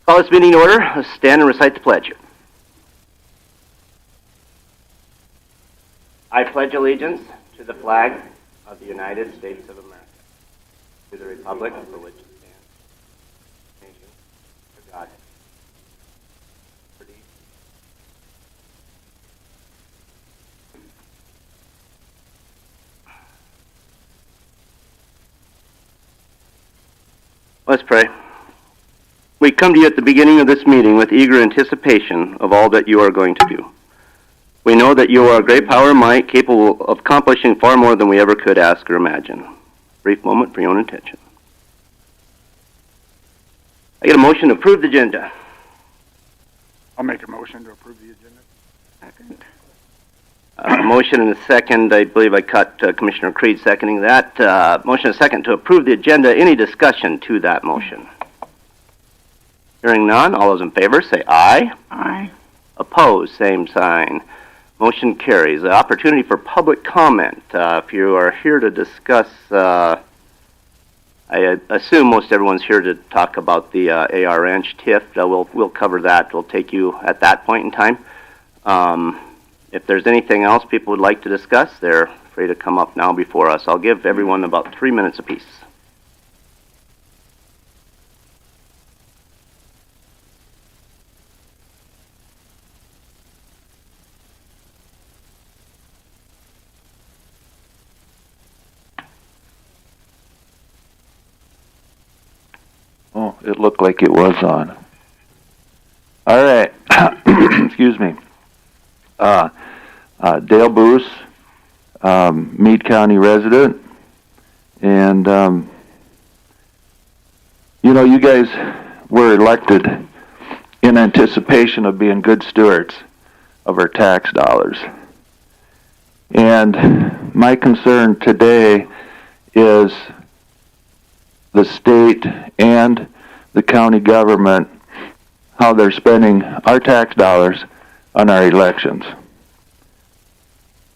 Call this meeting to order. Let's stand and recite the pledge. I pledge allegiance to the flag of the United States of America, to the republic for which it stands, nation, under God, liberty. Let's pray. We come to you at the beginning of this meeting with eager anticipation of all that you are going to do. We know that you are a great power and might, capable of accomplishing far more than we ever could ask or imagine. Brief moment for your own attention. I get a motion to approve the agenda. I'll make a motion to approve the agenda. Second. Motion and a second. I believe I caught Commissioner Creed seconding that. Motion and a second to approve the agenda. Any discussion to that motion? Hearing none, all those in favor say aye. Aye. Opposed, same sign. Motion carries. The opportunity for public comment. If you are here to discuss, I assume most everyone's here to talk about the AR Ranch TIF. We'll cover that. We'll take you at that point in time. If there's anything else people would like to discuss, they're free to come up now before us. I'll give everyone about 3 minutes apiece. Oh, it looked like it was on. All right. Excuse me. Dale Boos, Meade County resident. And, you guys were elected in anticipation of being good stewards of our tax dollars. And my concern today is the state and the county government, how they're spending our tax dollars on our elections.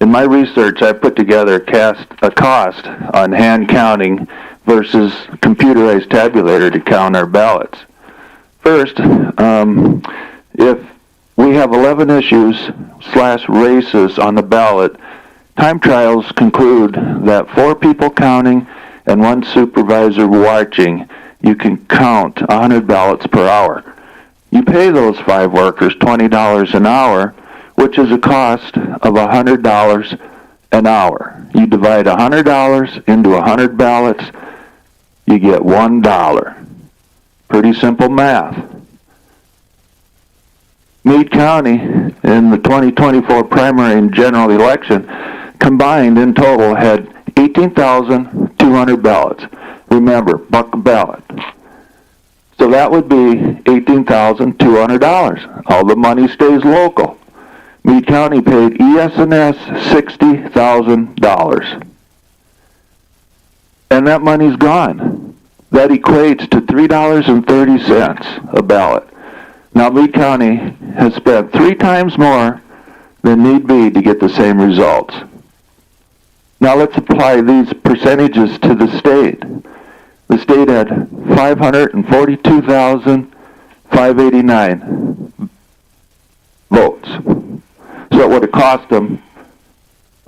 In my research, I put together a cost on hand counting versus computerized tabulator to count our ballots. First, if we have 11 issues/races on the ballot, time trials conclude that 4 people counting and 1 supervisor watching, you can count 100 ballots per hour. You pay those 5 workers $20 an hour, which is a cost of $100 an hour. You divide $100 into 100 ballots, you get $1. Pretty simple math. Meade County, in the 2024 primary and general election, combined in total had 18,200 ballots. Remember, buck a ballot. So that would be $18,200. All the money stays local. Meade County paid ES&S $60,000. And that money's gone. That equates to $3.30 a ballot. Now Meade County has spent 3 times more than need be to get the same results. Now let's apply these percentages to the state. The state had 542,589 votes. So it would have cost them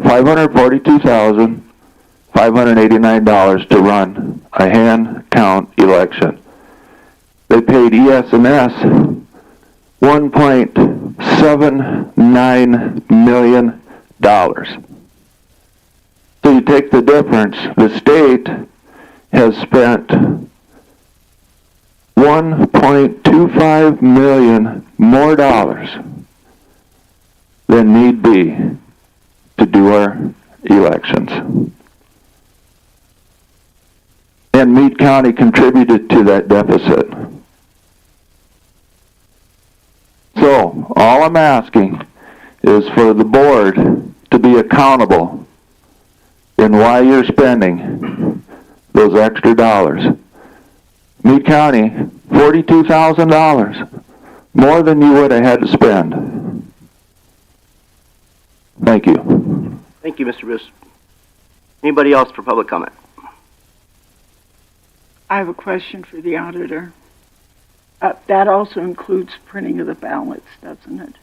$542,589 to run a hand count election. They paid ES&S $1.79 million. So you take the difference. The state has spent $1.25 million more dollars than need be to do our elections. And Meade County contributed to that deficit. So, all I'm asking is for the board to be accountable in why you're spending those extra dollars. Meade County, $42,000, more than you would have had to spend. Thank you. Thank you, Mr. Bruce. Anybody else for public comment? I have a question for the auditor. That also includes printing of the ballots, doesn't it?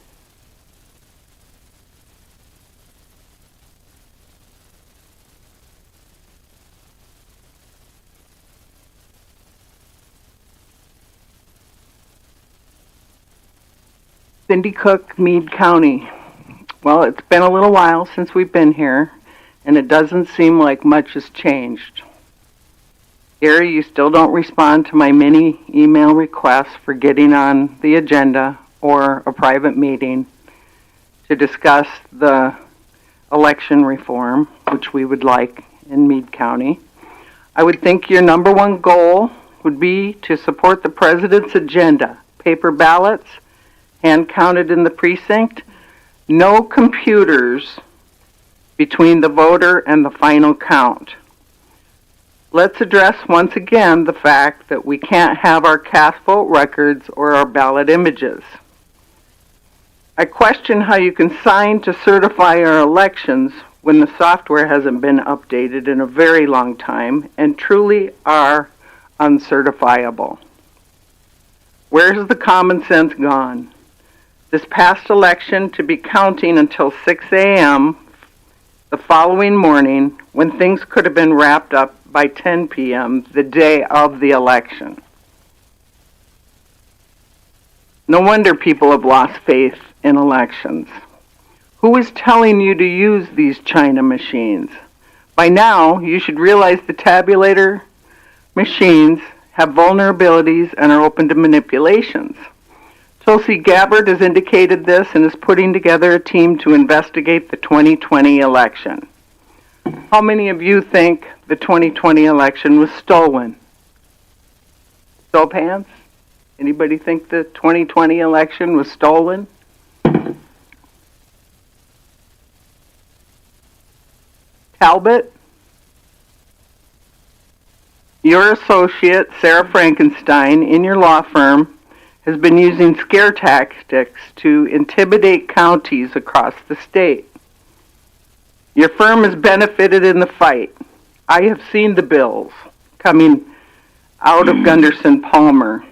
Cindy Cook, Meade County. Well, it's been a little while since we've been here, and it doesn't seem like much has changed. Gary, you still don't respond to my many email requests for getting on the agenda or a private meeting to discuss the election reform, which we would like in Meade County. I would think your number one goal would be to support the president's agenda, paper ballots, hand counted in the precinct, no computers between the voter and the final count. Let's address once again the fact that we can't have our cast vote records or our ballot images. I question how you can sign to certify our elections when the software hasn't been updated in a very long time and truly are uncertifiable. Where's the common sense gone? This past election to be counting until 6 a.m. the following morning when things could have been wrapped up by 10 p.m. the day of the election. No wonder people have lost faith in elections. Who is telling you to use these China machines? By now, you should realize the tabulator machines have vulnerabilities and are open to manipulations. Tulsi Gabbard has indicated this and is putting together a team to investigate the 2020 election. How many of you think the 2020 election was stolen? Show of hands. Anybody think the 2020 election was stolen? Talbot? Your associate, Sarah Frankenstein, in your law firm, has been using scare tactics to intimidate counties across the state. Your firm has benefited in the fight. I have seen the bills coming out of Gunderson Palmer.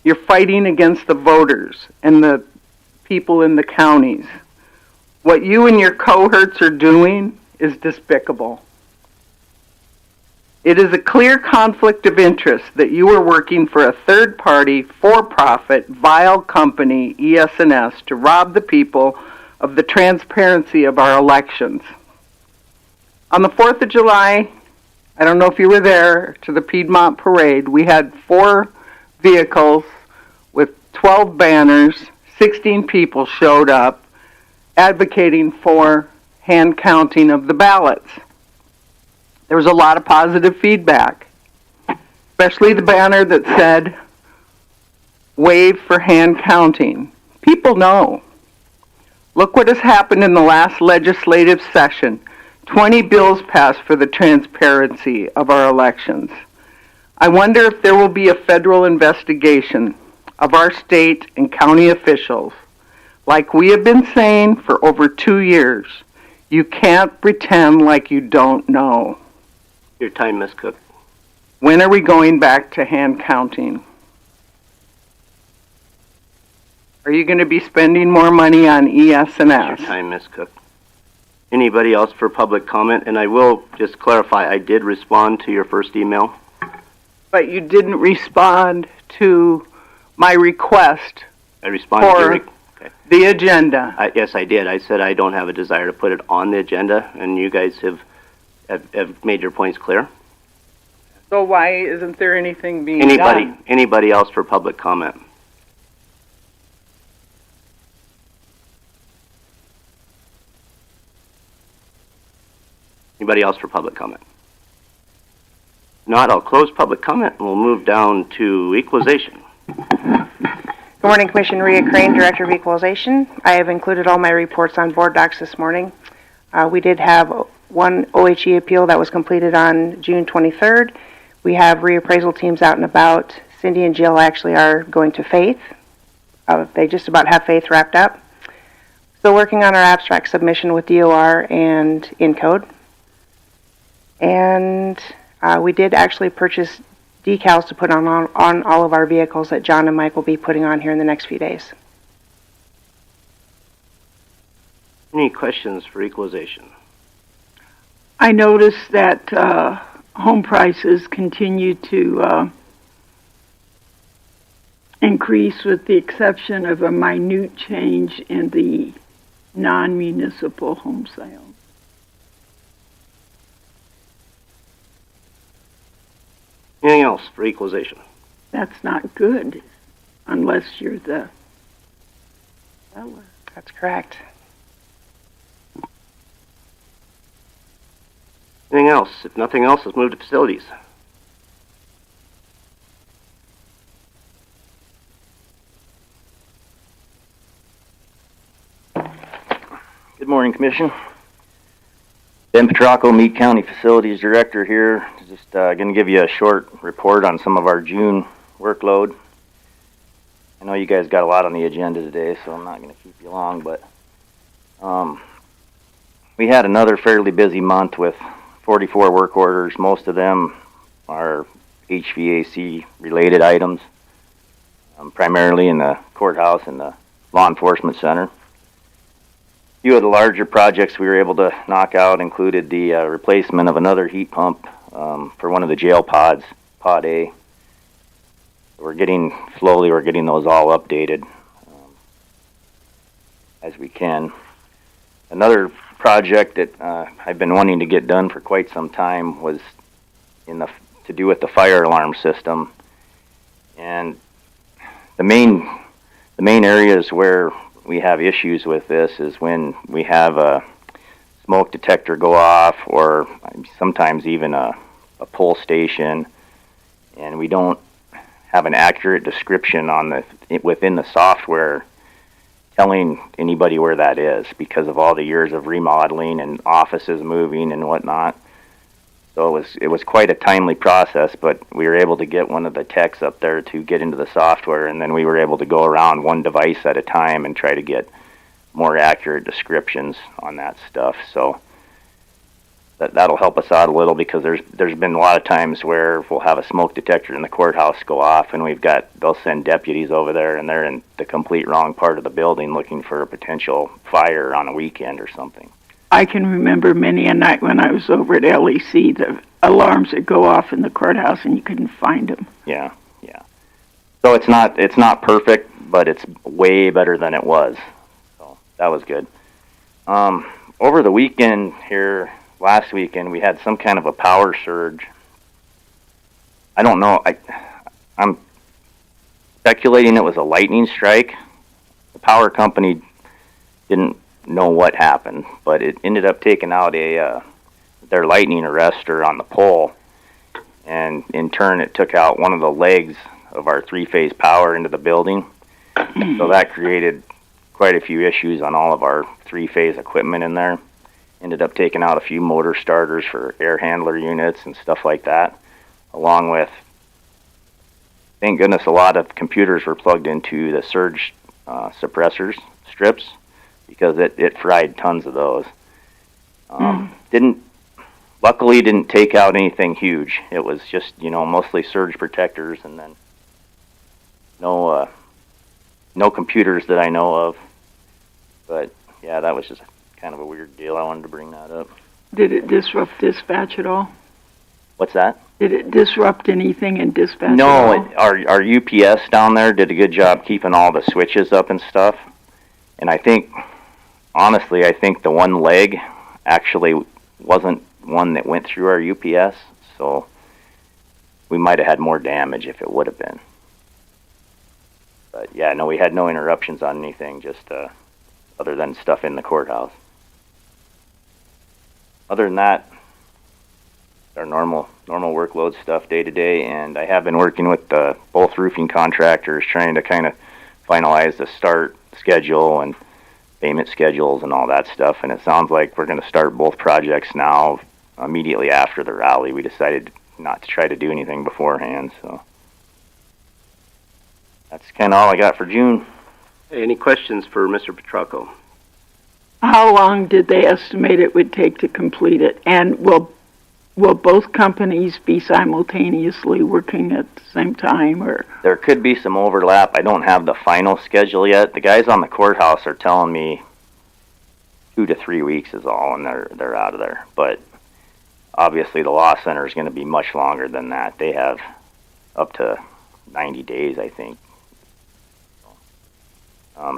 You're fighting against the voters and the people in the counties. What you and your cohorts are doing is despicable. It is a clear conflict of interest that you are working for a third-party, for-profit, vile company, ES&S, to rob the people of the transparency of our elections. On the 4th of July, I don't know if you were there, to the Piedmont Parade, we had 4 vehicles with 12 banners, 16 people showed up advocating for hand counting of the ballots. There was a lot of positive feedback, especially the banner that said, "Wave for hand counting." People know. Look what has happened in the last legislative session. 20 bills passed for the transparency of our elections. I wonder if there will be a federal investigation of our state and county officials. Like we have been saying for over 2 years, you can't pretend like you don't know. Your time, Ms. Cook. When are we going back to hand counting? Are you going to be spending more money on ES&S? Your time, Ms. Cook. Anybody else for public comment? And I will just clarify, I did respond to your first email. But you didn't respond to my request I responded to your for the agenda. yes, I did. I said I don't have a desire to put it on the agenda, and you guys have made your points clear. So why isn't there anything being done? Anybody else for public comment? Anybody else for public comment? Not, I'll close public comment and we'll move down to equalization. Good morning, Commissioner Rhea Crane, Director of Equalization. I have included all my reports on board docs this morning. We did have one OHE appeal that was completed on June 23rd. We have reappraisal teams out and about. Cindy and Jill actually are going to Faith. They just about have Faith wrapped up. Still working on our abstract submission with DOR and Encode. And we did actually purchase decals to put on all of our vehicles that John and Mike will be putting on here in the next few days. Any questions for equalization? I noticed that home prices continue to increase with the exception of a minute change in the non-municipal home sales. Anything else for equalization? That's not good unless you're the seller. That's correct. Anything else? If nothing else, let's move to facilities. Good morning, Commission. Ben Petrocco, Meade County Facilities Director here. Just going to give you a short report on some of our June workload. I know you guys got a lot on the agenda today, so I'm not going to keep you long, but we had another fairly busy month with 44 work orders. Most of them are HVAC related items, primarily in the courthouse and the law enforcement center. A few of the larger projects we were able to knock out included the replacement of another heat pump for one of the jail pods, Pod A. We're getting those all updated as we can. Another project that I've been wanting to get done for quite some time was to do with the fire alarm system. And the main areas where we have issues with this is when we have a smoke detector go off, or sometimes even a pull station, and we don't have an accurate description within the software telling anybody where that is because of all the years of remodeling and offices moving and whatnot. So it was quite a timely process, but we were able to get one of the techs up there to get into the software, and then we were able to go around one device at a time and try to get more accurate descriptions on that stuff. So that'll help us out a little, because there's been a lot of times where we'll have a smoke detector in the courthouse go off, and they'll send deputies over there, and they're in the complete wrong part of the building looking for a potential fire on a weekend or something. I can remember many a night when I was over at LEC, the alarms that go off in the courthouse and you couldn't find them. Yeah. So it's not perfect, but it's way better than it was. So that was good. Over the weekend here, last weekend, we had some kind of a power surge. I don't know. I'm speculating it was a lightning strike. The power company didn't know what happened, but it ended up taking out their lightning arrestor on the pole, and in turn it took out one of the legs of our three-phase power into the building. So that created quite a few issues on all of our three-phase equipment in there. Ended up taking out a few motor starters for air handler units and stuff like that, along with, thank goodness, a lot of computers were plugged into the surge suppressors strips, because it fried tons of those. Luckily didn't take out anything huge. It was just, mostly surge protectors, and then no computers that I know of. But yeah, that was just kind of a weird deal. I wanted to bring that up. Did it disrupt dispatch at all? What's that? Did it disrupt anything in dispatch at No, all? Our UPS down there did a good job keeping all the switches up and stuff. And honestly, I think the one leg actually wasn't one that went through our UPS, so we might have had more damage if it would have been. But yeah, no, we had no interruptions on anything, just other than stuff in the courthouse. Other than that, our normal workload stuff day to day, and I have been working with both roofing contractors trying to kind of finalize the start schedule and payment schedules and all that stuff, and it sounds like we're going to start both projects now immediately after the rally. We decided not to try to do anything beforehand, so that's kind of all I got for June. Hey, any questions for Mr. Petrocco? How long did they estimate it would take to complete it? And will will both companies be simultaneously working at the same time, or? There could be some overlap. I don't have the final schedule yet. The guys on the courthouse are telling me 2 to 3 weeks is all, and they're out of there. But obviously, the law center is going to be much longer than that. They have up to 90 days, I think.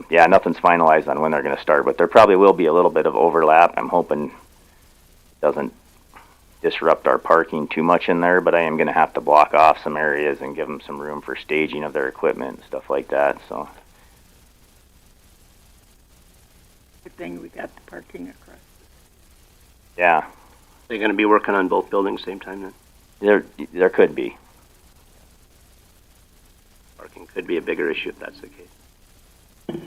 Yeah, nothing's finalized on when they're going to start, but there probably will be a little bit of overlap. I'm hoping it doesn't disrupt our parking too much in there, but I am going to have to block off some areas and give them some room for staging of their equipment and stuff like that. So, Good thing we got the parking across. yeah, They're going to be working on both buildings at the same time then? there could be. Parking could be a bigger issue if that's the case.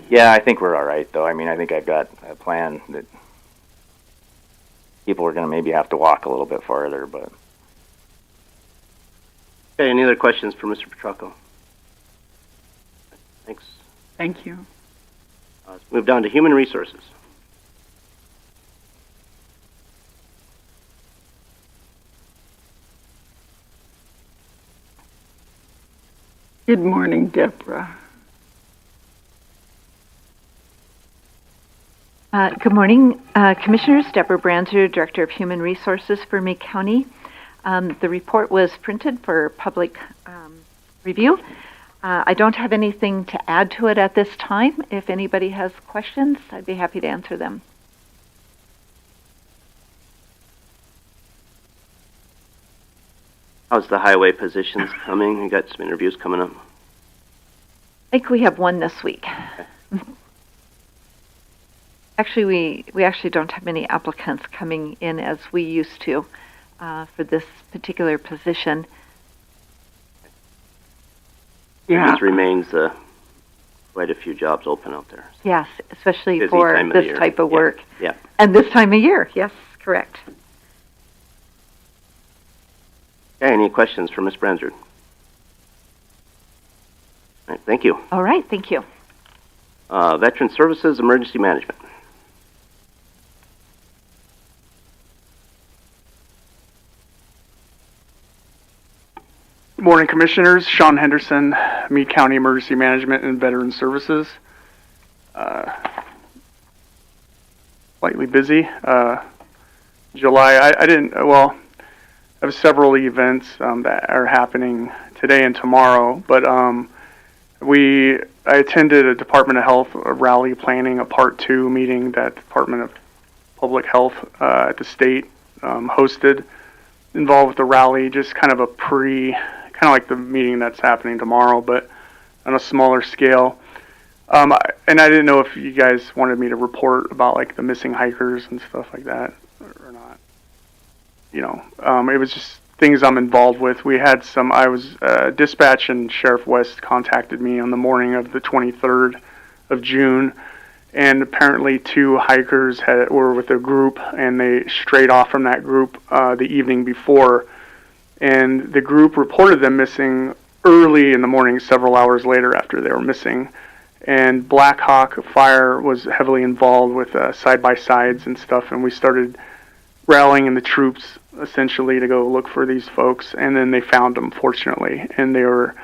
Yeah, I think we're all right, though. I mean, I think I've got a plan that people are going to maybe have to walk a little bit farther, but... Okay, any other questions for Mr. Petrocco? Thanks. Thank you. Let's move down to Human Resources. Good morning, Deborah. Good morning, Commissioners. Deborah Branzer, Director of Human Resources for Meade County. The report was printed for public review. I don't have anything to add to it at this time. If anybody has questions, I'd be happy to answer them. How's the highway positions coming? We got some interviews coming up. I think we have one this week. Actually, we actually don't have many applicants coming in as we used to for this particular position. Yeah. It remains quite a few jobs open out there. Yes, especially Busy for time of the this year. type of Yeah, work. yeah. And this time of year, yes, correct. Okay, any questions for Ms. Branzard? All right, thank you. All right, thank you. Veteran Services Emergency Management. Good morning, Commissioners. Sean Henderson, Meade County Emergency Management and Veteran Services. Slightly busy. July, I have several events that are happening today and tomorrow, but I attended a Department of Health rally planning, a Part 2 meeting that Department of Public Health at the state hosted, involved with the rally, just kind of a kind of like the meeting that's happening tomorrow, but on a smaller scale. And I didn't know if you guys wanted me to report about like the missing hikers and stuff like that or not. You know, it was just things I'm involved with. We had I was dispatch, and Sheriff West contacted me on the morning of the 23rd of June, and apparently 2 hikers were with a group, and they strayed off from that group the evening before, and the group reported them missing early in the morning, several hours later after they were missing. And Black Hawk Fire was heavily involved with side-by-sides and stuff, and we started rallying the troops essentially to go look for these folks, and then they found them, fortunately, and they were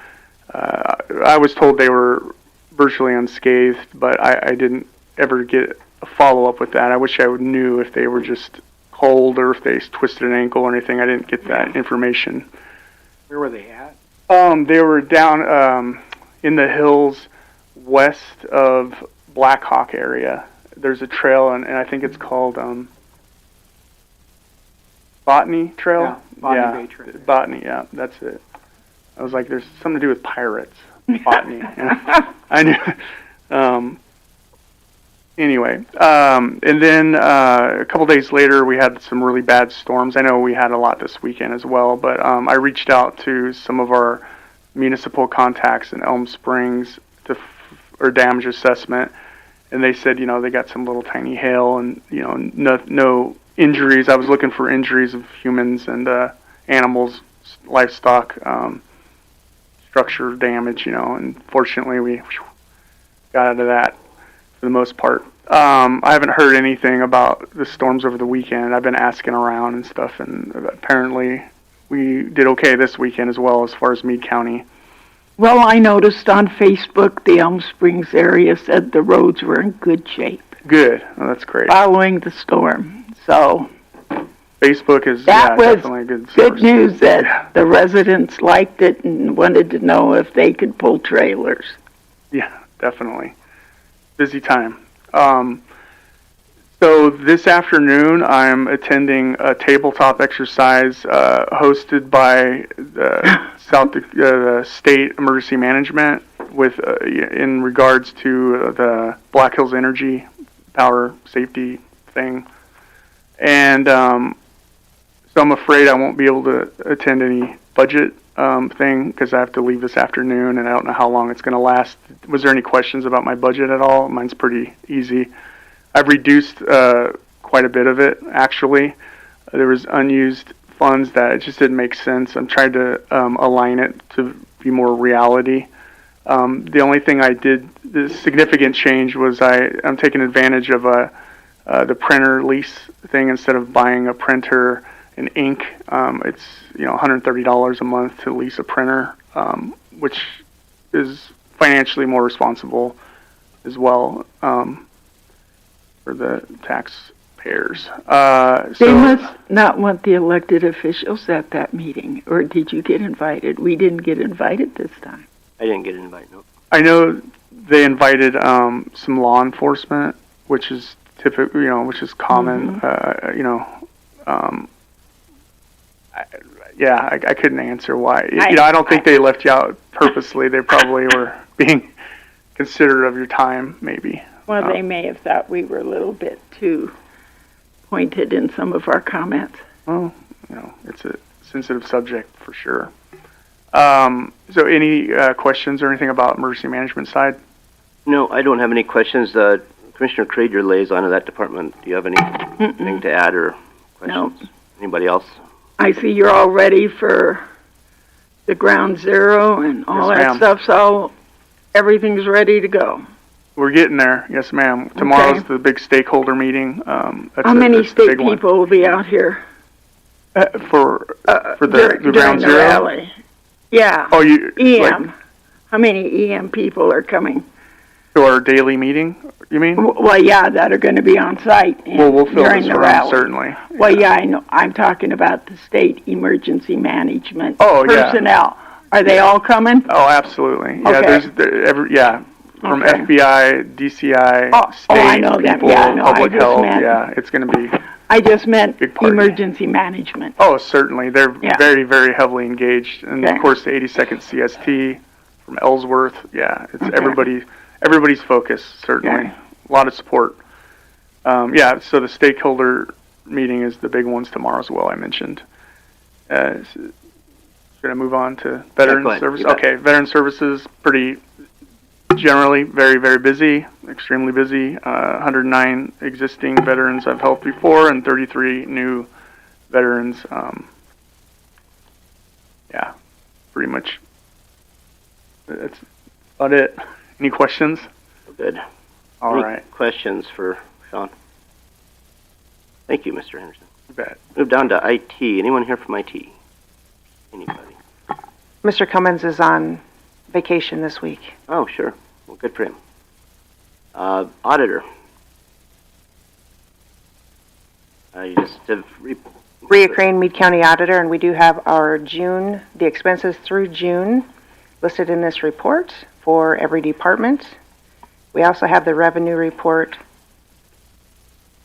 I was told they were virtually unscathed, but I didn't ever get a follow-up with that. I wish I knew if they were just cold or if they twisted an ankle or anything. I didn't get that information. Where were they at? They were down in the hills west of Black Hawk area. There's a trail, and I think it's called Botany Trail? Yeah, Botany Bay Trail. Botany, yeah, that's it. I was like, there's something to do with pirates. Botany. Yeah. I knew. Anyway, and then a couple days later, we had some really bad storms. I know we had a lot this weekend as well, but I reached out to some of our municipal contacts in Elm Springs or damage assessment, and they said, they got some little tiny hail and, no injuries. I was looking for injuries of humans and animals, livestock, structure damage, and fortunately we got out of that for the most part. I haven't heard anything about the storms over the weekend. I've been asking around and stuff, and apparently we did okay this weekend as well as far as Meade County. Well, I noticed on Facebook the Elm Springs area said the roads were in good shape Good. Oh, that's great. following the storm. So Facebook is that was definitely a good source. good news that the residents liked it and wanted to know if they could pull trailers. Yeah, definitely. Busy time. So this afternoon, I'm attending a tabletop exercise hosted by the State Emergency Management with in regards to the Black Hills Energy Power Safety thing. And so I'm afraid I won't be able to attend any budget thing because I have to leave this afternoon, and I don't know how long it's going to last. Was there any questions about my budget at all? Mine's pretty easy. I've reduced quite a bit of it, actually. There was unused funds that it just didn't make sense. I'm trying to align it to be more reality. The only thing I did, the significant change was I'm taking advantage of the printer lease thing instead of buying a printer and ink. It's $130 a month to lease a printer, which is financially more responsible as well. For the taxpayers. They must not want the elected officials at that meeting, or did you get invited? We didn't get invited this time. I didn't get an invite, no. I know they invited some law enforcement, which is typical, which is common. I couldn't answer why. I don't think they left you out purposely. They probably were being considerate of your time, maybe. Well, they may have thought we were a little bit too pointed in some of our comments. Well, it's a sensitive subject for sure. So any questions or anything about emergency management side? No, I don't have any questions. Commissioner Craig, your liaison of that department, do you have anything to add or questions? No. Anybody else? I see you're all ready for the ground zero and all Yes, that ma'am. stuff, so everything's ready to go. We're getting there, yes, ma'am. Tomorrow's the big stakeholder meeting. How many state people will be out here for the during ground the zero? rally? Yeah. Oh, you EM. like, How many EM people are coming? to our daily meeting? You mean? Well, yeah, that are going to be on site We'll fill during this the room, rally. certainly. Well, yeah, I know. I'm talking about the state emergency management Oh, yeah. personnel. Are they all coming? Oh, absolutely. Yeah, Okay. from Okay. FBI, DCI, state I know them. people, Yeah, no, I public just health. meant- Yeah, it's going to be. I just meant Big party. emergency management. Oh, certainly. They're Yeah. very, very heavily engaged, and Okay. of course the 82nd CST from Ellsworth. Yeah, it's Okay. everybody's focus. Certainly, Okay. a lot of support. So the stakeholder meeting is the big ones tomorrow as well. I mentioned. Should I move on to veteran go ahead. services? You bet. Okay, veteran services pretty generally very, very busy, extremely busy. 109 existing veterans I've helped before, and 33 new veterans. Pretty much. That's about it. Any questions? Good. All Any right. questions for Sean? Thank you, Mr. Henderson. You bet. Move down to IT. Anyone here from IT? Anybody? Mr. Cummins is on vacation this week. Oh, sure. Well, good for him. Auditor. You just have Rhea Crane, Meade County Auditor, and we do have our the expenses through June listed in this report for every department. We also have the revenue report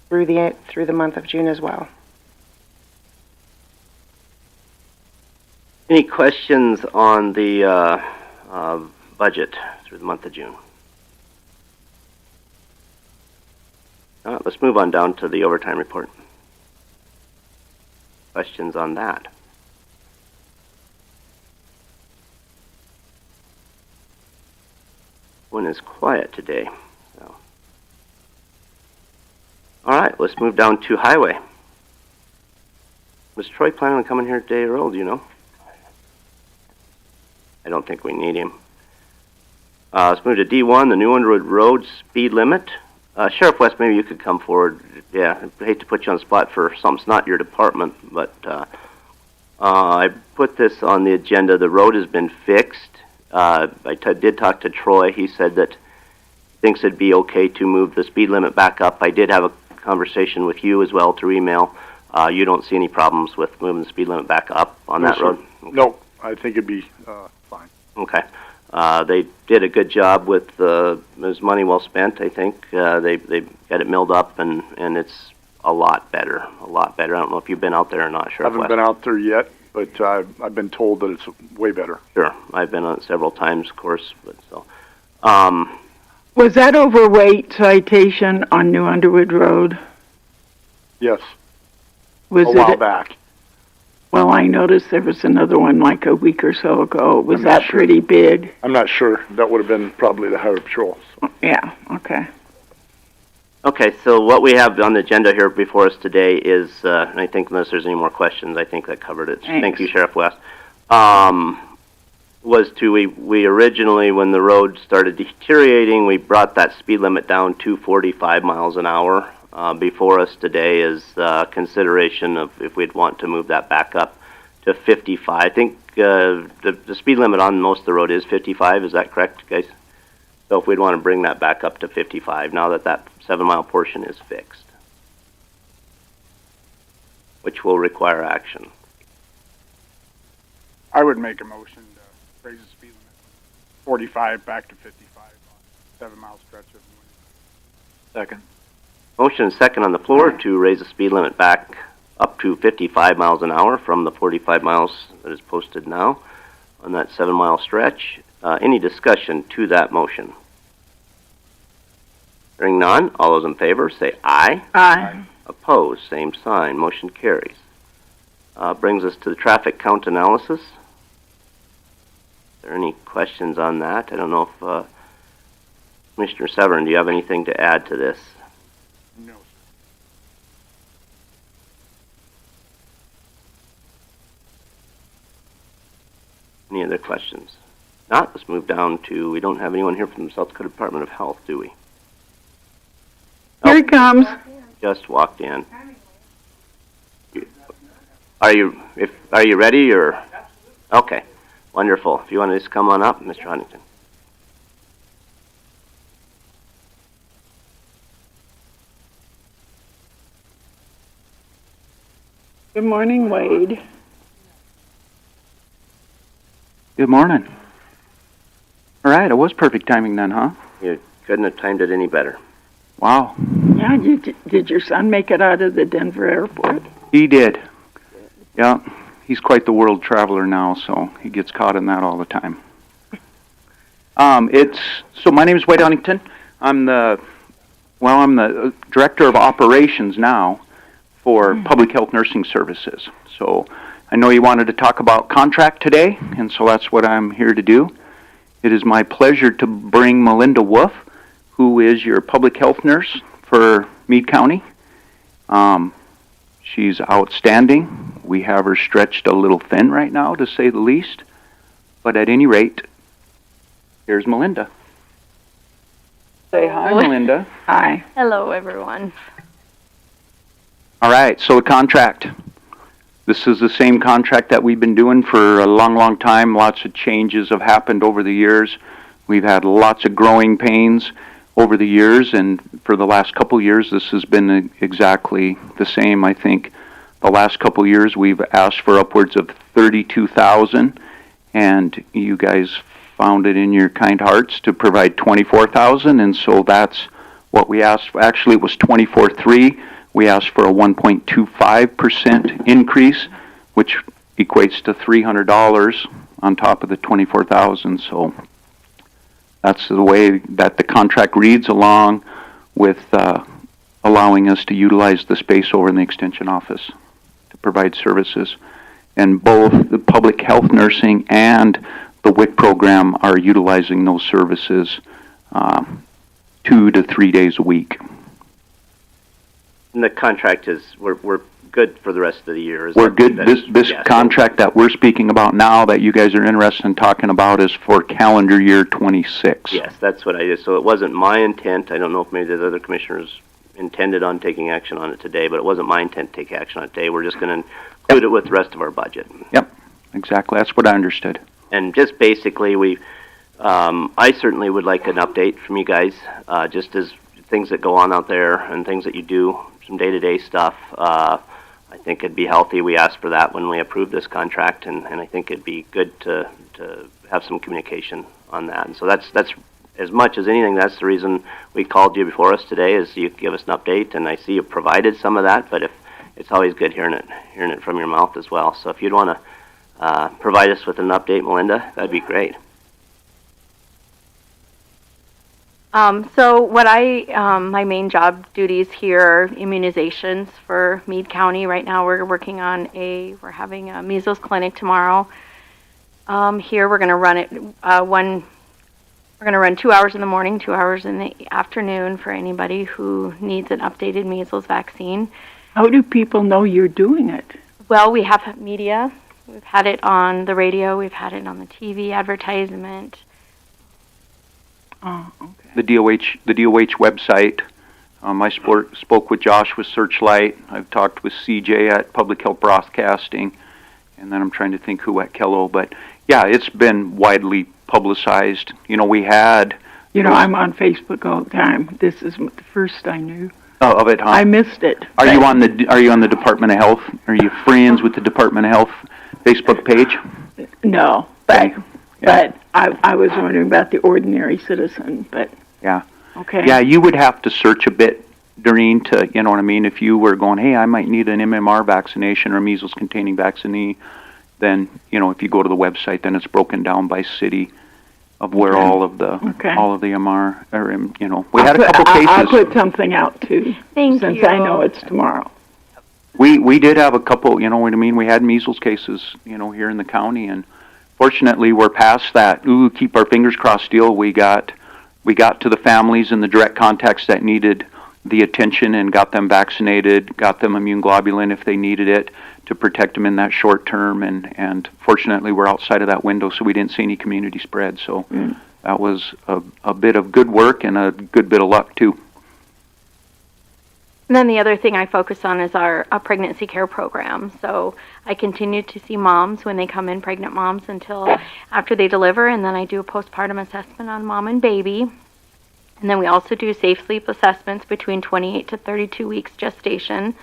through the month of June as well. Any questions on the budget through the month of June? All right, let's move on down to the overtime report. Questions on that? One is quiet today. So. All right, let's move down to highway. Was Troy planning on coming here today, Earl? Do you know? I don't think we need him. Let's move to D1, the New Underwood Road speed limit. Sheriff West, maybe you could come forward. Yeah, I hate to put you on the spot for something that's not your department, but I put this on the agenda. The road has been fixed. I did talk to Troy. He said that he thinks it'd be okay to move the speed limit back up. I did have a conversation with you as well through email. You don't see any problems with moving the speed limit back up on that road? Okay. No, I think it'd be fine. Okay. They did a good job with it was money well spent, I think. They got it milled up, and it's a lot better. A lot better. I don't know if you've been out there or not, Sheriff I haven't West. been out there yet, but I've been told that it's way better. Sure. I've been on it several times, of course. But so, Was that overweight citation on New Underwood Road? Yes, Was a it? while back. Well, I noticed there was another one like a week or so ago. Was I'm not that sure. pretty big? I'm not sure. That would have been probably the Highway Patrol. So. Yeah, okay. okay, so what we have on the agenda here before us today is, and I think unless there's any more questions, I think that covered it. Thanks. Thank you, Sheriff West. Was we originally, when the road started deteriorating, we brought that speed limit down to 45 miles an hour. Before us today is consideration of if we'd want to move that back up to 55. I think the speed limit on most of the road is 55. Is that correct, guys? So if we'd want to bring that back up to 55 now that that 7-mile portion is fixed, which will require action. I would make a motion to raise the speed limit from 45 back to 55 on 7-mile stretch of New Second. Motion and second on the floor to raise the speed limit back up to 55 miles an hour from the 45 miles that is posted now on that 7-mile stretch. Any discussion to that motion? Hearing none, all those in favor say aye. Aye. Opposed, same sign. Motion carries. Brings us to the traffic count analysis. Is there any questions on that? I don't know if Commissioner Severn, do you have anything to add to this? No, sir. Any other questions? Not, let's move down to, we don't have anyone here from the South Dakota Department of Health, do we? Here he comes. Just walked in. Are you ready or? Okay, wonderful. If you want to just come on up, Mr. Huntington. Good morning, Wade. Good morning. All right, it was perfect timing then, huh? You couldn't have timed it any better. Wow. Yeah, did your son make it out of the Denver airport? He did. Yeah, he's quite the world traveler now, so he gets caught in that all the time. So my name is Wade Huntington. I'm the director of operations now for Public Health Nursing Services. So I know you wanted to talk about contract today, and so that's what I'm here to do. It is my pleasure to bring Melinda Wolf, who is your public health nurse for Meade County. She's outstanding. We have her stretched a little thin right now, to say the least. But at any rate, here's Melinda. Say hi, Melinda. Hi. Hello, everyone. All right, so the contract. This is the same contract that we've been doing for a long, long time. Lots of changes have happened over the years. We've had lots of growing pains over the years, and for the last couple years, this has been exactly the same. I think the last couple years, we've asked for upwards of $32,000, and you guys found it in your kind hearts to provide $24,000, and so that's what we asked for. Actually, it was $24,300. We asked for a 1.25% increase, which equates to $300 on top of the $24,000. So that's the way that the contract reads, along with allowing us to utilize the space over in the Extension office to provide services. And both the public health nursing and the WIC program are utilizing those services 2 to 3 days a week. And the contract is, we're good for the rest of the year. We're good. This contract that we're speaking about now that you guys are interested in talking about is for calendar year 26. Yes, that's what I did. So it wasn't my intent. I don't know if maybe the other commissioners intended on taking action on it today, but it wasn't my intent to take action on it today. We're just going to include it with the rest of our budget. Yep, exactly. That's what I understood. And just basically, I certainly would like an update from you guys, just as things that go on out there and things that you do, some day-to-day stuff. I think it'd be healthy. We asked for that when we approved this contract, and I think it'd be good to have some communication on that. And so that's as much as anything, that's the reason we called you before us today, is you give us an update, and I see you provided some of that, but if it's always good hearing it from your mouth as well. So if you'd want to provide us with an update, Melinda, that'd be great. So what my main job duties here are immunizations for Meade County. Right now we're working on we're having a measles clinic tomorrow. Here we're going to run it, we're going to run 2 hours in the morning, 2 hours in the afternoon for anybody who needs an updated measles vaccine. How do people know you're doing it? Well, we have media. We've had it on the radio. We've had it on the TV advertisement. Oh, okay. The DOH website. I spoke with Josh with Searchlight. I've talked with CJ at Public Health Broadcasting, and then I'm trying to think who at Kello. But yeah, it's been widely publicized. You know, we had. You know, I'm on Facebook all the time. This is the first I knew. Oh, of it, huh? I missed it. Are you on the Department of Health? Are you friends with the Department of Health Facebook page? No, but I was wondering about the ordinary citizen. But yeah, okay. Yeah, you would have to search a bit, Doreen, to, you know what I mean. If you were going, hey, I might need an MMR vaccination or measles-containing vaccine, then if you go to the website, then it's broken down by city of where all of the MR or we had a couple cases. I'll put something out too. Since I know it's tomorrow. We did have a couple, you know what I mean. We had measles cases, here in the county, and fortunately we're past that. Keep our fingers crossed deal. We got to the families and the direct contacts that needed the attention and got them vaccinated, got them immune globulin if they needed it to protect them in that short term, and fortunately we're outside of that window, so we didn't see any community spread. So that was a bit of good work and a good bit of luck too. And then the other thing I focus on is our pregnancy care program. So I continue to see moms when they come in, pregnant moms, until after they deliver, and then I do a postpartum assessment on mom and baby. And then we also do safe sleep assessments between 28 to 32 weeks gestation.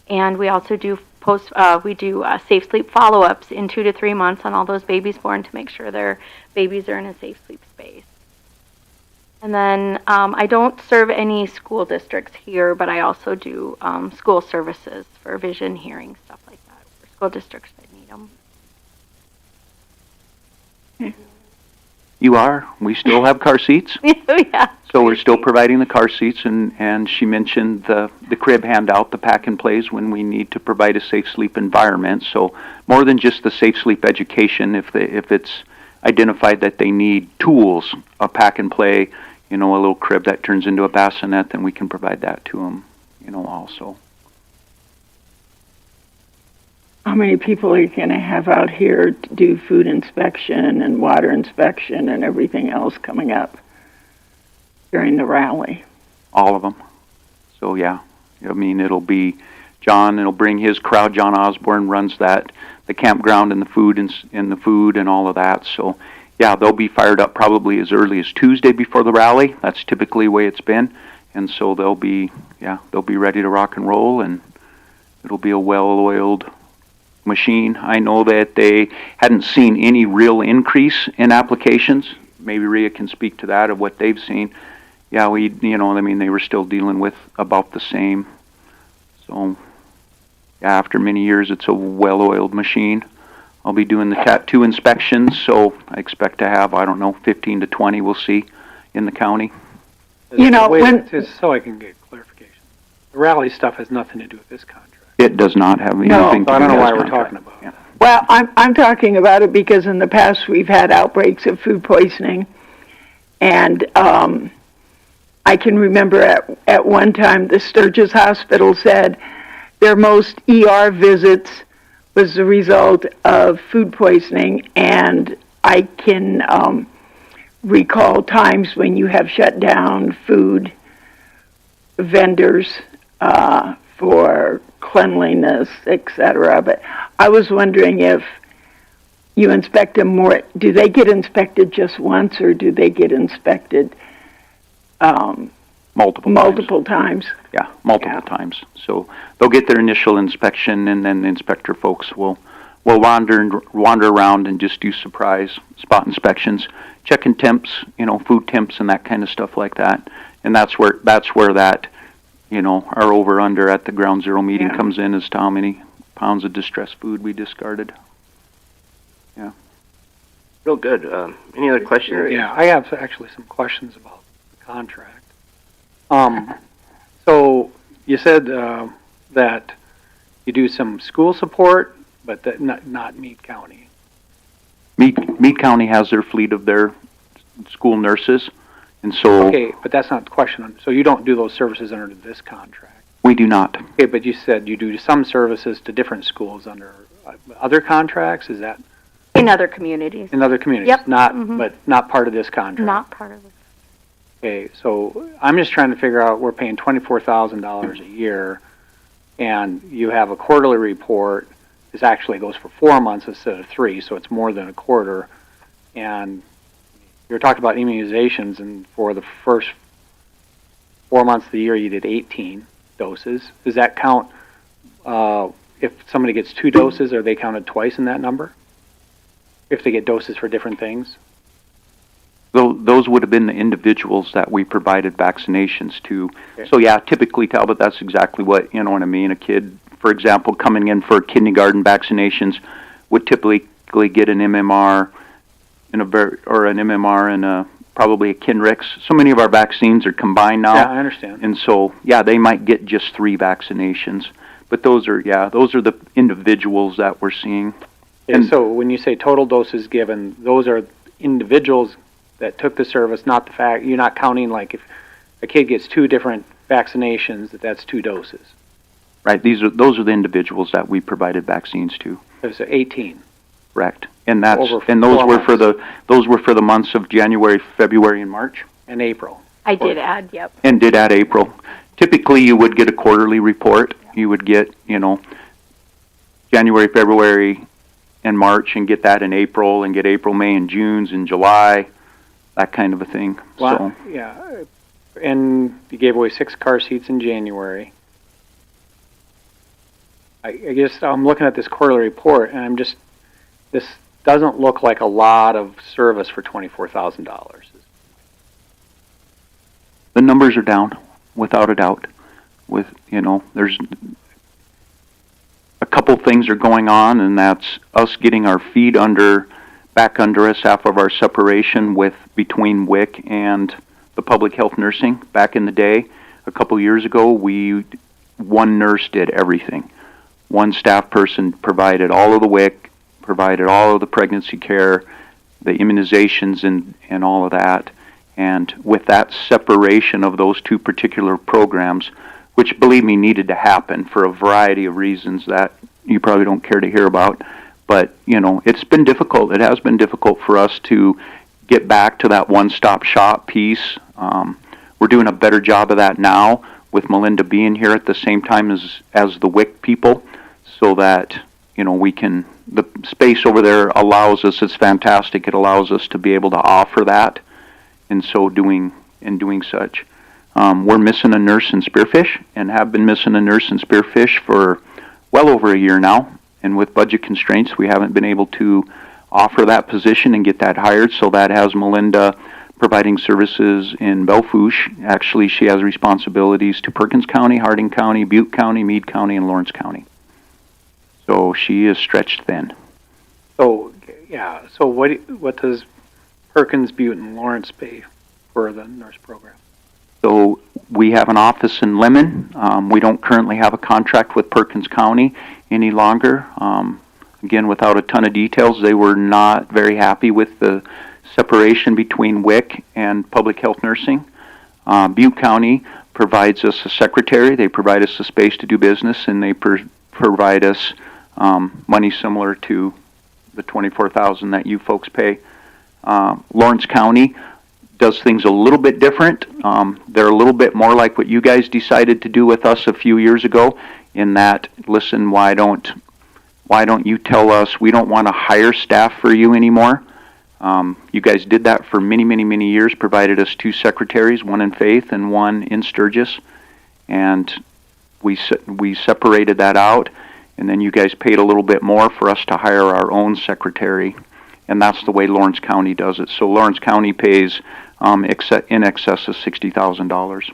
And we also do safe sleep follow-ups in 2 to 3 months on all those babies born to make sure their babies are in a safe sleep space. And then I don't serve any school districts here, but I also do school services for vision, hearing, stuff like that, for school districts that need them. You are. We still have car seats. Yeah. So we're still providing the car seats, and she mentioned the crib handout, the pack and plays when we need to provide a safe sleep environment. So more than just the safe sleep education, if it's identified that they need tools, a pack and play, a little crib that turns into a bassinet, then we can provide that to them, also. How many people are you going to have out here to do food inspection and water inspection and everything else coming up during the rally? All of them. So, yeah. It'll be John, it'll bring his crowd. John Osborne runs the campground and the food and all of that. So, yeah, they'll be fired up probably as early as Tuesday before the rally. That's typically the way it's been. And so they'll be ready to rock and roll, and it'll be a well-oiled machine. I know that they hadn't seen any real increase in applications. Maybe Rhea can speak to that, of what they've seen. Yeah, they were still dealing with about the same. So, yeah, after many years, it's a well-oiled machine. I'll be doing the tattoo inspections, so I expect to have, 15 to 20 we'll see in the county. Just so I can get clarification. The rally stuff has nothing to do with this contract. It does not have anything to do with this contract. I don't know why we're talking about it. Well, I'm talking about it because in the past we've had outbreaks of food poisoning, and I can remember at one time the Sturgis Hospital said their most ER visits was the result of food poisoning, and I can recall times when you have shut down food vendors for cleanliness, etc. But I was wondering if you inspect them more. Do they get inspected just once, or do they get inspected multiple times? Yeah, multiple times. So they'll get their initial inspection, and then the inspector folks will wander around and just do surprise spot inspections, checking temps, food temps and that kind of stuff like that. And that's where that, our over under at the ground zero meeting comes in as to how many pounds of distressed food we discarded. Yeah. Real good. Any other questions? Yeah, I have actually some questions about the contract. So you said that you do some school support, but that not Meade County. Meade County has their fleet of their school nurses, and so... Okay, but that's not the question. So you don't do those services under this contract? We do not. Okay, but you said you do some services to different schools under other contracts? Is that... In other communities. In other communities? Yep. But not part of this contract? Not part of this. Okay, so I'm just trying to figure out, we're paying $24,000 a year, and you have a quarterly report. This actually goes for 4 months instead of 3, so it's more than a quarter. And you're talking about immunizations, and for the first 4 months of the year, you did 18 doses. Does that count, if somebody gets 2 doses, are they counted twice in that number? If they get doses for different things? Those would have been the individuals that we provided vaccinations to. Okay. So yeah, typically, Talbot, that's exactly what, you know what I mean. A kid, for example, coming in for kindergarten vaccinations would typically get an MMR and probably a Kinrix. So many of our vaccines are combined now. Yeah, I understand. And so, yeah, they might get just 3 vaccinations. But those are the individuals that we're seeing. And so when you say total doses given, those are individuals that took the service, not the fact, you're not counting like if a kid gets 2 different vaccinations, that's 2 doses. Right, those are the individuals that we provided vaccines to. There's 18. Correct. And those were for the months of January, February, and March. And April. I did add, yep. And did add April. Typically you would get a quarterly report. You would get, January, February, and March, and get that in April, and get April, May, and June's and July, that kind of a thing. Well, so. Yeah, and you gave away 6 car seats in January. I guess I'm looking at this quarterly report, and this doesn't look like a lot of service for $24,000. The numbers are down, without a doubt. There's a couple things are going on, and that's us getting our feet back under us after our separation between WIC and the public health nursing. Back in the day, a couple years ago, one nurse did everything. One staff person provided all of the WIC, provided all of the pregnancy care, the immunizations, and all of that. And with that separation of those 2 particular programs, which, believe me, needed to happen for a variety of reasons that you probably don't care to hear about. But, it's been difficult. It has been difficult for us to get back to that one-stop shop piece. We're doing a better job of that now with Melinda being here at the same time as the WIC people, so that, the space over there allows us, it's fantastic. It allows us to be able to offer that, and so doing such. We're missing a nurse in Spearfish, and have been missing a nurse in Spearfish for well over a year now. And with budget constraints, we haven't been able to offer that position and get that hired. So that has Melinda providing services in Belfouche. Actually, she has responsibilities to Perkins County, Harding County, Butte County, Meade County, and Lawrence County. So she is stretched thin. So, yeah. So what does Perkins, Butte, and Lawrence pay for the nurse program? So we have an office in Lemon. We don't currently have a contract with Perkins County any longer. Again, without a ton of details, they were not very happy with the separation between WIC and public health nursing. Butte County provides us a secretary, they provide us a space to do business, and they provide us money similar to the $24,000 that you folks pay. Lawrence County does things a little bit different. They're a little bit more like what you guys decided to do with us a few years ago, in that, listen, why don't you tell us we don't want to hire staff for you anymore? You guys did that for many, many, many years, provided us 2 secretaries, one in Faith and one in Sturgis, and we separated that out, and then you guys paid a little bit more for us to hire our own secretary, and that's the way Lawrence County does it. So Lawrence County pays in excess of $60,000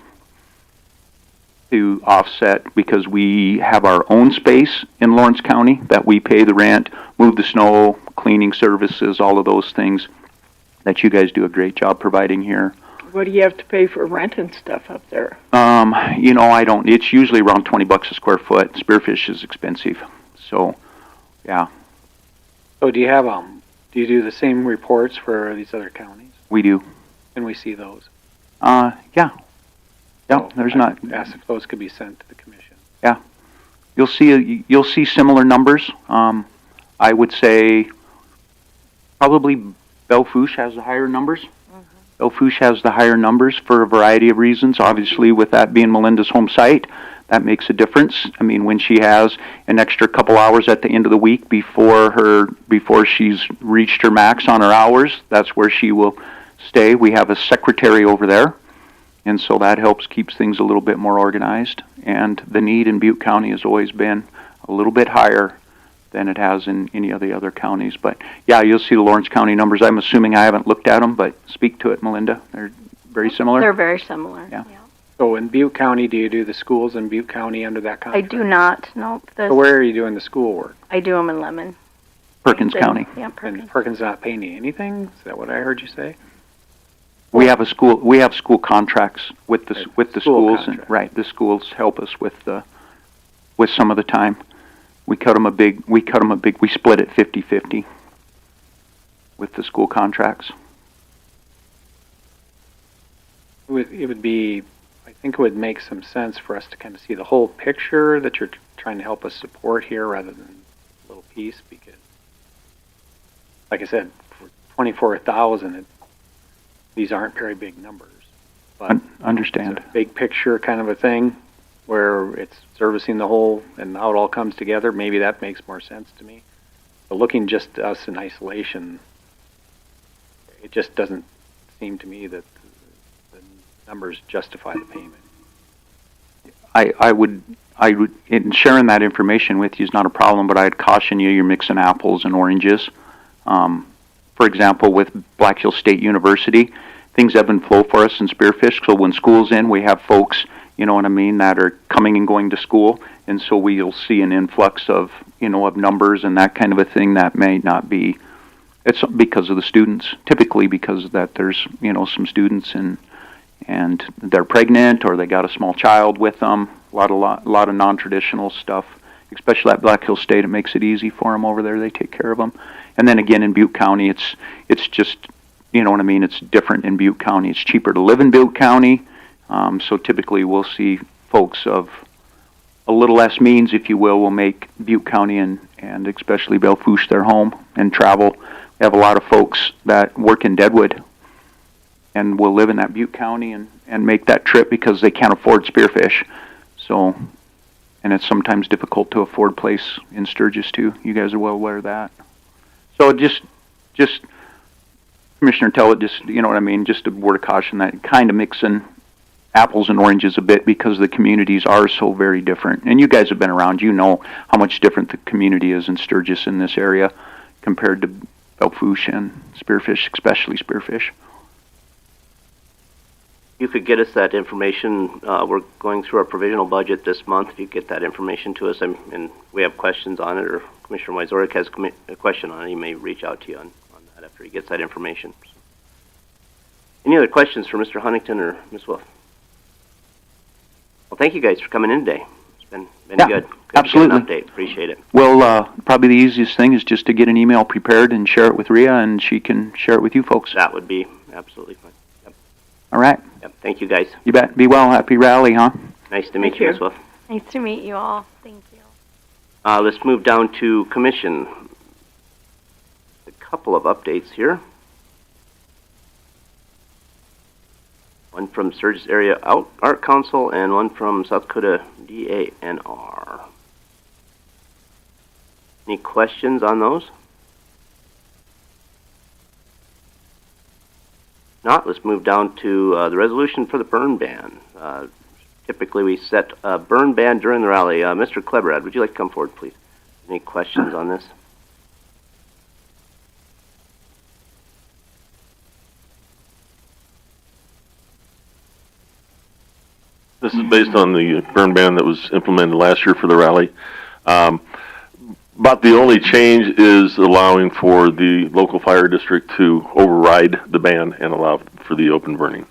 to offset, because we have our own space in Lawrence County that we pay the rent, move the snow, cleaning services, all of those things that you guys do a great job providing here. What do you have to pay for rent and stuff up there? I don't. It's usually around $20 a square foot. Spearfish is expensive, so yeah. So do you do the same reports for these other counties? We do. Can we see those? Yeah. Yeah, there's not. Ask if those could be sent to the commission. Yeah, you'll see similar numbers. I would say probably Belle-Fourche has the higher numbers. Mm-hmm. Belle-Fourche has the higher numbers for a variety of reasons. Obviously, with that being Melinda's home site, that makes a difference. I mean, when she has an extra couple hours at the end of the week before she's reached her max on her hours, that's where she will stay. We have a secretary over there. And so that keeps things a little bit more organized. And the need in Butte County has always been a little bit higher than it has in any of the other counties. But yeah, you'll see the Lawrence County numbers. I'm assuming I haven't looked at them, but speak to it, Melinda. They're very similar. They're very similar. Yeah. So in Butte County, do you do the schools in Butte County under that contract? I do not. Nope. So where are you doing the school work? I do them in Lemon. Perkins County. Yeah, Perkins. And Perkins not paying you anything? Is that what I heard you say? We have school contracts with the schools, and right, the schools help us with some of the time. We split it 50-50 with the school contracts. I think it would make some sense for us to kind of see the whole picture that you're trying to help us support here, rather than a little piece, because, like I said, for 24,000, these aren't very big numbers. But understand. It's a big picture kind of a thing where it's servicing the whole and how it all comes together. Maybe that makes more sense to me. But looking just at us in isolation, it just doesn't seem to me that the numbers justify the payment. I would, in sharing that information with you is not a problem, but I'd caution you're mixing apples and oranges. For example, with Black Hills State University, things ebb and flow for us in Spearfish. So when school's in, we have folks, you know what I mean, that are coming and going to school, and so we'll see an influx of numbers and that kind of a thing that may not be. It's because of the students, typically because that there's some students and they're pregnant or they got a small child with them. A lot of non-traditional stuff, especially at Black Hills State. It makes it easy for them over there. They take care of them. And then again in Butte County, it's just, you know what I mean, it's different in Butte County. It's cheaper to live in Butte County, so typically we'll see folks of a little less means, if you will make Butte County and especially Belle-Fourche their home and travel. We have a lot of folks that work in Deadwood and will live in that Butte County and make that trip because they can't afford Spearfish. So, and it's sometimes difficult to afford place in Sturgis too. You guys are well aware of that. So just Commissioner Tellett, just, you know what I mean, just a word of caution that kind of mixing apples and oranges a bit because the communities are so very different. And you guys have been around, you know how much different the community is in Sturgis in this area compared to Belle-Fourche and Spearfish, especially Spearfish. You could get us that information. We're going through our provisional budget this month. If you get that information to us, and we have questions on it, or Commissioner Wyzorek has a question on it, he may reach out to you on that after he gets that information. So. Any other questions for Mr. Huntington or Ms. Wolf? Well, thank you guys for coming in today. It's been good. Absolutely. To get an update. Appreciate it. Well, probably the easiest thing is just to get an email prepared and share it with Rhea, and she can share it with you folks. That would be absolutely fine. Yep. All right. Yep, thank you, guys. You bet. Be well. Happy rally, huh? Nice to meet you, Ms. Wolf. Nice to meet you all. Thank you. Let's move down to commission. A couple of updates here. One from Sturgis Area Art Council and one from South Dakota DANR. Any questions on those? Not, let's move down to the resolution for the burn ban. Typically we set a burn ban during the rally. Mr. Klebrad, would you like to come forward, please? Any questions on this? This is based on the burn ban that was implemented last year for the rally. But the only change is allowing for the local fire district to override the ban and allow for the open burning.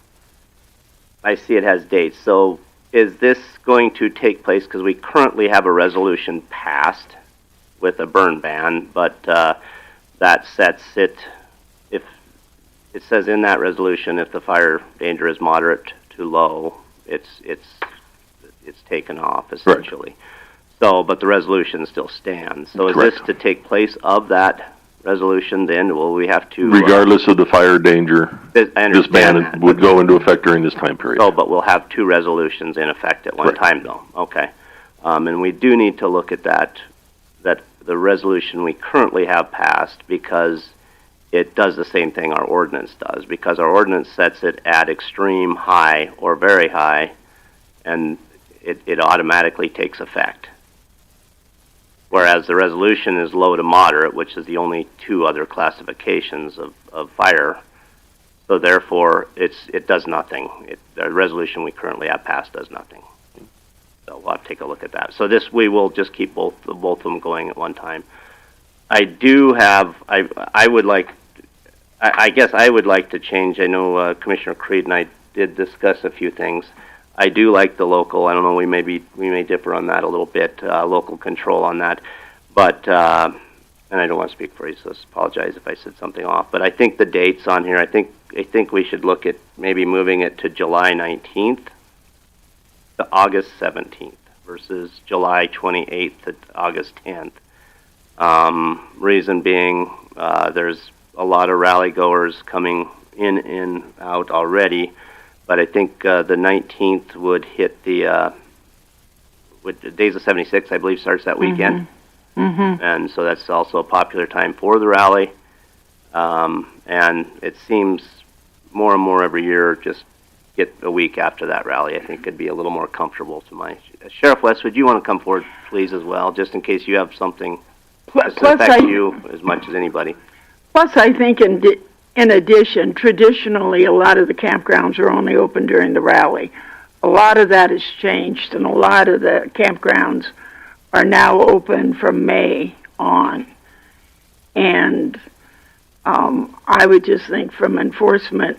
I see it has dates. So is this going to take place, because we currently have a resolution passed with a burn ban, but that sets it, if it says in that resolution, if the fire danger is moderate to low, it's taken off essentially. Right. So, but the resolution still stands. So is Correct. this to take place of that resolution then? Will we have to... Regardless of the fire danger, this ban that, would go into effect during this time period. Oh, but we'll have two resolutions in effect at one Correct. time though. Okay. And we do need to look at that the resolution we currently have passed, because it does the same thing our ordinance does, because our ordinance sets it at extreme high or very high, and it automatically takes effect. Whereas the resolution is low to moderate, which is the only two other classifications of fire. So therefore, it does nothing. The resolution we currently have passed does nothing. So we'll have to take a look at that. So this, we will just keep both of them going at one time. I do have, I would like, I guess I would like to change. I know Commissioner Creed and I did discuss a few things. I do like the local. I don't know. We may differ on that a little bit. Local control on that, but and I don't want to speak for you, so I apologize if I said something off. But I think the dates on here. I think we should look at maybe moving it to July 19th to August 17th versus July 28th to August 10th. Reason being, there's a lot of rally goers coming in and out already. But I think the 19th would hit the Days of 76, I believe, starts that weekend. Mm-hmm. And so that's also a popular time for the rally. And it seems more and more every year, just get a week after that rally, I think could be a little more comfortable to my... Sheriff West, would you want to come forward, please, as well, just in case you have something that affects you as much as anybody? Plus, I think in addition, traditionally, a lot of the campgrounds are only open during the rally. A lot of that has changed, and a lot of the campgrounds are now open from May on. And I would just think from enforcement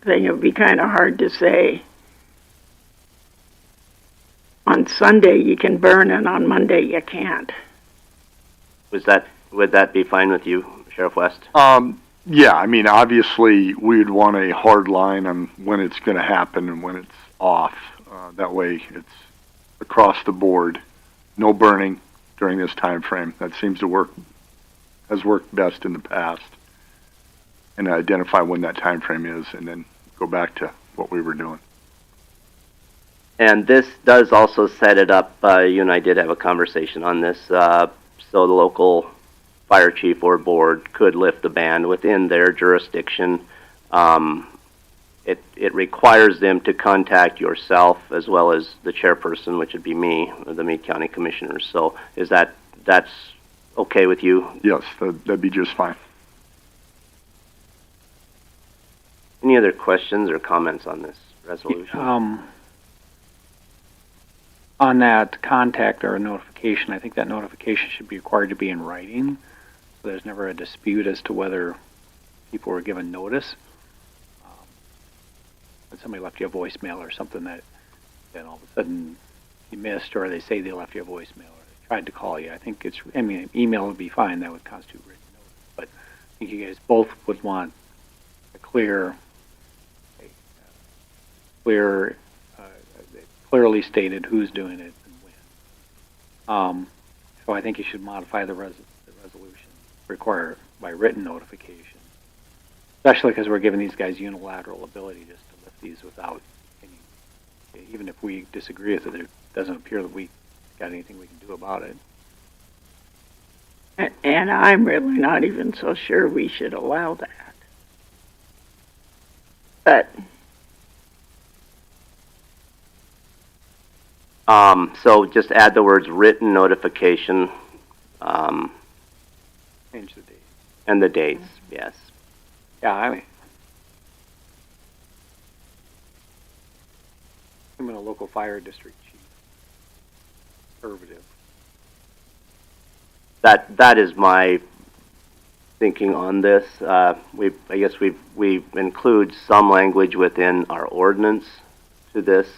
thing, it would be kind of hard to say on Sunday you can burn and on Monday you can't. Would that be fine with you, Sheriff West? Yeah, I mean, obviously, we'd want a hard line on when it's going to happen and when it's off. That way, it's across the board. No burning during this time frame. That seems to has worked best in the past. And identify when that time frame is, and then go back to what we were doing. And this does also set it up. You and I did have a conversation on this. So the local fire chief or board could lift the ban within their jurisdiction. It requires them to contact yourself as well as the chairperson, which would be me, the Meade County Commissioners. So that's okay with you? Yes, that'd be just fine. Any other questions or comments on this resolution? On that contact or notification, I think that notification should be required to be in writing. So there's never a dispute as to whether people were given notice. When somebody left you a voicemail or something that then all of a sudden you missed, or they say they left you a voicemail or they tried to call you. I think email would be fine. That would constitute written notice. But I think you guys both would want a clear clear, clearly stated who's doing it and when. So I think you should modify the resolution, require by written notification, especially because we're giving these guys unilateral ability just to lift these without any, even if we disagree with it, it doesn't appear that we got anything we can do about it. And I'm really not even so sure we should allow that. But so just add the words written notification, Change the date. and the dates, yes. Yeah, I mean, I'm in a local fire district chief. Conservative. That is my thinking on this. I guess we include some language within our ordinance to this.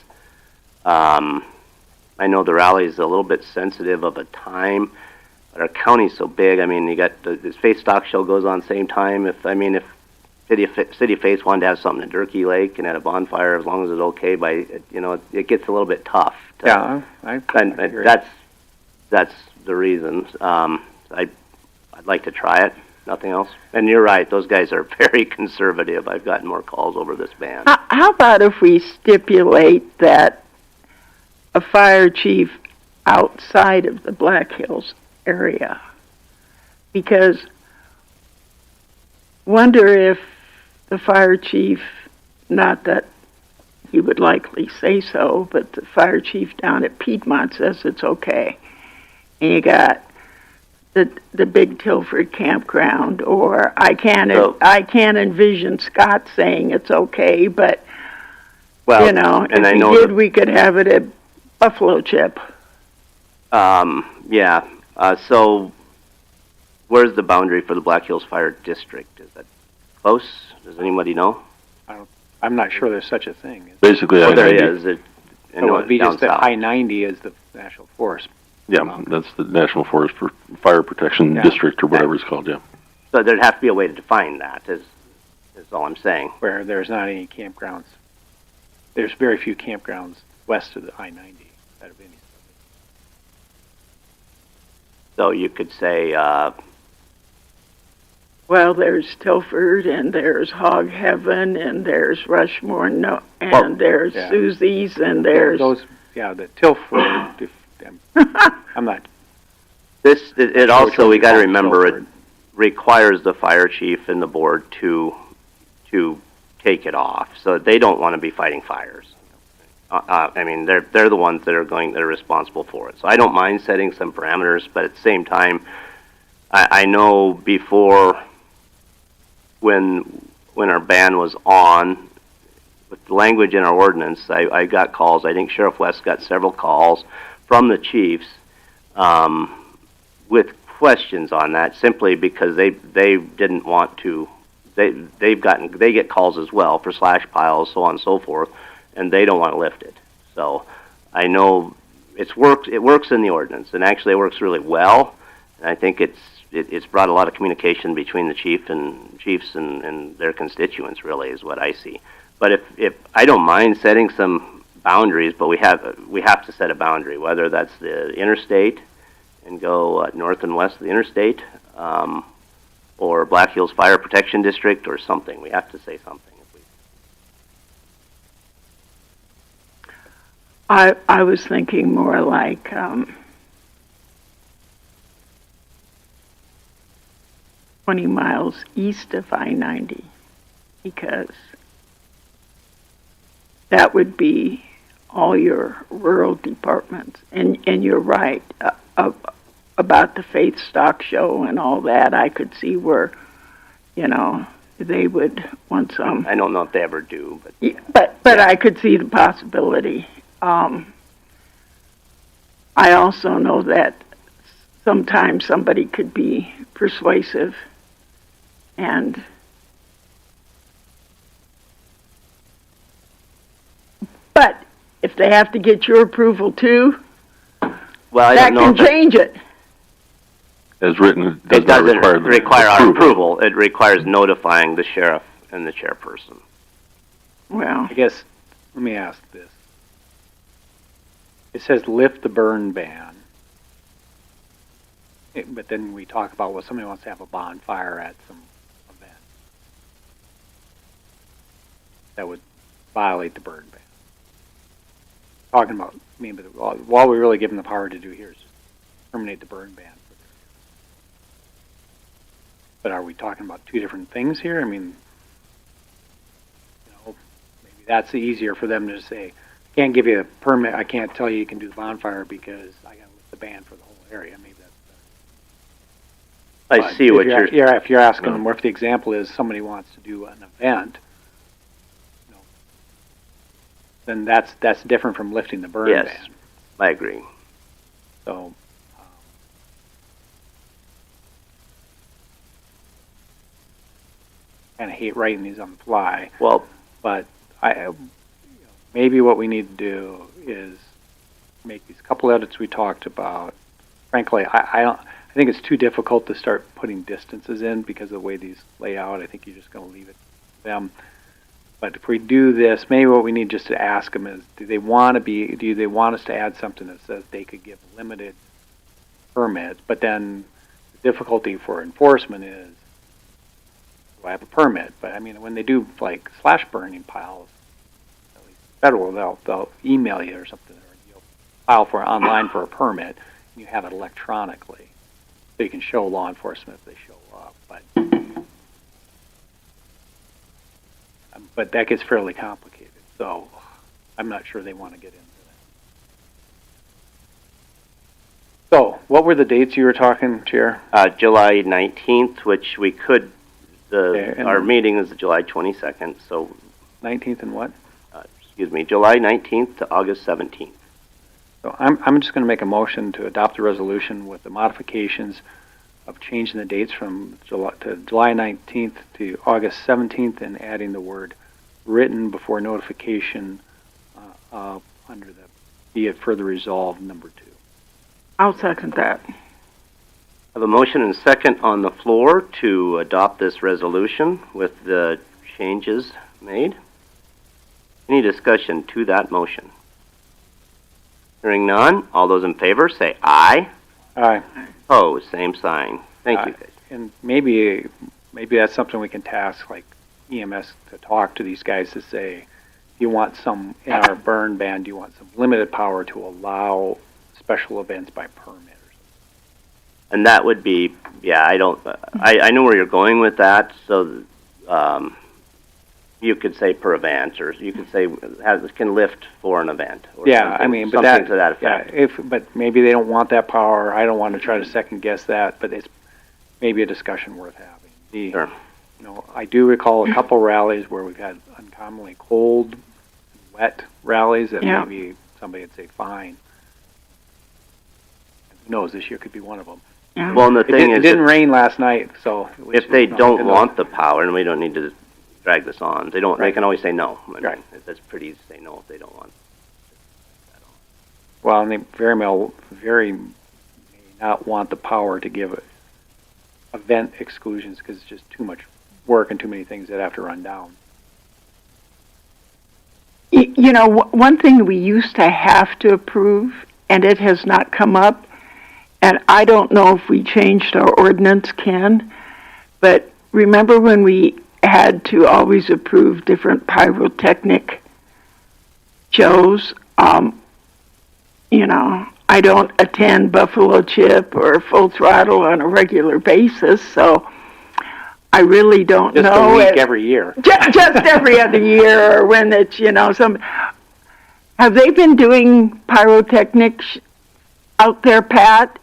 I know the rally is a little bit sensitive of a time, but our county's so big. I mean, you got this Faith Stock Show goes on same time. If City of Faith wanted to have something at Durkee Lake and at a bonfire, as long as it's okay by, it gets a little bit tough. That's the reason. I'd like to try it. Nothing else. And you're right; those guys are very conservative. I've gotten more calls over this ban. how about if we stipulate that a fire chief outside of the Black Hills area? Because wonder if the fire chief, not that he would likely say so, but the fire chief down at Piedmont says it's okay. And you got the Big Tilford campground, or I can't envision Scott saying it's okay, but if we could have it at Buffalo Chip. So where's the boundary for the Black Hills Fire District? Is that close? Does anybody know? I'm not sure there's such a thing. Basically, there is. It would be just that I-90 is the national forest. Yeah, that's the National Forest for Fire Protection District or whatever it's called, yeah. So there'd have to be a way to define that, is all I'm saying. Where there's not any campgrounds. There's very few campgrounds west of the I-90 out of any. So you could say, well, there's Tilford, and there's Hog Heaven, and there's Rushmore, there's Susie's, and there's... the Tilford... I'm not... It also, we got to remember, it requires the fire chief and the board to take it off. So they don't want to be fighting fires. I mean, they're the ones that are responsible for it. So I don't mind setting some parameters, but at the same time, I know before when our ban was on, with the language in our ordinance, I got calls. I think Sheriff West got several calls from the chiefs with questions on that, simply because they didn't want to. They get calls as well for slash piles, so on and so forth, and they don't want to lift it. So I know it works in the ordinance, and actually it works really well. And I think it's brought a lot of communication between the chiefs and their constituents, really, is what I see. But if I don't mind setting some boundaries, but we have to set a boundary, whether that's the interstate and go north and west of the interstate, or Black Hills Fire Protection District, or something. We have to say something. I was thinking more like 20 miles east of I-90, because that would be all your rural departments. And you're right about the Faith Stock Show and all that. I could see where, they would want some. I don't know if they ever do, but I could see the possibility. I also know that sometimes somebody could be persuasive, and but if they have to get your approval too, that can change it. As written, it doesn't require our approval. It requires notifying the sheriff and the chairperson. Well, I guess let me ask this. It says lift the burn ban. But then we talk about, well, somebody wants to have a bonfire at some event. That would violate the burn ban. Talking about, I mean, but all we really give them the power to do here is just terminate the burn ban. But are we talking about two different things here? I mean, maybe that's easier for them to say, I can't give you a permit, I can't tell you can do the bonfire because I got to lift the ban for the whole area. Maybe that's better. I see what you're... Yeah, if you're asking them, or if the example is somebody wants to do an event, then that's different from lifting the burn ban. Yes, I agree. So, kind of hate writing these on the fly. Well, but maybe what we need to do is make these couple edits we talked about. Frankly, I think it's too difficult to start putting distances in because of the way these lay out. I think you're just going to leave it to them. But if we do this, maybe what we need just to ask them is, do they want us to add something that says they could give limited permits? But then the difficulty for enforcement is, do I have a permit? But I mean, when they do like slash burning piles, at least federal, they'll email you or something, or you'll file for online for a permit, and you have it electronically, so you can show law enforcement if they show up. But that gets fairly complicated, so I'm not sure they want to get into that. So, what were the dates you were talking, Chair? July 19th, which we could, our meeting is July 22nd, so... 19th and what? July 19th to August 17th. So I'm just going to make a motion to adopt the resolution with the modifications of changing the dates from July 19th to August 17th and adding the word written before notification under the be it further resolved number 2. I'll second that. I have a motion and a second on the floor to adopt this resolution with the changes made. Any discussion to that motion? Hearing none, all those in favor say aye. Aye. Opposed, same sign. Thank you, guys. And maybe that's something we can task like EMS to talk to these guys to say, do you want some, in our burn ban, do you want some limited power to allow special events by permit? And that would be, yeah, I know where you're going with that, so you could say per event, or you could say can lift for an event. Or yeah, I mean, but something to that effect. Yeah, but maybe they don't want that power. I don't want to try to second guess that, but it's maybe a discussion worth having. Sure. I do recall a couple rallies where we've had uncommonly cold, wet rallies that maybe somebody would say fine. Who knows? This year could be one of them. Yeah. Well, and the thing is, it didn't rain last night, so if they don't want the power, and we don't need to drag this on, they don't. Right. They can always say no. I mean, right. It's pretty easy to say no if they don't want. Well, and they very may not want the power to give event exclusions because it's just too much work and too many things that have to run down. One thing we used to have to approve, and it has not come up, and I don't know if we changed our ordinance, Ken, but remember when we had to always approve different pyrotechnic shows? I don't attend Buffalo Chip or Full Throttle on a regular basis, so I really don't know. Just a week every year. Just every other year, or when it's, some... Have they been doing pyrotechnics out there, Pat?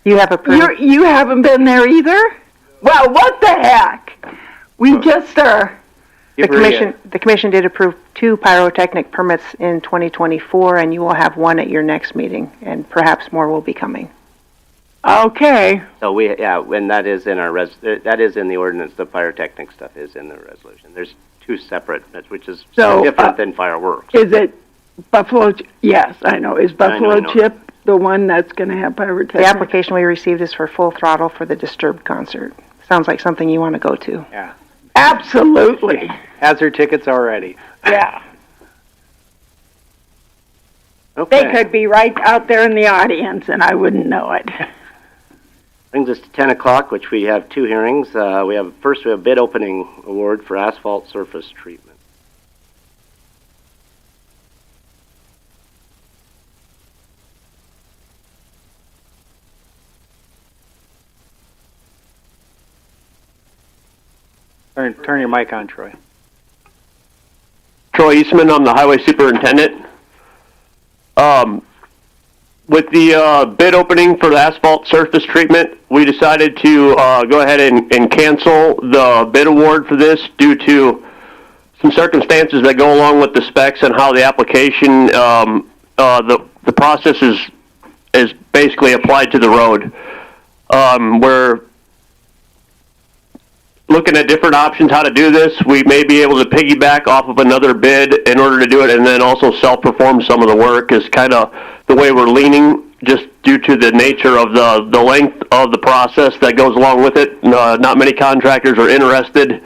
You have approved? You haven't been there either? Well, what the heck? We just are... The commission did approve 2 pyrotechnic permits in 2024, and you will have one at your next meeting, and perhaps more will be coming. Okay. So and that is in our that is in the ordinance. The pyrotechnic stuff is in the resolution. There's 2 separate, which is different than fireworks. Is it Buffalo? Yes, I know. Is Buffalo Chip the one that's going to have pyrotechnic? The application we received is for Full Throttle for the Disturbed concert. Sounds like something you want to go to. Yeah. Absolutely. Has her tickets already. Yeah. Okay. They could be right out there in the audience, and I wouldn't know it. Brings us to 10 o'clock, which we have two hearings. We have bid opening award for asphalt surface treatment. Turn your mic on, Troy. Troy Eastman, I'm the highway superintendent. With the bid opening for the asphalt surface treatment, we decided to go ahead and cancel the bid award for this due to some circumstances that go along with the specs and how the application, the process is basically applied to the road. We're looking at different options how to do this. We may be able to piggyback off of another bid in order to do it, and then also self-perform some of the work is kind of the way we're leaning, just due to the nature of the length of the process that goes along with it. Not many contractors are interested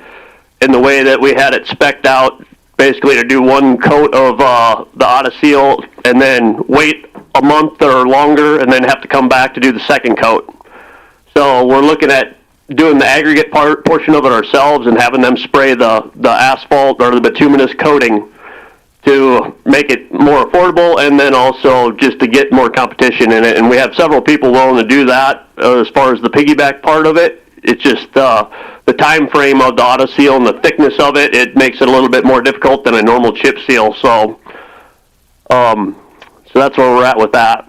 in the way that we had it spec'd out, basically to do one coat of the Auto-Seal and then wait a month or longer and then have to come back to do the second coat. So we're looking at doing the aggregate portion of it ourselves and having them spray the asphalt or the bituminous coating to make it more affordable, and then also just to get more competition in it. And we have several people willing to do that as far as the piggyback part of it. It's just the time frame of the Auto-Seal and the thickness of it, it makes it a little bit more difficult than a normal chip seal. So that's where we're at with that.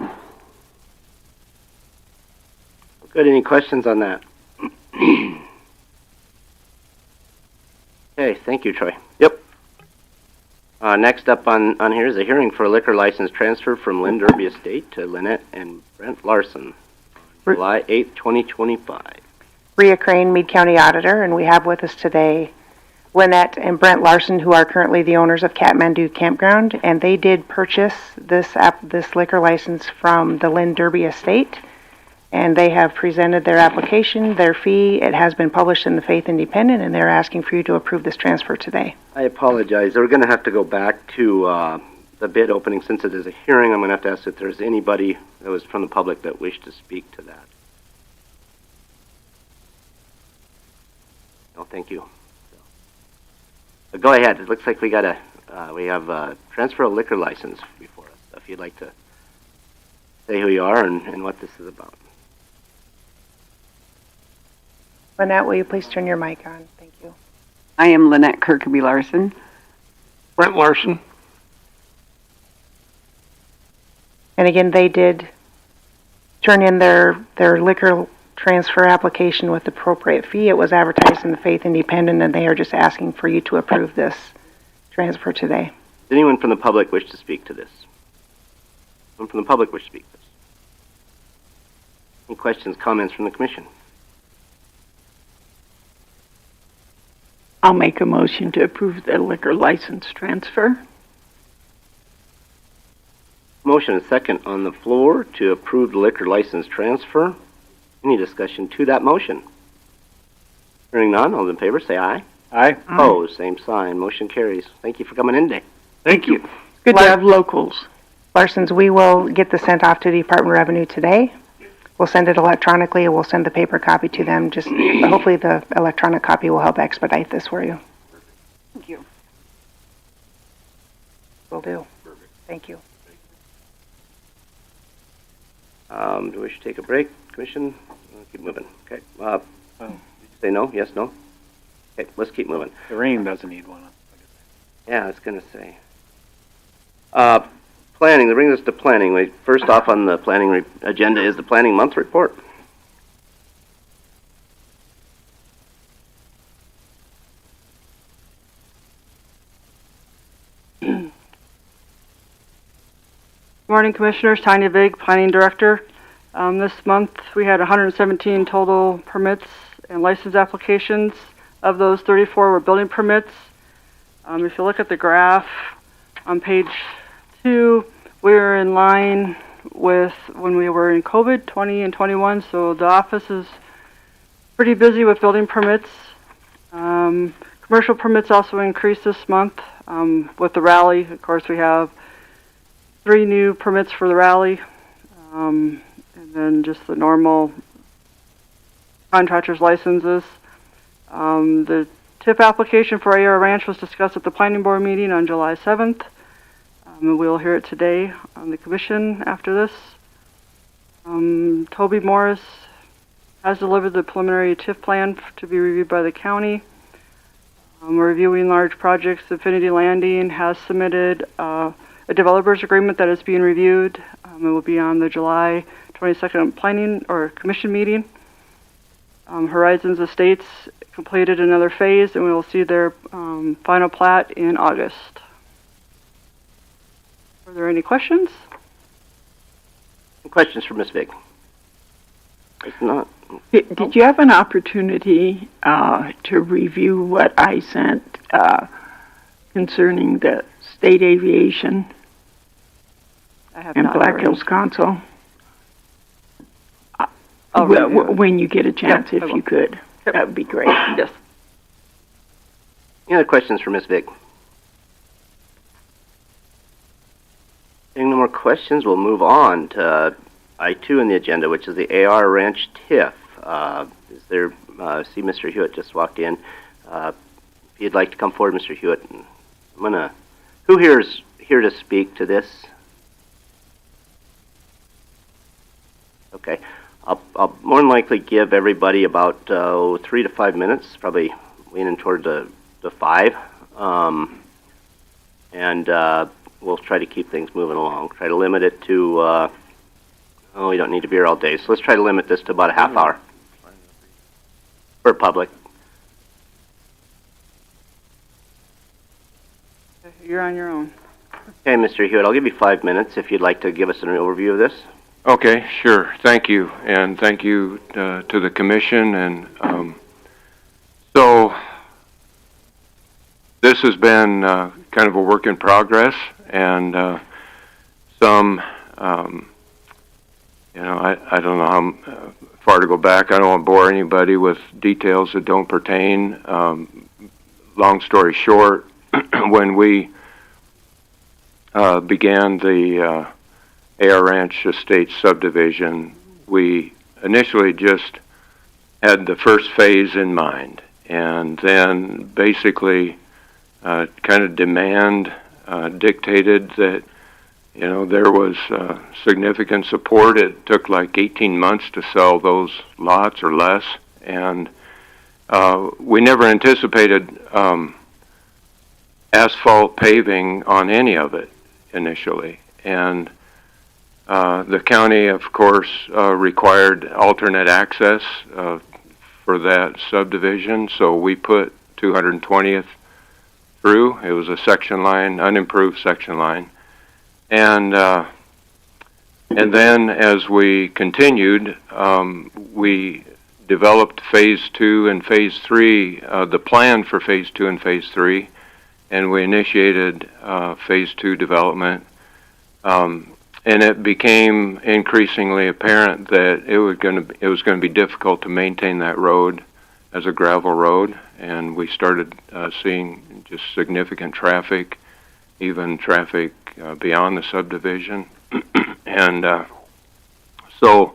Good. Any questions on that? Okay, thank you, Troy. Yep. Next up on here is a hearing for a liquor license transfer from Lynn Derby Estate to Lynette and Brent Larson, July 8th, 2025. Rhea Crane, Meade County Auditor, and we have with us today Lynette and Brent Larson, who are currently the owners of Kathmandu Campground, and they did purchase this liquor license from the Lynn Derby Estate. And they have presented their application, their fee. It has been published in the Faith Independent, and they're asking for you to approve this transfer today. I apologize. We're going to have to go back to the bid opening. Since it is a hearing, I'm going to have to ask if there's anybody that was from the public that wished to speak to that. No, thank you. But go ahead. It looks like we have a transfer of liquor license before us. If you'd like to say who you are and what this is about. Lynette, will you please turn your mic on? Thank you. I am Lynette Kirkby Larson. Brent Larson. And again, they did turn in their liquor transfer application with appropriate fee. It was advertised in the Faith Independent, and they are just asking for you to approve this transfer today. Does anyone from the public wish to speak to this? Anyone from the public wish to speak to this? Any questions, comments from the commission? I'll make a motion to approve the liquor license transfer. Motion and second on the floor to approve the liquor license transfer. Any discussion to that motion? Hearing none, all in favor say aye. Aye. Opposed, same sign. Motion carries. Thank you for coming in today. Thank you. Good to have locals. Larson's, we will get this sent off to the Department of Revenue today. We'll send it electronically, and we'll send the paper copy to them. Just hopefully the electronic copy will help expedite this for you. Thank you. Will do. Thank you. Do we wish to take a break, Commission? Keep moving. Okay. Did you say no? Yes, no? Okay, let's keep moving. The rain doesn't need one. Yeah, I was going to say. Planning, that brings us to planning. First off on the planning agenda is the planning month report. Good morning, Commissioners. Tanya Vig, Planning Director. This month we had 117 total permits and license applications. Of those, 34 were building permits. If you look at the graph on page 2, we were in line with when we were in COVID 20 and 21, so the office is pretty busy with building permits. Commercial permits also increased this month with the rally. Of course, we have 3 new permits for the rally, and then just the normal contractor's licenses. The TIP application for AR Ranch was discussed at the planning board meeting on July 7th. And we'll hear it today on the commission after this. Toby Morris has delivered the preliminary TIF plan to be reviewed by the county. We're reviewing large projects. Infinity Landing has submitted a developer's agreement that is being reviewed. It will be on the July 22nd planning or commission meeting. Horizons Estates completed another phase, and we will see their final plat in August. Are there any questions? Questions for Ms. Vig? If not, Did you have an opportunity to review what I sent concerning the state aviation I have and not Black heard. Hills Council? Review When you get a chance, Yep, I if will. you could, that would be great. Yes. any other questions for Ms. Vig? Seeing no more questions, we'll move on to I-2 in the agenda, which is the AR Ranch TIF. Is there, see Mr. Hewitt just walked in. If you'd like to come forward, Mr. Hewitt, who here is here to speak to this? Okay. I'll more than likely give everybody about 3 to 5 minutes, probably leaning toward the 5. We'll try to keep things moving along. Try to limit it to, we don't need to be here all day, so let's try to limit this to about a half hour for public. You're on your own. Okay, Mr. Hewitt, I'll give you 5 minutes if you'd like to give us an overview of this. Okay, sure. Thank you, and thank you to the commission. And so this has been kind of a work in progress, and some, I don't know how far to go back. I don't want to bore anybody with details that don't pertain. Long story short, when we began the AR Ranch Estate subdivision, we initially just had the first phase in mind, and then basically kind of demand dictated that there was significant support. It took like 18 months to sell those lots or less, and we never anticipated asphalt paving on any of it initially. And the county, of course, required alternate access for that subdivision, so we put 220th through. It was a section line, unimproved section line. And then as we continued, we developed Phase 2 and Phase 3, the plan for Phase 2 and Phase 3, and we initiated Phase 2 development. And it became increasingly apparent that it was going to be difficult to maintain that road as a gravel road, and we started seeing just significant traffic, even traffic beyond the subdivision, and so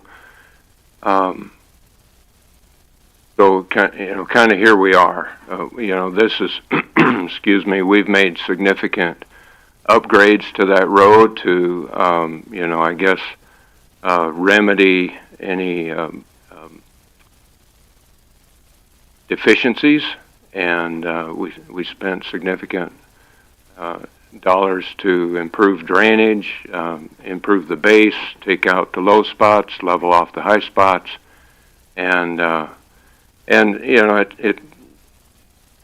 kind of here we are. This is, excuse me, we've made significant upgrades to that road to, I guess, remedy any deficiencies, and we spent significant dollars to improve drainage, improve the base, take out the low spots, level off the high spots, and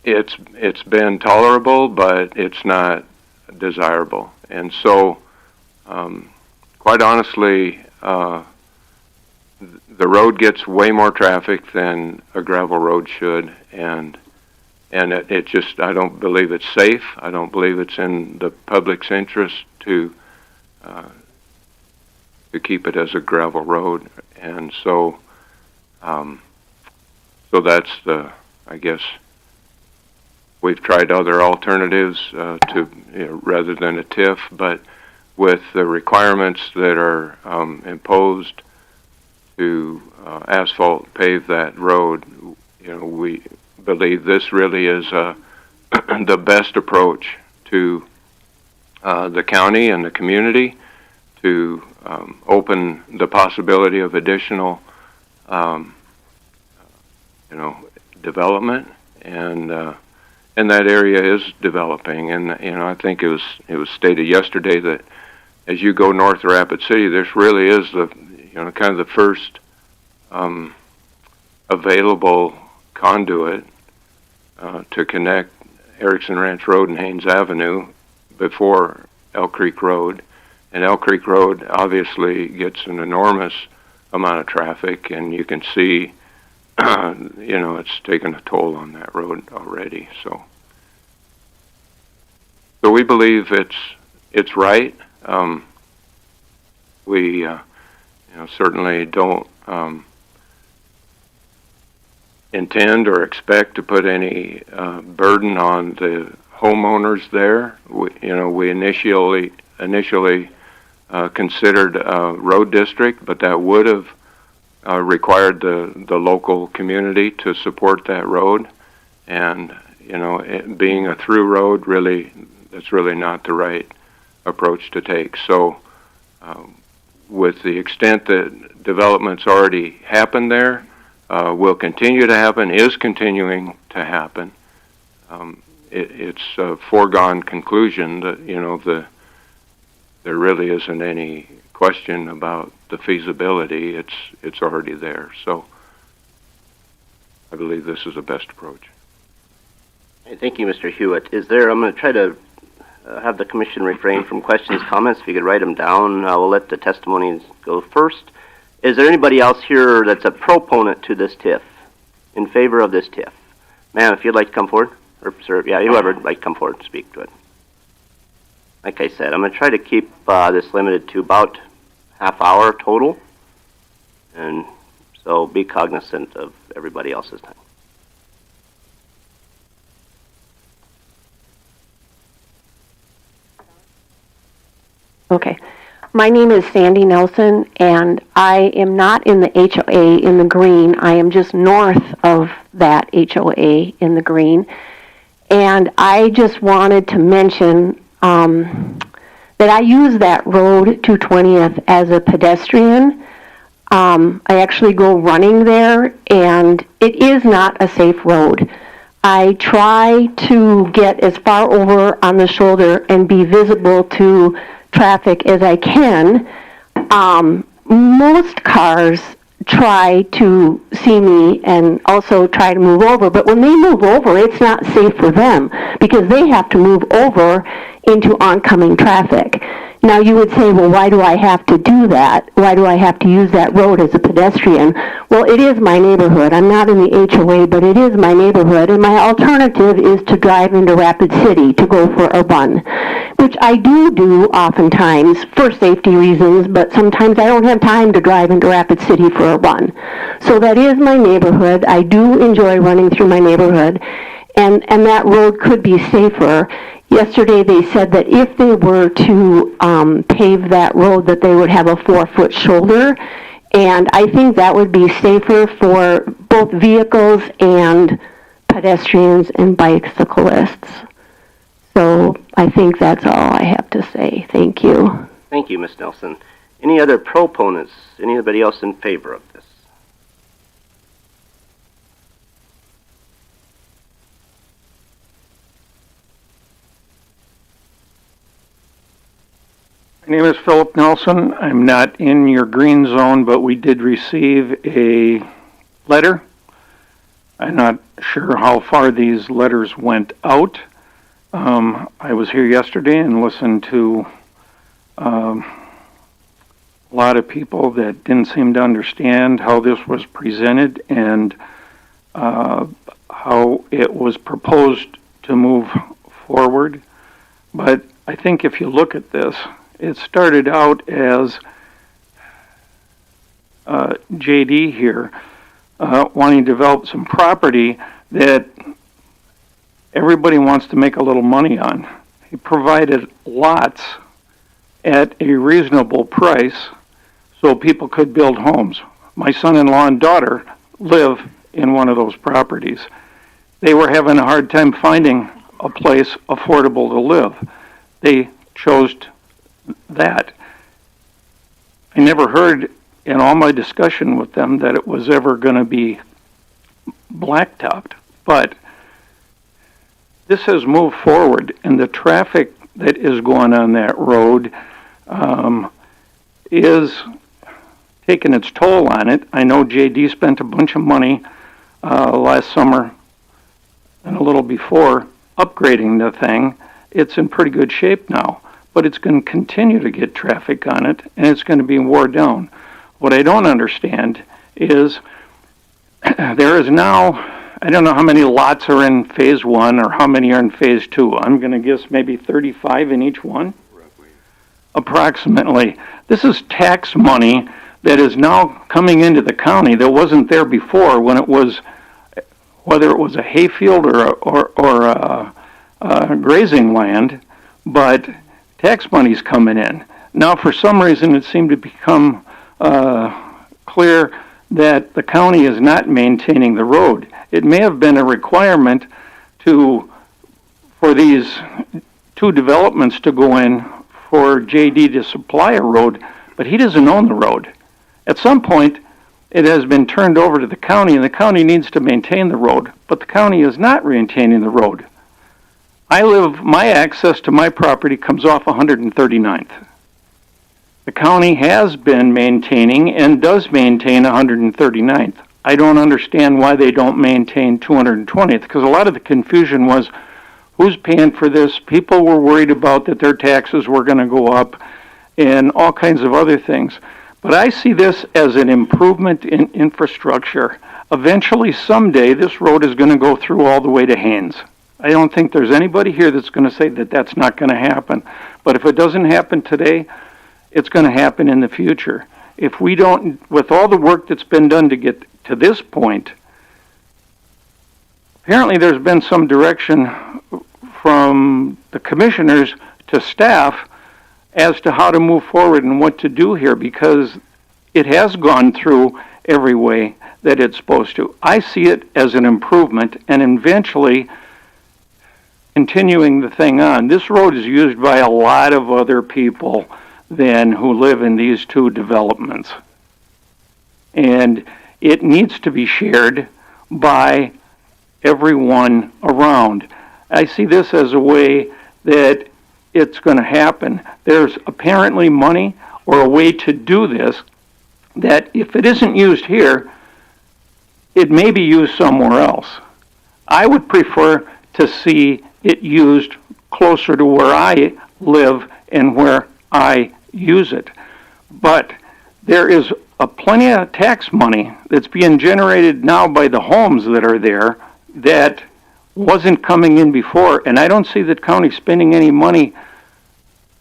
it's been tolerable, but it's not desirable. And so, quite honestly, the road gets way more traffic than a gravel road should, and it just, I don't believe it's safe. I don't believe it's in the public's interest to keep it as a gravel road. And so, so that's I guess, we've tried other alternatives to rather than a TIF, but with the requirements that are imposed to asphalt pave that road, we believe this really is the best approach to the county and the community to open the possibility of additional, development, and that area is developing. And I think it was stated yesterday that as you go north of Rapid City, this really is the kind of the first available conduit to connect Erickson Ranch Road and Haynes Avenue before Elk Creek Road. And Elk Creek Road obviously gets an enormous amount of traffic, and you can see, it's taken a toll on that road already. So we believe it's right. We certainly don't intend or expect to put any burden on the homeowners there. We initially considered a road district, but that would have required the local community to support that road. And it being a through road, that's really not the right approach to take. So with the extent that development's already happened there, will continue to happen, is continuing to happen, it's a foregone conclusion that there really isn't any question about the feasibility. It's already there. So I believe this is the best approach. Hey, thank you, Mr. Hewitt. I'm going to try to have the commission refrain from questions, comments. If you could write them down, we'll let the testimonies go first. Is there anybody else here that's a proponent to this TIF, in favor of this TIF? Ma'am, if you'd like to come forward, or sir, whoever would like to come forward and speak to it. Like I said, I'm going to try to keep this limited to about half hour total, and so be cognizant of everybody else's time. Okay. My name is Sandy Nelson, and I am not in the HOA in the green. I am just north of that HOA in the green. And I just wanted to mention that I use that road 220th as a pedestrian. I actually go running there, and it is not a safe road. I try to get as far over on the shoulder and be visible to traffic as I can. Most cars try to see me and also try to move over, but when they move over, it's not safe for them because they have to move over into oncoming traffic. Now you would say, well, why do I have to do that? Why do I have to use that road as a pedestrian? Well, it is my neighborhood. I'm not in the HOA, but it is my neighborhood, and my alternative is to drive into Rapid City to go for a run, which I do oftentimes for safety reasons, but sometimes I don't have time to drive into Rapid City for a run. So that is my neighborhood. I do enjoy running through my neighborhood, and that road could be safer. Yesterday they said that if they were to pave that road, that they would have a 4-foot shoulder, and I think that would be safer for both vehicles and pedestrians and bicyclists. So I think that's all I have to say. Thank you. Thank you, Ms. Nelson. Any other proponents? Anybody else in favor of this? My name is Philip Nelson. I'm not in your green zone, but we did receive a letter. I'm not sure how far these letters went out. I was here yesterday and listened to a lot of people that didn't seem to understand how this was presented and how it was proposed to move forward. But I think if you look at this, it started out as JD here wanting to develop some property that everybody wants to make a little money on. He provided lots at a reasonable price so people could build homes. My son-in-law and daughter live in one of those properties. They were having a hard time finding a place affordable to live. They chose that. I never heard in all my discussion with them that it was ever going to be blacktopped, but this has moved forward, and the traffic that is going on that road is taking its toll on it. I know JD spent a bunch of money last summer and a little before upgrading the thing. It's in pretty good shape now, but it's going to continue to get traffic on it, and it's going to be wore down. What I don't understand is there is now, I don't know how many lots are in phase one or how many are in phase two. I'm going to guess maybe 35 in each one. Approximately. This is tax money that is now coming into the county that wasn't there before when it was, whether it was a hayfield or a grazing land, but tax money's coming in. Now, for some reason, it seemed to become clear that the county is not maintaining the road. It may have been a requirement for these two developments to go in for JD to supply a road, but he doesn't own the road. At some point, it has been turned over to the county, and the county needs to maintain the road, but the county is not maintaining the road. My access to my property comes off 139th. The county has been maintaining and does maintain 139th. I don't understand why they don't maintain 220th, because a lot of the confusion was who's paying for this. People were worried about that their taxes were going to go up and all kinds of other things. But I see this as an improvement in infrastructure. Eventually, someday, this road is going to go through all the way to Haines. I don't think there's anybody here that's going to say that that's not going to happen. But if it doesn't happen today, it's going to happen in the future. If we don't, with all the work that's been done to get to this point, apparently there's been some direction from the commissioners to staff as to how to move forward and what to do here, because it has gone through every way that it's supposed to. I see it as an improvement and eventually continuing the thing on. This road is used by a lot of other people than who live in these two developments. And it needs to be shared by everyone around. I see this as a way that it's going to happen. There's apparently money or a way to do this that if it isn't used here, it may be used somewhere else. I would prefer to see it used closer to where I live and where I use it. But there is plenty of tax money that's being generated now by the homes that are there that wasn't coming in before, and I don't see the county spending any money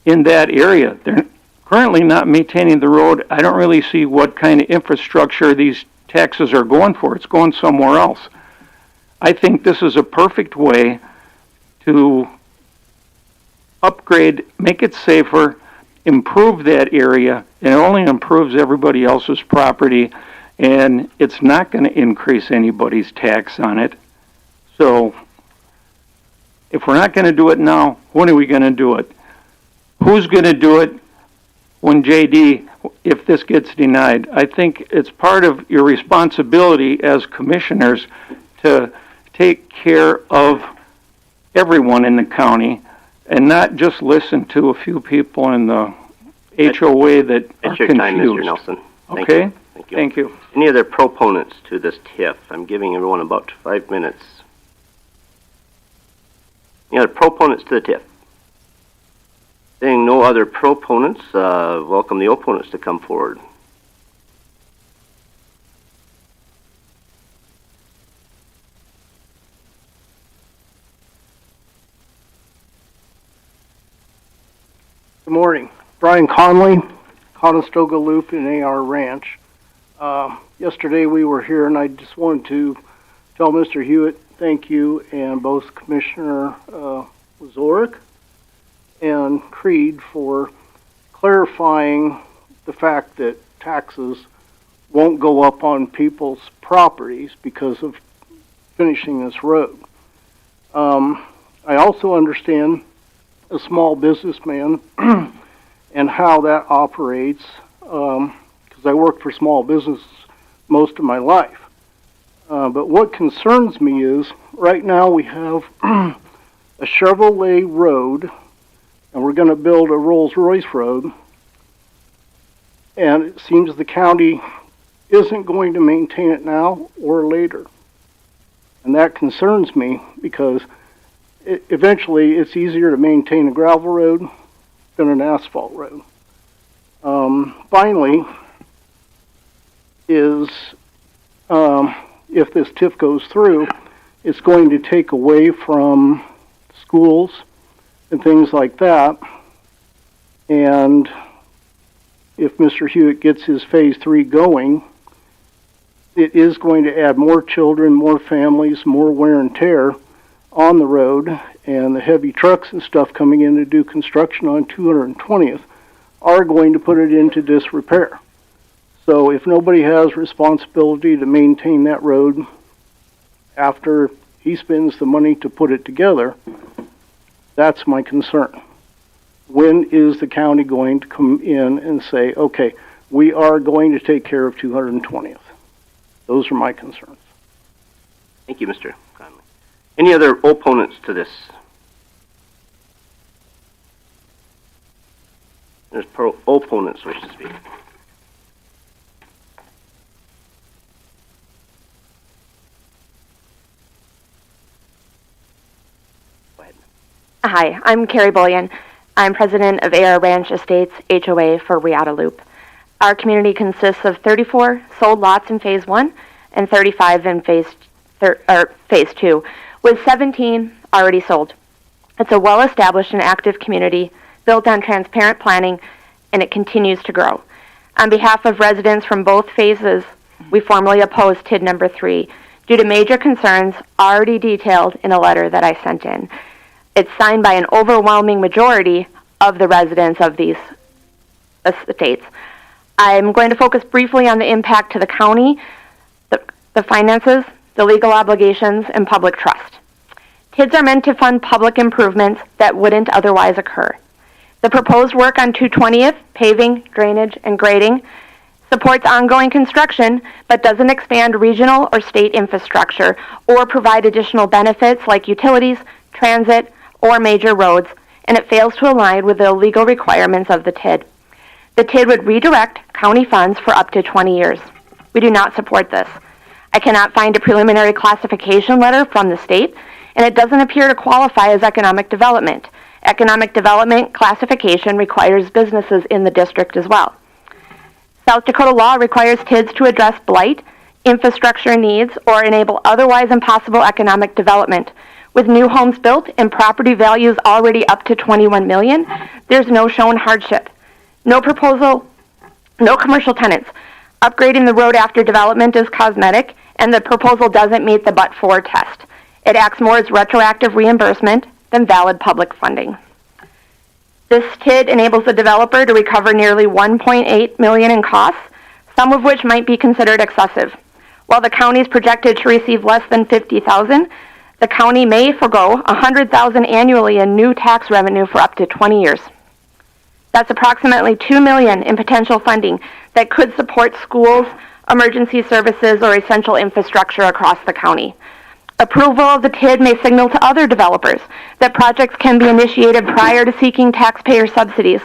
in that area. They're currently not maintaining the road. I don't really see what kind of infrastructure these taxes are going for. It's going somewhere else. I think this is a perfect way to upgrade, make it safer, improve that area, and it only improves everybody else's property, and it's not going to increase anybody's tax on it. So if we're not going to do it now, when are we going to do it? Who's going to do it when JD, if this gets denied? I think it's part of your responsibility as commissioners to take care of everyone in the county and not just listen to a few people in the HOA that are That's your confused. time, Mr. Nelson. Thank Okay? you. Thank you. Thank you. Any other proponents to this TIF? I'm giving everyone about 5 minutes. Any other proponents to the TIF? Seeing no other proponents, welcome the opponents to come forward. Good morning. Brian Conley, Conestoga Loop and AR Ranch. Yesterday we were here, and I just wanted to tell Mr. Hewitt thank you, and both Commissioner Wazorek and Creed for clarifying the fact that taxes won't go up on people's properties because of finishing this road. I also understand a small businessman and how that operates, because I worked for small business most of my life. But what concerns me is right now we have a Chevrolet road, and we're going to build a Rolls-Royce road, and it seems the county isn't going to maintain it now or later. And that concerns me because eventually it's easier to maintain a gravel road than an asphalt road. Finally, is if this TIF goes through, it's going to take away from schools and things like that. And if Mr. Hewitt gets his phase 3 going, it is going to add more children, more families, more wear and tear on the road, and the heavy trucks and stuff coming in to do construction on 220th are going to put it into disrepair. So if nobody has responsibility to maintain that road after he spends the money to put it together, that's my concern. When is the county going to come in and say, okay, we are going to take care of 220th? Those are my concerns. Thank you, Mr. Conley. Any other opponents to this? There's opponents wish to speak. Hi, I'm Carrie Bullion. I'm president of AR Ranch Estates HOA for Riata Loop. Our community consists of 34 sold lots in Phase 1 and 35 in Phase 2, with 17 already sold. It's a well-established and active community built on transparent planning, and it continues to grow. On behalf of residents from both phases, we formally oppose TID number 3 due to major concerns already detailed in a letter that I sent in. It's signed by an overwhelming majority of the residents of these estates. I'm going to focus briefly on the impact to the county, the finances, the legal obligations, and public trust. TIDs are meant to fund public improvements that wouldn't otherwise occur. The proposed work on 220th, paving, drainage, and grading, supports ongoing construction, but doesn't expand regional or state infrastructure or provide additional benefits like utilities, transit, or major roads, and it fails to align with the legal requirements of the TID. The TID would redirect county funds for up to 20 years. We do not support this. I cannot find a preliminary classification letter from the state, and it doesn't appear to qualify as economic development. Economic development classification requires businesses in the district as well. South Dakota law requires TIDs to address blight, infrastructure needs, or enable otherwise impossible economic development. With new homes built and property values already up to $21 million, there's no shown hardship. No proposal, no commercial tenants. Upgrading the road after development is cosmetic, and the proposal doesn't meet the but-for test. It acts more as retroactive reimbursement than valid public funding. This TID enables the developer to recover nearly $1.8 million in costs, some of which might be considered excessive. While the county is projected to receive less than $50,000, the county may forego $100,000 annually in new tax revenue for up to 20 years. That's approximately $2 million in potential funding that could support schools, emergency services, or essential infrastructure across the county. Approval of the TID may signal to other developers that projects can be initiated prior to seeking taxpayer subsidies.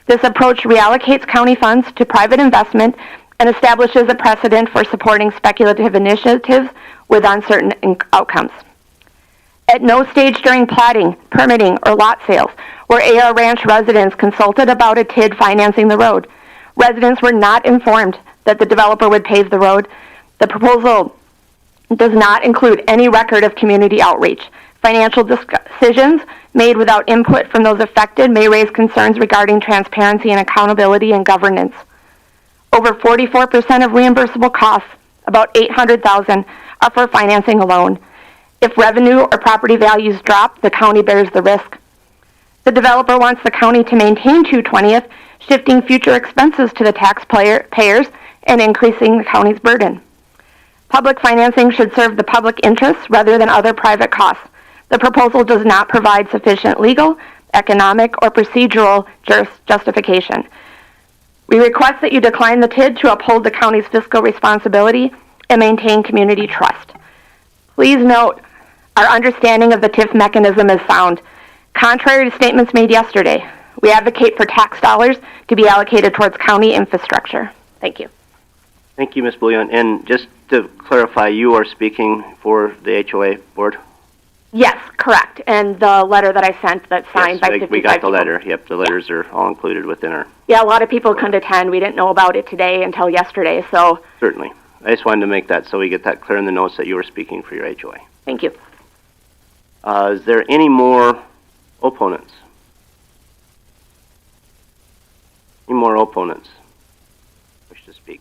This approach reallocates county funds to private investment and establishes a precedent for supporting speculative initiatives with uncertain outcomes. At no stage during platting, permitting, or lot sales were AR Ranch residents consulted about a TID financing the road. Residents were not informed that the developer would pave the road. The proposal does not include any record of community outreach. Financial decisions made without input from those affected may raise concerns regarding transparency and accountability and governance. Over 44% of reimbursable costs, about $800,000, are for financing alone. If revenue or property values drop, the county bears the risk. The developer wants the county to maintain 220th shifting future expenses to the taxpayers and increasing the county's burden. Public financing should serve the public interests rather than other private costs. The proposal does not provide sufficient legal, economic, or procedural justification. We request that you decline the TID to uphold the county's fiscal responsibility and maintain community trust. Please note, our understanding of the TIF mechanism is sound. Contrary to statements made yesterday, we advocate for tax dollars to be allocated towards county infrastructure. Thank you. Thank you, Ms. Bouillon. And just to clarify, you are speaking for the HOA board? Yes, correct. And the letter that I sent that's signed by 55 we got the people. letter. Yep, the letters are all included within our... Yeah, a lot of people couldn't attend. We didn't know about it today until yesterday, so Certainly. I just wanted to make that so we get that clear in the notes that you were speaking for your HOA. thank you. Is there any more opponents? Any more opponents wish to speak?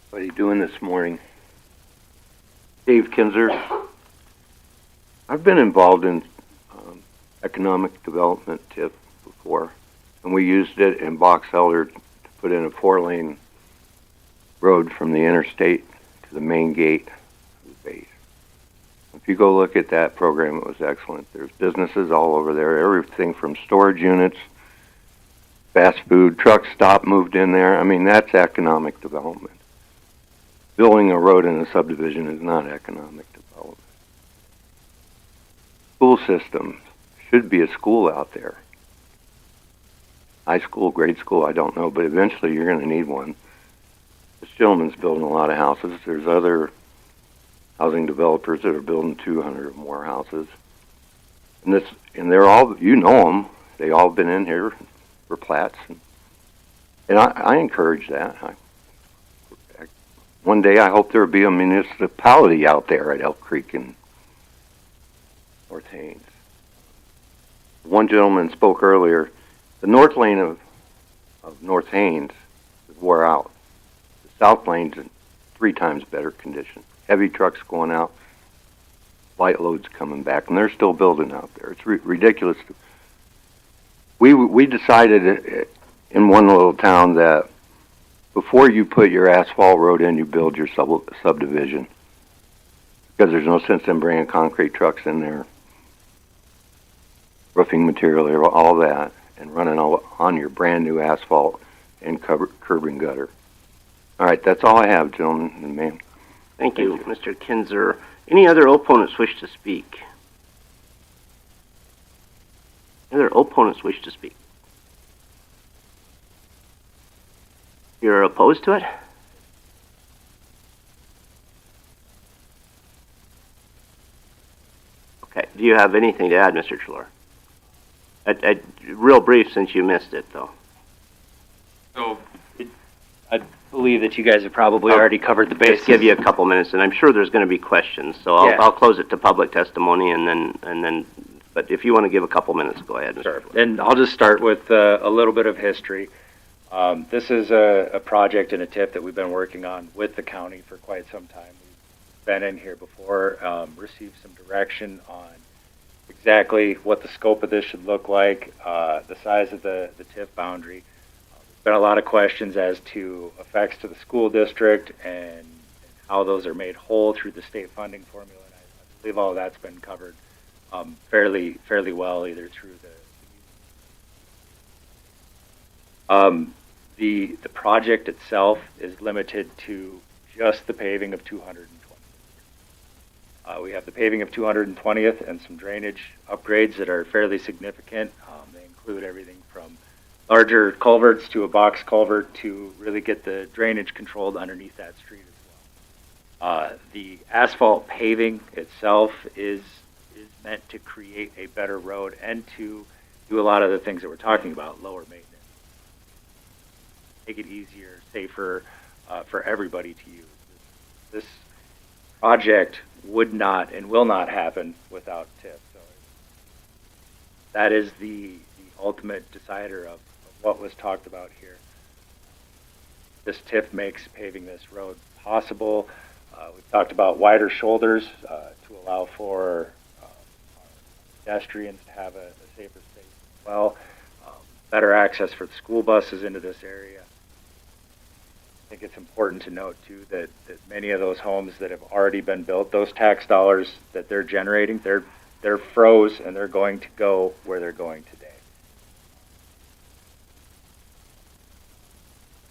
What are you doing this morning? Dave Kinzer. I've been involved in economic development TIP before, and we used it in Box Elder to put in a 4-lane road from the interstate to the main gate of the base. If you go look at that program, it was excellent. There's businesses all over there, everything from storage units, fast food, truck stop moved in there. I mean, that's economic development. Building a road in a subdivision is not economic development. School system should be a school out there. High school, grade school, I don't know, but eventually you're going to need one. This gentleman's building a lot of houses. There's other housing developers that are building 200 or more houses. And they're all, you know them, they all been in here for plats. And I encourage that. One day I hope there'll be a municipality out there at Elk Creek and North Haines. One gentleman spoke earlier, the north lane of North Haines is wore out. The south lane's in 3 times better condition. Heavy trucks going out, light loads coming back, and they're still building out there. It's ridiculous. We decided in one little town that before you put your asphalt road in, you build your subdivision. Because there's no sense in bringing concrete trucks in there, roofing material, all that, and running on your brand new asphalt and curb and gutter. All right, that's all I have, gentlemen and ma'am. Thank you, Mr. Kinzer. Any other opponents wish to speak? Any other opponents wish to speak? You're opposed to it? Okay. Do you have anything to add, Mr. Trelaw? Real brief, since you missed it, though. So, I believe that you guys have probably already covered the bases. Just give you a couple minutes, and I'm sure there's going to be questions. So I'll close it to public testimony, and then. But if you want to give a couple minutes, go ahead. Sure. And I'll just start with a little bit of history. This is a project and a TIP that we've been working on with the county for quite some time. We've been in here before, received some direction on exactly what the scope of this should look like, the size of the TIF boundary. There's been a lot of questions as to effects to the school district and how those are made whole through the state funding formula. And I believe all of that's been covered fairly well, either through the project itself is limited to just the paving of 220th. We have the paving of 220th and some drainage upgrades that are fairly significant. They include everything from larger culverts to a box culvert to really get the drainage controlled underneath that street as well. The asphalt paving itself is meant to create a better road and to do a lot of the things that we're talking about, lower maintenance, make it easier, safer for everybody to use. This project would not and will not happen without TIF. So that is the ultimate decider of what was talked about here. This TIF makes paving this road possible. We've talked about wider shoulders to allow for pedestrians to have a safer space as well. Better access for the school buses into this area. I think it's important to note too that many of those homes that have already been built, those tax dollars that they're generating, they're froze and they're going to go where they're going today.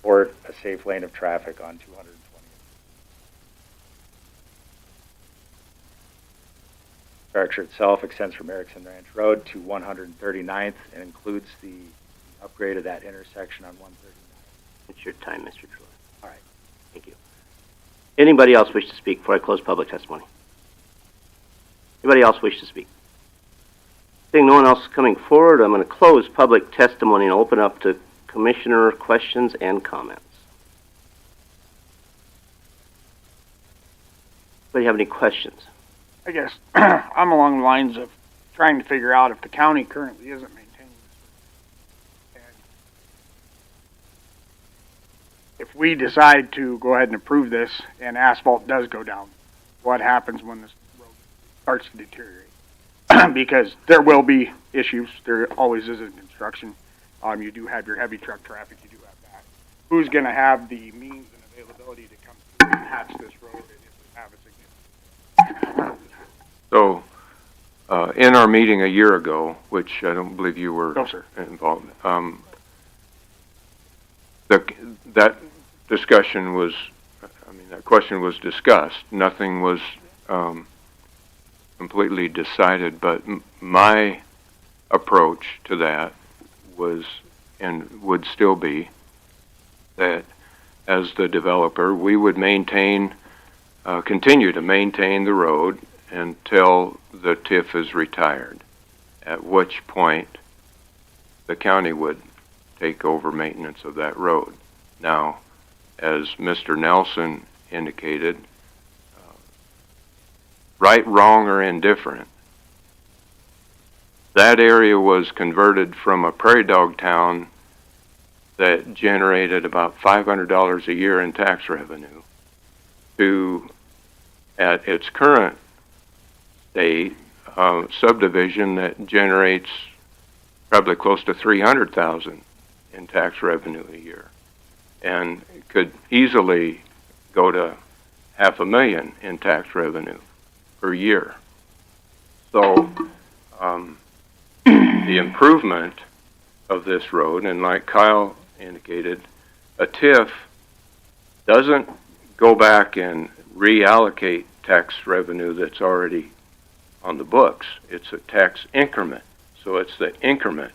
Or a safe lane of traffic on 220. Structure itself extends from Erskine Ranch Road to 139th and includes the upgrade of that intersection on 139th. It's your time, Mr. Troy. All right. Thank you. Anybody else wish to speak before I close public testimony? Anybody else wish to speak? Seeing no one else coming forward, I'm going to close public testimony and open up to commissioner questions and comments. Anybody have any questions? I guess I'm along the lines of trying to figure out if the county currently isn't maintaining this. And if we decide to go ahead and approve this and asphalt does go down, what happens when this road starts to deteriorate? Because there will be issues. There always is in construction. You do have your heavy truck traffic. You do have that. Who's going to have the means and availability to come through and patch this road and if we have a significant? So, in our meeting a year ago, which I don't believe you were involved, that discussion was, that question was discussed. Nothing was completely decided, but my approach to that was and would still be that as the developer, we would continue to maintain the road until the TIF is retired, at which point the county would take over maintenance of that road. Now, as Mr. Nelson indicated, right, wrong, or indifferent, that area was converted from a prairie dog town that generated about $500 a year in tax revenue to, at its current state, subdivision that generates probably close to $300,000 in tax revenue a year, and could easily go to $500,000 in tax revenue per year. So the improvement of this road, and like Kyle indicated, a TIF doesn't go back and reallocate tax revenue that's already on the books. It's a tax increment. So it's the increment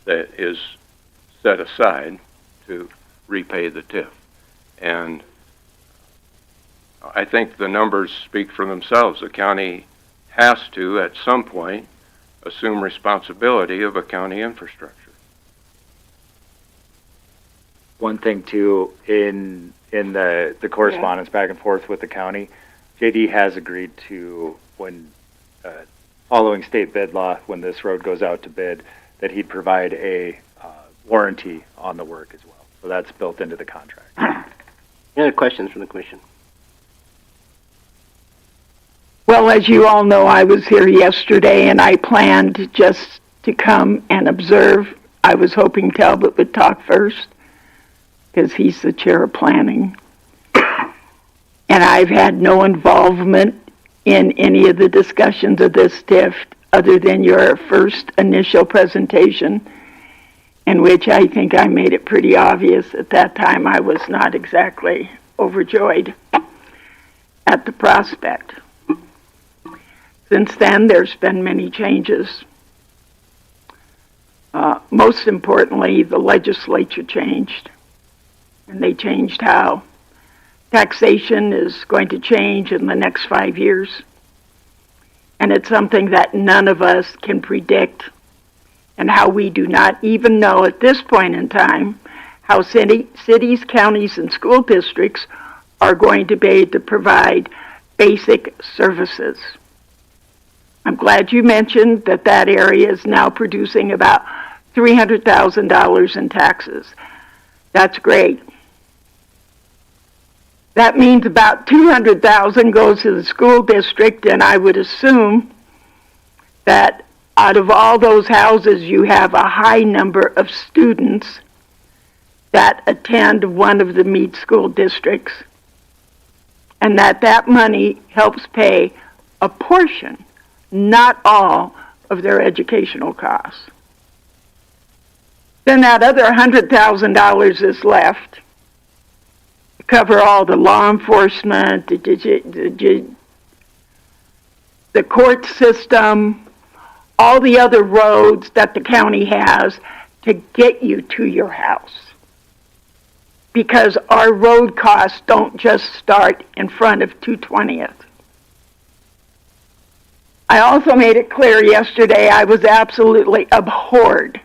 that is set aside to repay the TIF. And I think the numbers speak for themselves. The county has to, at some point, assume responsibility of a county infrastructure. One thing too, in the correspondence back and forth with the county, JD has agreed to, when following state bid law, when this road goes out to bid, that he'd provide a warranty on the work as well. So that's built into the contract. Any other questions from the commission? Well, as you all know, I was here yesterday and I planned just to come and observe. I was hoping Talbot would talk first because he's the chair of planning. And I've had no involvement in any of the discussions of this TIF other than your first initial presentation, in which I think I made it pretty obvious at that time I was not exactly overjoyed at the prospect. Since then, there's been many changes. Most importantly, the legislature changed, and they changed how. Taxation is going to change in the next 5 years, and it's something that none of us can predict, and how we do not even know at this point in time how cities, counties, and school districts are going to be able to provide basic services. I'm glad you mentioned that that area is now producing about $300,000 in taxes. That's great. That means about 200,000 goes to the school district, and I would assume that out of all those houses, you have a high number of students that attend one of the Meade school districts, and that money helps pay a portion, not all, of their educational costs. Then that other $100,000 is left to cover all the law enforcement, the court system, all the other roads that the county has to get you to your house. Because our road costs don't just start in front of 220th. I also made it clear yesterday I was absolutely abhorred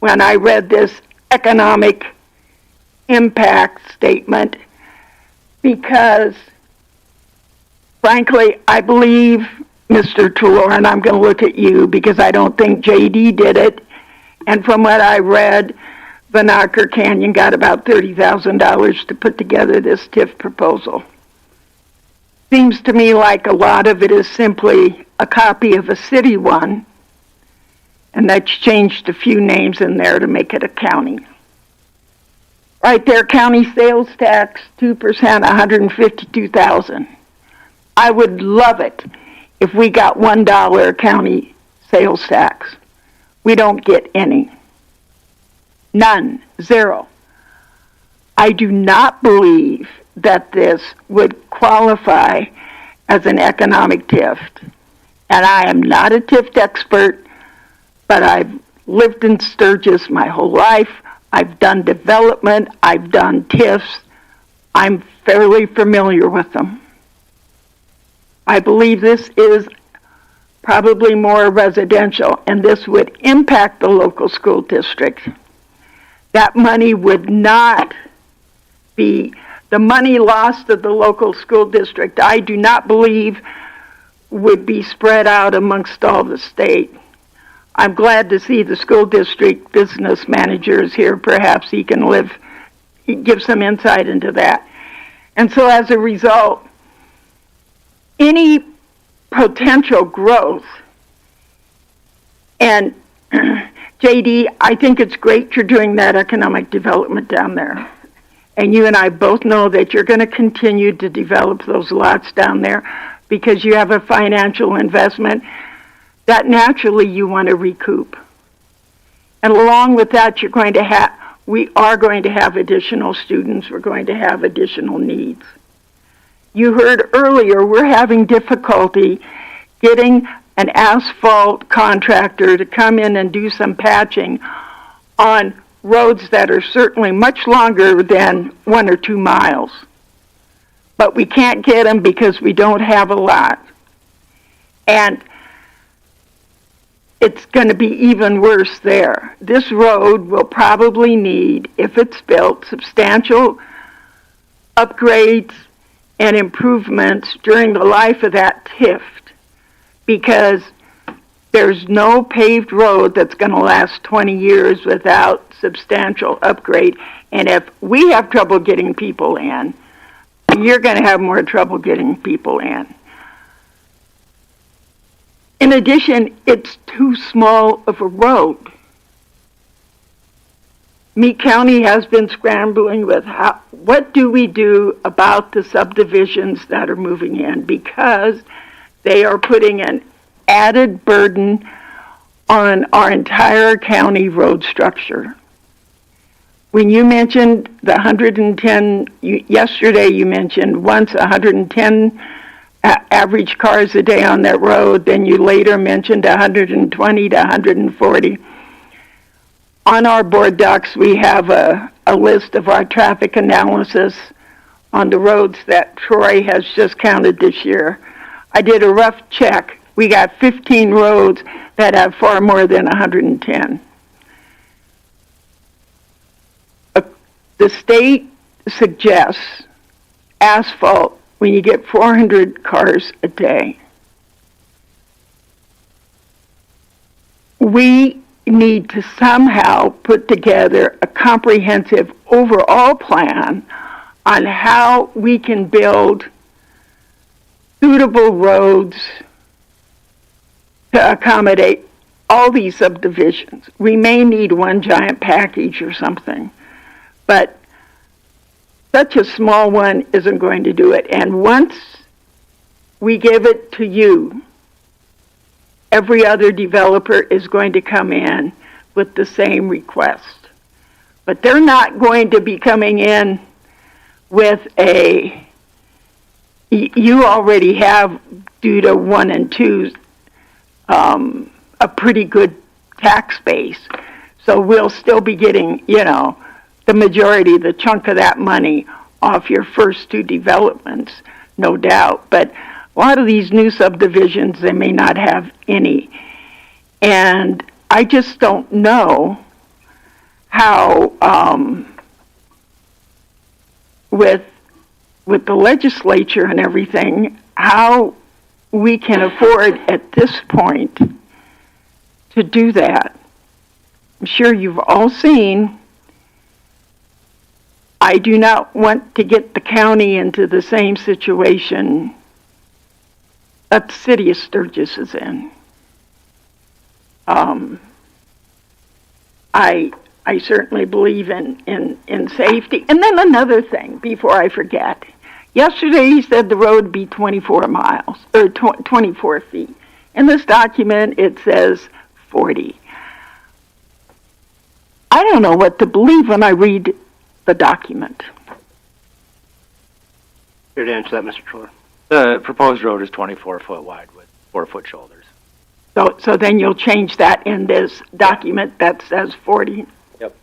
when I read this economic impact statement, because frankly, I believe, Mr. Tulor, and I'm going to look at you because I don't think JD did it, and from what I read, Vanacker Canyon got about $30,000 to put together this TIF proposal. Seems to me like a lot of it is simply a copy of a city one, and that's changed a few names in there to make it a county. Right there, county sales tax, 2%, $152,000. I would love it if we got $1 county sales tax. We don't get any. None. Zero. I do not believe that this would qualify as an economic TIF. And I am not a TIF expert, but I've lived in Sturgis my whole life. I've done development. I've done TIFs. I'm fairly familiar with them. I believe this is probably more residential, and this would impact the local school district. That money would not be the money lost to the local school district. I do not believe would be spread out amongst all the state. I'm glad to see the school district business manager is here. Perhaps he can give some insight into that. And so as a result, any potential growth, and JD, I think it's great you're doing that economic development down there. And you and I both know that you're going to continue to develop those lots down there because you have a financial investment that naturally you want to recoup. And along with that, we are going to have additional students. We're going to have additional needs. You heard earlier, we're having difficulty getting an asphalt contractor to come in and do some patching on roads that are certainly much longer than 1 or 2 miles. But we can't get them because we don't have a lot. And it's going to be even worse there. This road will probably need, if it's built, substantial upgrades and improvements during the life of that TIF, because there's no paved road that's going to last 20 years without substantial upgrade. And if we have trouble getting people in, you're going to have more trouble getting people in. In addition, it's too small of a road. Meade County has been scrambling with what do we do about the subdivisions that are moving in, because they are putting an added burden on our entire county road structure. When you mentioned the 110, yesterday you mentioned once 110 average cars a day on that road, then you later mentioned 120 to 140. On our board docs, we have a list of our traffic analysis on the roads that Troy has just counted this year. I did a rough check. We got 15 roads that have far more than 110. The state suggests asphalt when you get 400 cars a day. We need to somehow put together a comprehensive overall plan on how we can build suitable roads to accommodate all these subdivisions. We may need one giant package or something, but such a small one isn't going to do it. And once we give it to you, every other developer is going to come in with the same request. But they're not going to be coming in with you already have, due to 1 and 2, a pretty good tax base. So we'll still be getting, the majority, the chunk of that money off your first 2 developments, no doubt. But a lot of these new subdivisions, they may not have any. And I just don't know how, with the legislature and everything, how we can afford at this point to do that. I'm sure you've all seen, I do not want to get the county into the same situation that the city of Sturgis is in. I certainly believe in safety. And then another thing, before I forget. Yesterday he said the road would be 24 miles, or 24 feet. In this document it says 40. I don't know what to believe when I read the document. Here to answer that, Mr. Troller. The proposed road is 24 foot wide with 4 foot shoulders. So then you'll change that in this document that says 40? Yep.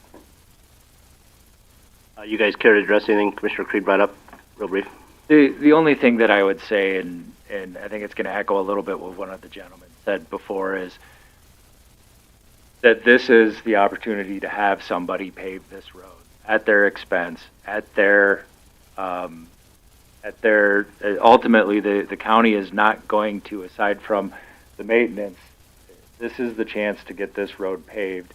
You guys care to address anything Commissioner Creed brought up? Real brief. The only thing that I would say, and I think it's going to echo a little bit what one of the gentlemen said before, is that this is the opportunity to have somebody pave this road at their expense, ultimately the county is not going to, aside from the maintenance, this is the chance to get this road paved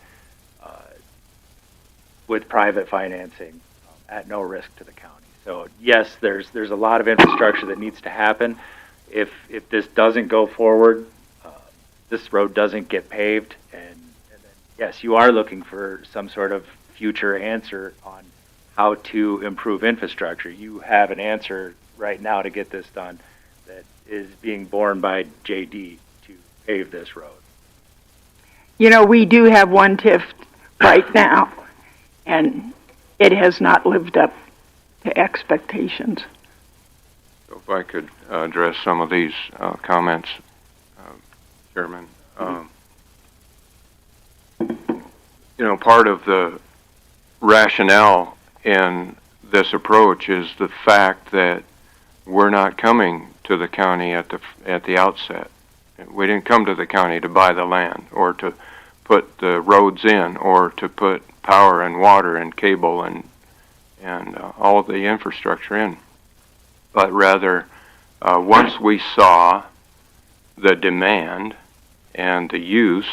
with private financing at no risk to the county. So yes, there's a lot of infrastructure that needs to happen. If this doesn't go forward, this road doesn't get paved, and then, yes, you are looking for some sort of future answer on how to improve infrastructure. You have an answer right now to get this done that is being borne by JD to pave this road. We do have one TIF right now, and it has not lived up to expectations. So if I could address some of these comments, Chairman. Part of the rationale in this approach is the fact that we're not coming to the county at the outset. We didn't come to the county to buy the land or to put the roads in or to put power and water and cable and all of the infrastructure in. But rather, once we saw the demand and the use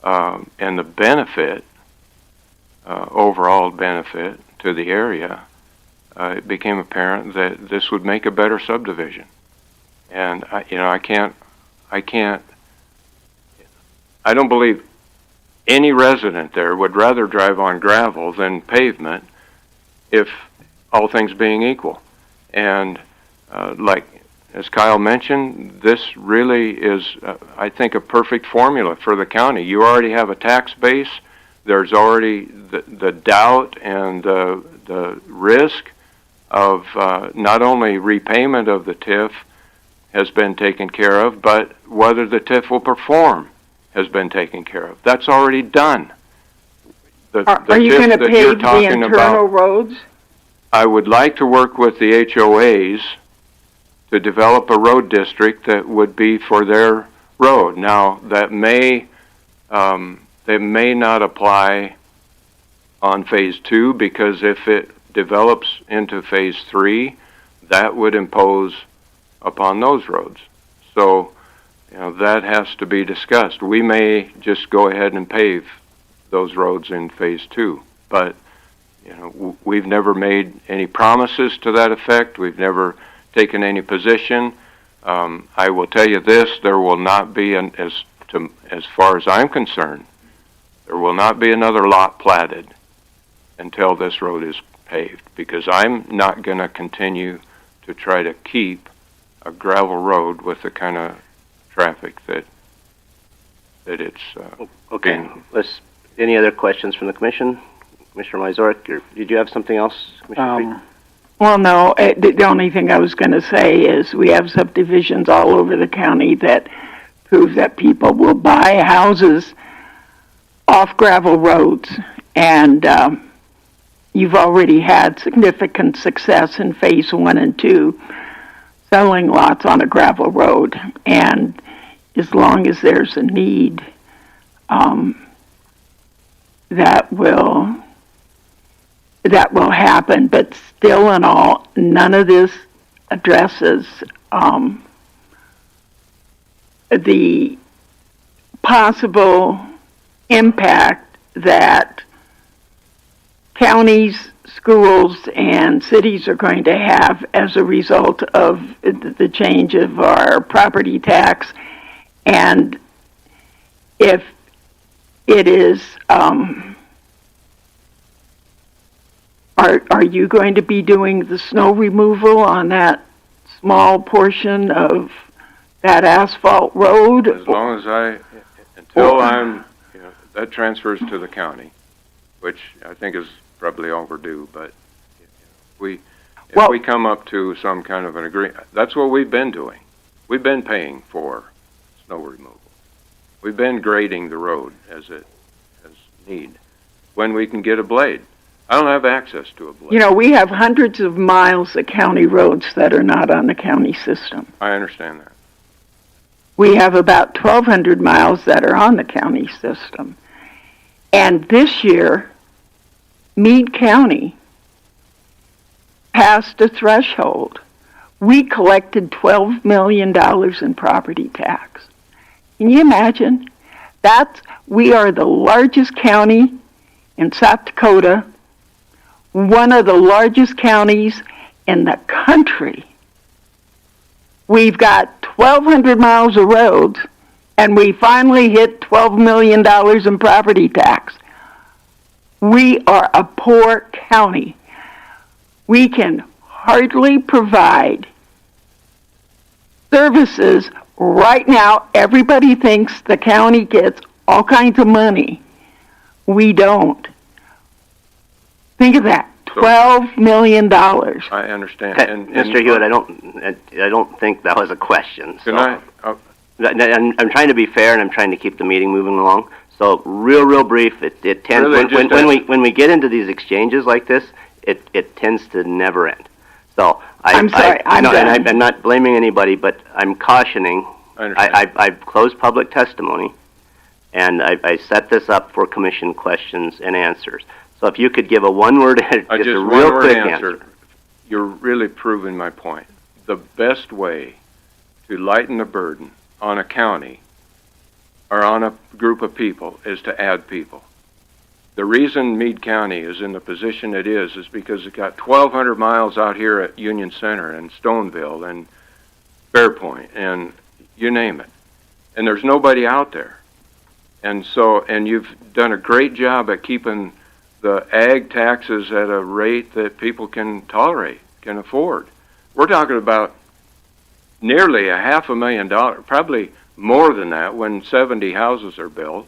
and the benefit, overall benefit to the area, it became apparent that this would make a better subdivision. And I don't believe any resident there would rather drive on gravel than pavement, if all things being equal. And like as Kyle mentioned, this really is, I think, a perfect formula for the county. You already have a tax base. There's already the doubt and the risk of not only repayment of the TIF has been taken care of, but whether the TIF will perform has been taken care of. That's already done. Are you going to pave the internal roads? I would like to work with the HOAs to develop a road district that would be for their road. Now, that may not apply on Phase 2, because if it develops into Phase 3, that would impose upon those roads. So, that has to be discussed. We may just go ahead and pave those roads in Phase 2, but We've never made any promises to that effect. We've never taken any position. I will tell you this: there will not be, as far as I'm concerned, there will not be another lot platted until this road is paved, because I'm not going to continue to try to keep a gravel road with the kind of traffic that it's. Okay. Any other questions from the commission? Commissioner Wyzorek, did you have something else, Commissioner Freak? Well, no, the only thing I was going to say is we have subdivisions all over the county that prove that people will buy houses off gravel roads, and you've already had significant success in phase 1 and 2 selling lots on a gravel road, and as long as there's a need, that will happen. But still in all, none of this addresses the possible impact that counties, schools, and cities are going to have as a result of the change of our property tax. And if it is, are you going to be doing the snow removal on that small portion of that asphalt road? As long as that transfers to the county, which I think is probably overdue, but if we come up to some kind of an agreement, that's what we've been doing. We've been paying for snow removal. We've been grading the road as need when we can get a blade. I don't have access to a blade. We have hundreds of miles of county roads that are not on the county system. I understand that. We have about 1,200 miles that are on the county system. And this year, Meade County passed a threshold. We collected $12 million in property tax. Can you imagine? We are the largest county in South Dakota, one of the largest counties in the country. We've got 1,200 miles of roads, and we finally hit $12 million in property tax. We are a poor county. We can hardly provide services. Right now, everybody thinks the county gets all kinds of money. We don't. Think of that. $12 million. I understand. And Mr. Hewitt, I don't think that was a question. So. I'm trying to be fair, and I'm trying to keep the meeting moving along. So real brief. It tends really when we get into these exchanges like this, it tends to never end. So I'm sorry. I'm not blaming anybody, but I'm cautioning. I've closed public testimony, and I set this up for commission questions and answers. So if you could give a one-word, just a real quick answer. You're really proving my point. The best way to lighten the burden on a county or on a group of people is to add people. The reason Meade County is in the position it is because it got 1,200 miles out here at Union Center and Stoneville and Fairpoint and you name it. And there's nobody out there. And you've done a great job at keeping the ag taxes at a rate that people can tolerate, can afford. We're talking about nearly $500,000, probably more than that when 70 houses are built,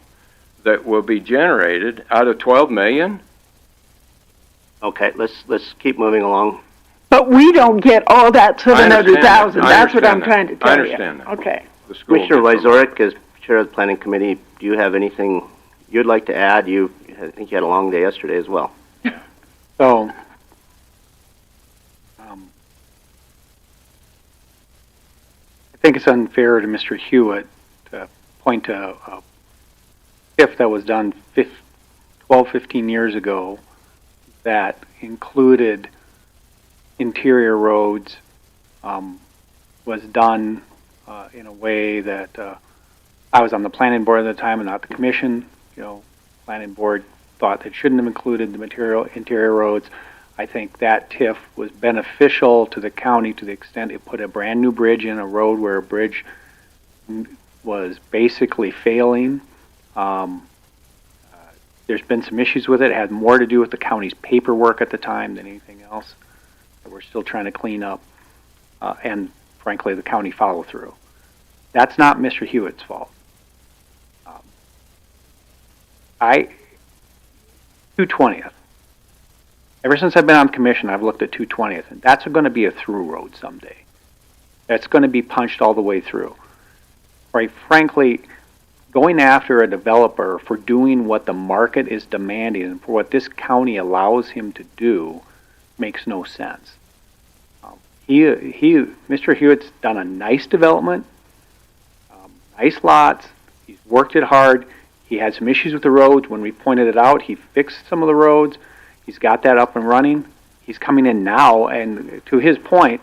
that will be generated out of 12 million. Okay, let's keep moving along. But we don't get all that 700,000. That's what I'm trying to tell you. I understand that. Okay. Commissioner Wyzorek, as chair of the planning committee, do you have anything you'd like to add? I think you had a long day yesterday as well. So, I think it's unfair to Mr. Hewitt to point to a TIF that was done 12, 15 years ago that included interior roads, was done in a way that I was on the planning board at the time and not the commission. Planning board thought that shouldn't have included the interior roads. I think that TIF was beneficial to the county to the extent it put a brand new bridge in a road where a bridge was basically failing. There's been some issues with it. It had more to do with the county's paperwork at the time than anything else that we're still trying to clean up. And frankly, the county follow through. That's not Mr. Hewitt's fault. 220th. Ever since I've been on commission, I've looked at 220th, and that's going to be a through road someday. That's going to be punched all the way through. Right? Frankly, going after a developer for doing what the market is demanding and for what this county allows him to do makes no sense. Mr. Hewitt's done a nice development, nice lots. He's worked it hard. He had some issues with the roads. When we pointed it out, he fixed some of the roads. He's got that up and running. He's coming in now, and to his point,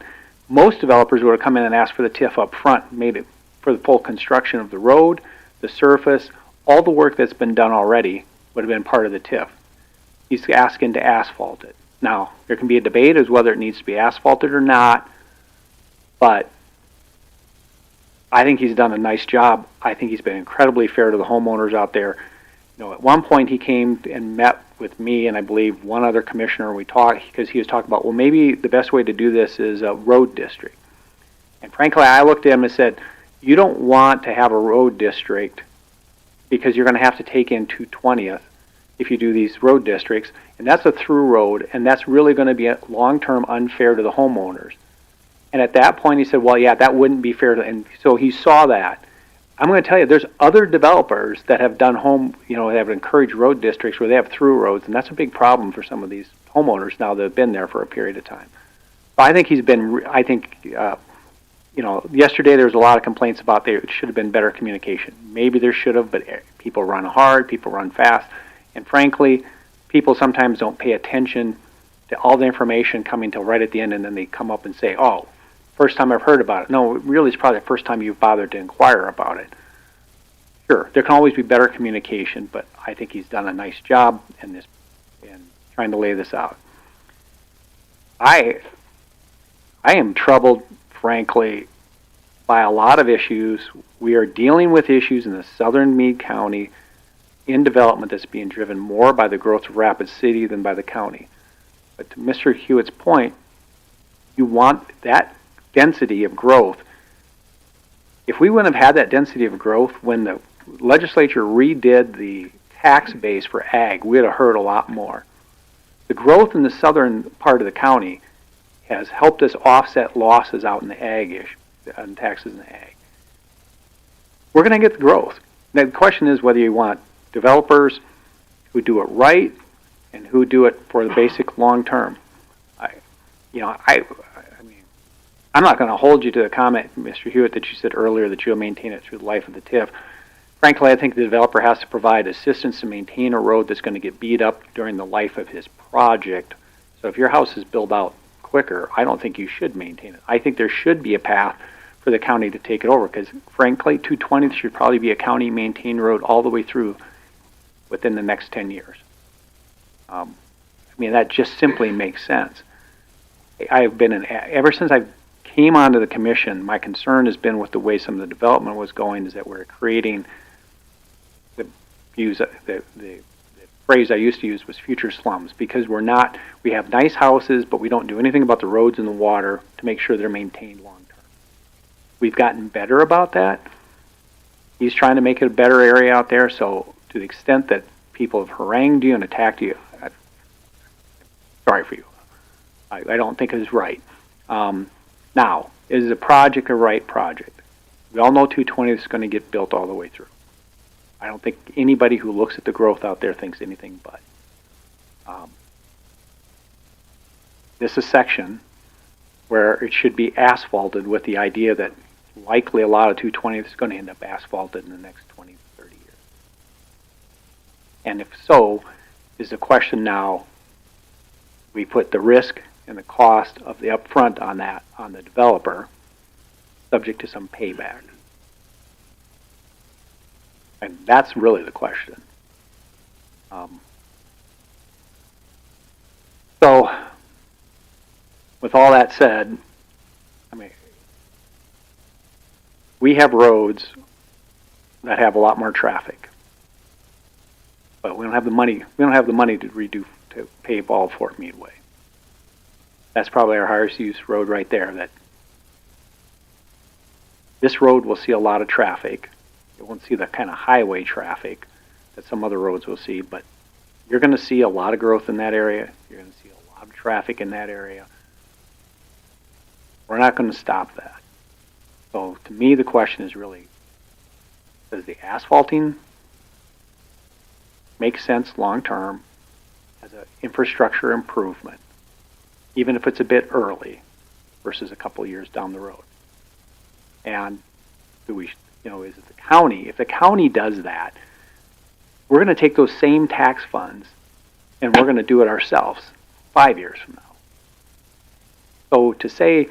most developers would have come in and asked for the TIF up front, made it for the full construction of the road, the surface, all the work that's been done already would have been part of the TIF. He's asking to asphalt it. Now, there can be a debate as whether it needs to be asphalted or not, but I think he's done a nice job. I think he's been incredibly fair to the homeowners out there. You know, at one point he came and met with me and I believe one other commissioner, and we talked because he was talking about, well, maybe the best way to do this is a road district. And frankly, I looked at him and said, you don't want to have a road district because you're going to have to take in 220th if you do these road districts, and that's a through road, and that's really going to be long-term unfair to the homeowners. And at that point, he said, well, yeah, that wouldn't be fair to, and so he saw that. I'm going to tell you, there's other developers that have done that have encouraged road districts where they have through roads, and that's a big problem for some of these homeowners now that have been there for a period of time. So I think yesterday there was a lot of complaints about there should have been better communication. Maybe there should have, but people run hard, people run fast, and frankly, people sometimes don't pay attention to all the information coming till right at the end, and then they come up and say, oh, first time I've heard about it. No, really, it's probably the first time you've bothered to inquire about it. Sure, there can always be better communication, but I think he's done a nice job in trying to lay this out. I am troubled, frankly, by a lot of issues. We are dealing with issues in the southern Meade County in development that's being driven more by the growth of Rapid City than by the county. But to Mr. Hewitt's point, you want that density of growth. If we wouldn't have had that density of growth when the legislature redid the tax base for ag, we'd have heard a lot more. The growth in the southern part of the county has helped us offset losses out in the ag-ish, on taxes in the ag. We're going to get the growth. Now, the question is whether you want developers who do it right and who do it for the basic long term. I'm not going to hold you to the comment, Mr. Hewitt, that you said earlier that you'll maintain it through the life of the TIF. Frankly, I think the developer has to provide assistance to maintain a road that's going to get beat up during the life of his project. So if your house is built out quicker, I don't think you should maintain it. I think there should be a path for the county to take it over because, frankly, 220 should probably be a county-maintained road all the way through within the next 10 years. That just simply makes sense. Ever since I came onto the commission, my concern has been with the way some of the development was going is that we're creating the phrase I used to use was future slums because we have nice houses, but we don't do anything about the roads and the water to make sure they're maintained long term. We've gotten better about that. He's trying to make it a better area out there, so to the extent that people have harangued you and attacked you, sorry for you. I don't think it is right. Now, is the project a right project? We all know 220 is going to get built all the way through. I don't think anybody who looks at the growth out there thinks anything but. This is a section where it should be asphalted with the idea that likely a lot of 220 is going to end up asphalted in the next 20 to 30 years. And if so, is the question now, we put the risk and the cost of the upfront on the developer, subject to some payback. And that's really the question. So, with all that said, I mean, we have roads that have a lot more traffic, but we don't have the money. We don't have the money to pave all Fort Meade Way. That's probably our highest use road right there. That this road will see a lot of traffic. It won't see the kind of highway traffic that some other roads will see, but you're going to see a lot of growth in that area. You're going to see a lot of traffic in that area. We're not going to stop that. So to me, the question is really, does the asphalting make sense long term as an infrastructure improvement, even if it's a bit early versus a couple of years down the road? And do we, is it the county? If the county does that, we're going to take those same tax funds and we're going to do it ourselves 5 years from now. So to say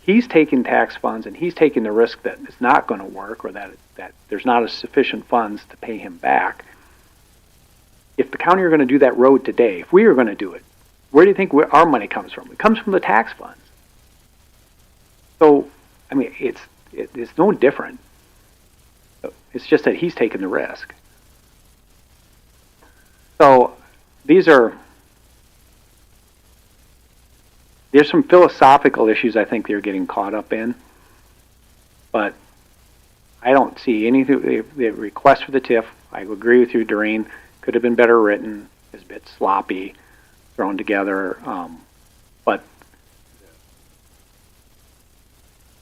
he's taking tax funds and he's taking the risk that it's not going to work or that there's not sufficient funds to pay him back, if the county are going to do that road today, if we are going to do it, where do you think our money comes from? It comes from the tax funds. So, I mean, it's no different. It's just that he's taking the risk. So there's some philosophical issues I think they're getting caught up in, but I don't see anything. The request for the TIF, I agree with you, Doreen, could have been better written. It's a bit sloppy, thrown together, but the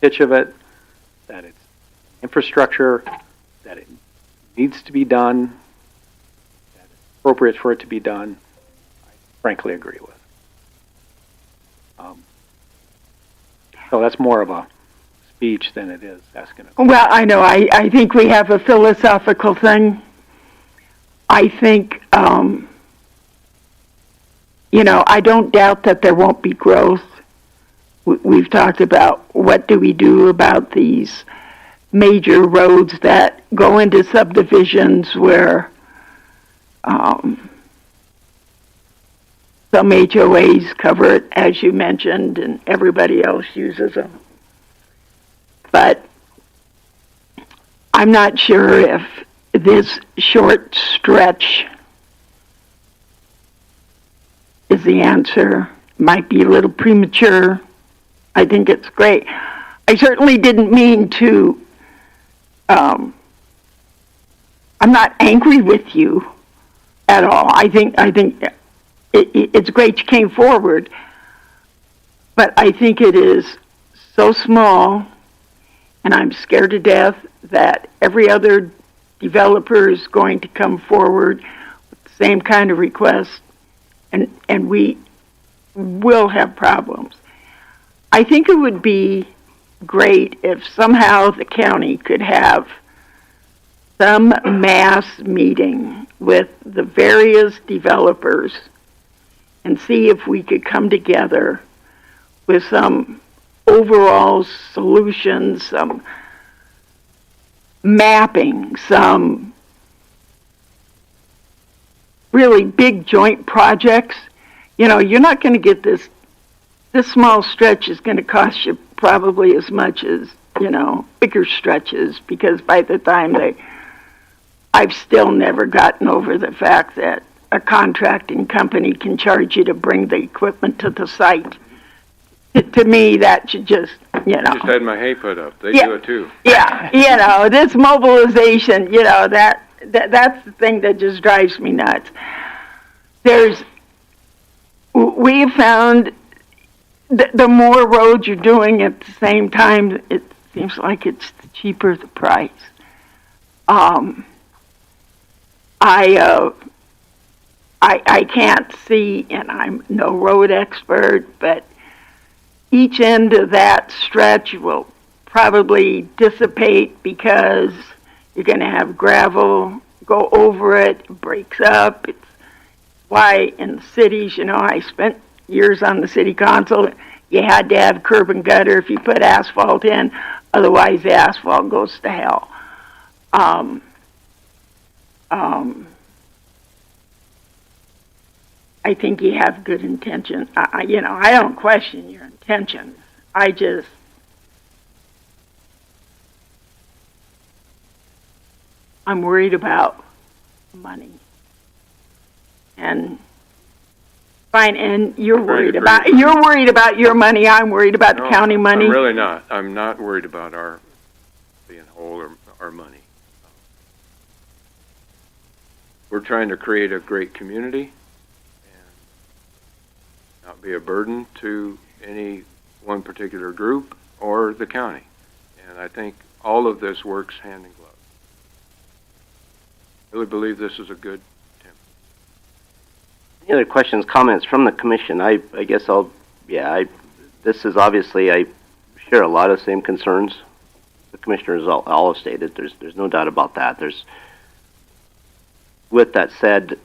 pitch of it, that it's infrastructure, that it needs to be done, that it's appropriate for it to be done, I frankly agree with. So that's more of a speech than it is asking a question. Well, I know. I think we have a philosophical thing. I think, I don't doubt that there won't be growth. We've talked about what do we do about these major roads that go into subdivisions where some HOAs cover it, as you mentioned, and everybody else uses them. But I'm not sure if this short stretch is the answer. Might be a little premature. I think it's great. I certainly didn't mean to, I'm not angry with you at all. I think it's great you came forward, but I think it is so small, and I'm scared to death that every other developer is going to come forward with the same kind of request, and we will have problems. I think it would be great if somehow the county could have some mass meeting with the various developers and see if we could come together with some overall solutions, some mapping, some really big joint projects. You're not going to get this small stretch is going to cost you probably as much as, bigger stretches, because by the time I've still never gotten over the fact that a contracting company can charge you to bring the equipment to the site. To me, that should just, Just had my hay put up. They do it too. Yeah, this mobilization, that's the thing that just drives me nuts. We've found the more roads you're doing at the same time, it seems like it's the cheaper the price. I can't see, and I'm no road expert, but each end of that stretch will probably dissipate because you're going to have gravel go over it, breaks up. It's why in the cities, I spent years on the city council, you had to have curb and gutter if you put asphalt in, otherwise the asphalt goes to hell. I think you have good intention. I don't question your intentions. I'm worried about money. And fine, and you're worried about your money. I'm worried about the county money. I'm really not. I'm not worried about our being whole or our money. We're trying to create a great community and not be a burden to any one particular group or the county. And I think all of this works hand in glove. I really believe this is a good attempt. Any other questions, comments from the commission? I guess this is obviously, I share a lot of same concerns the commissioners all have stated. There's no doubt about that. With that said,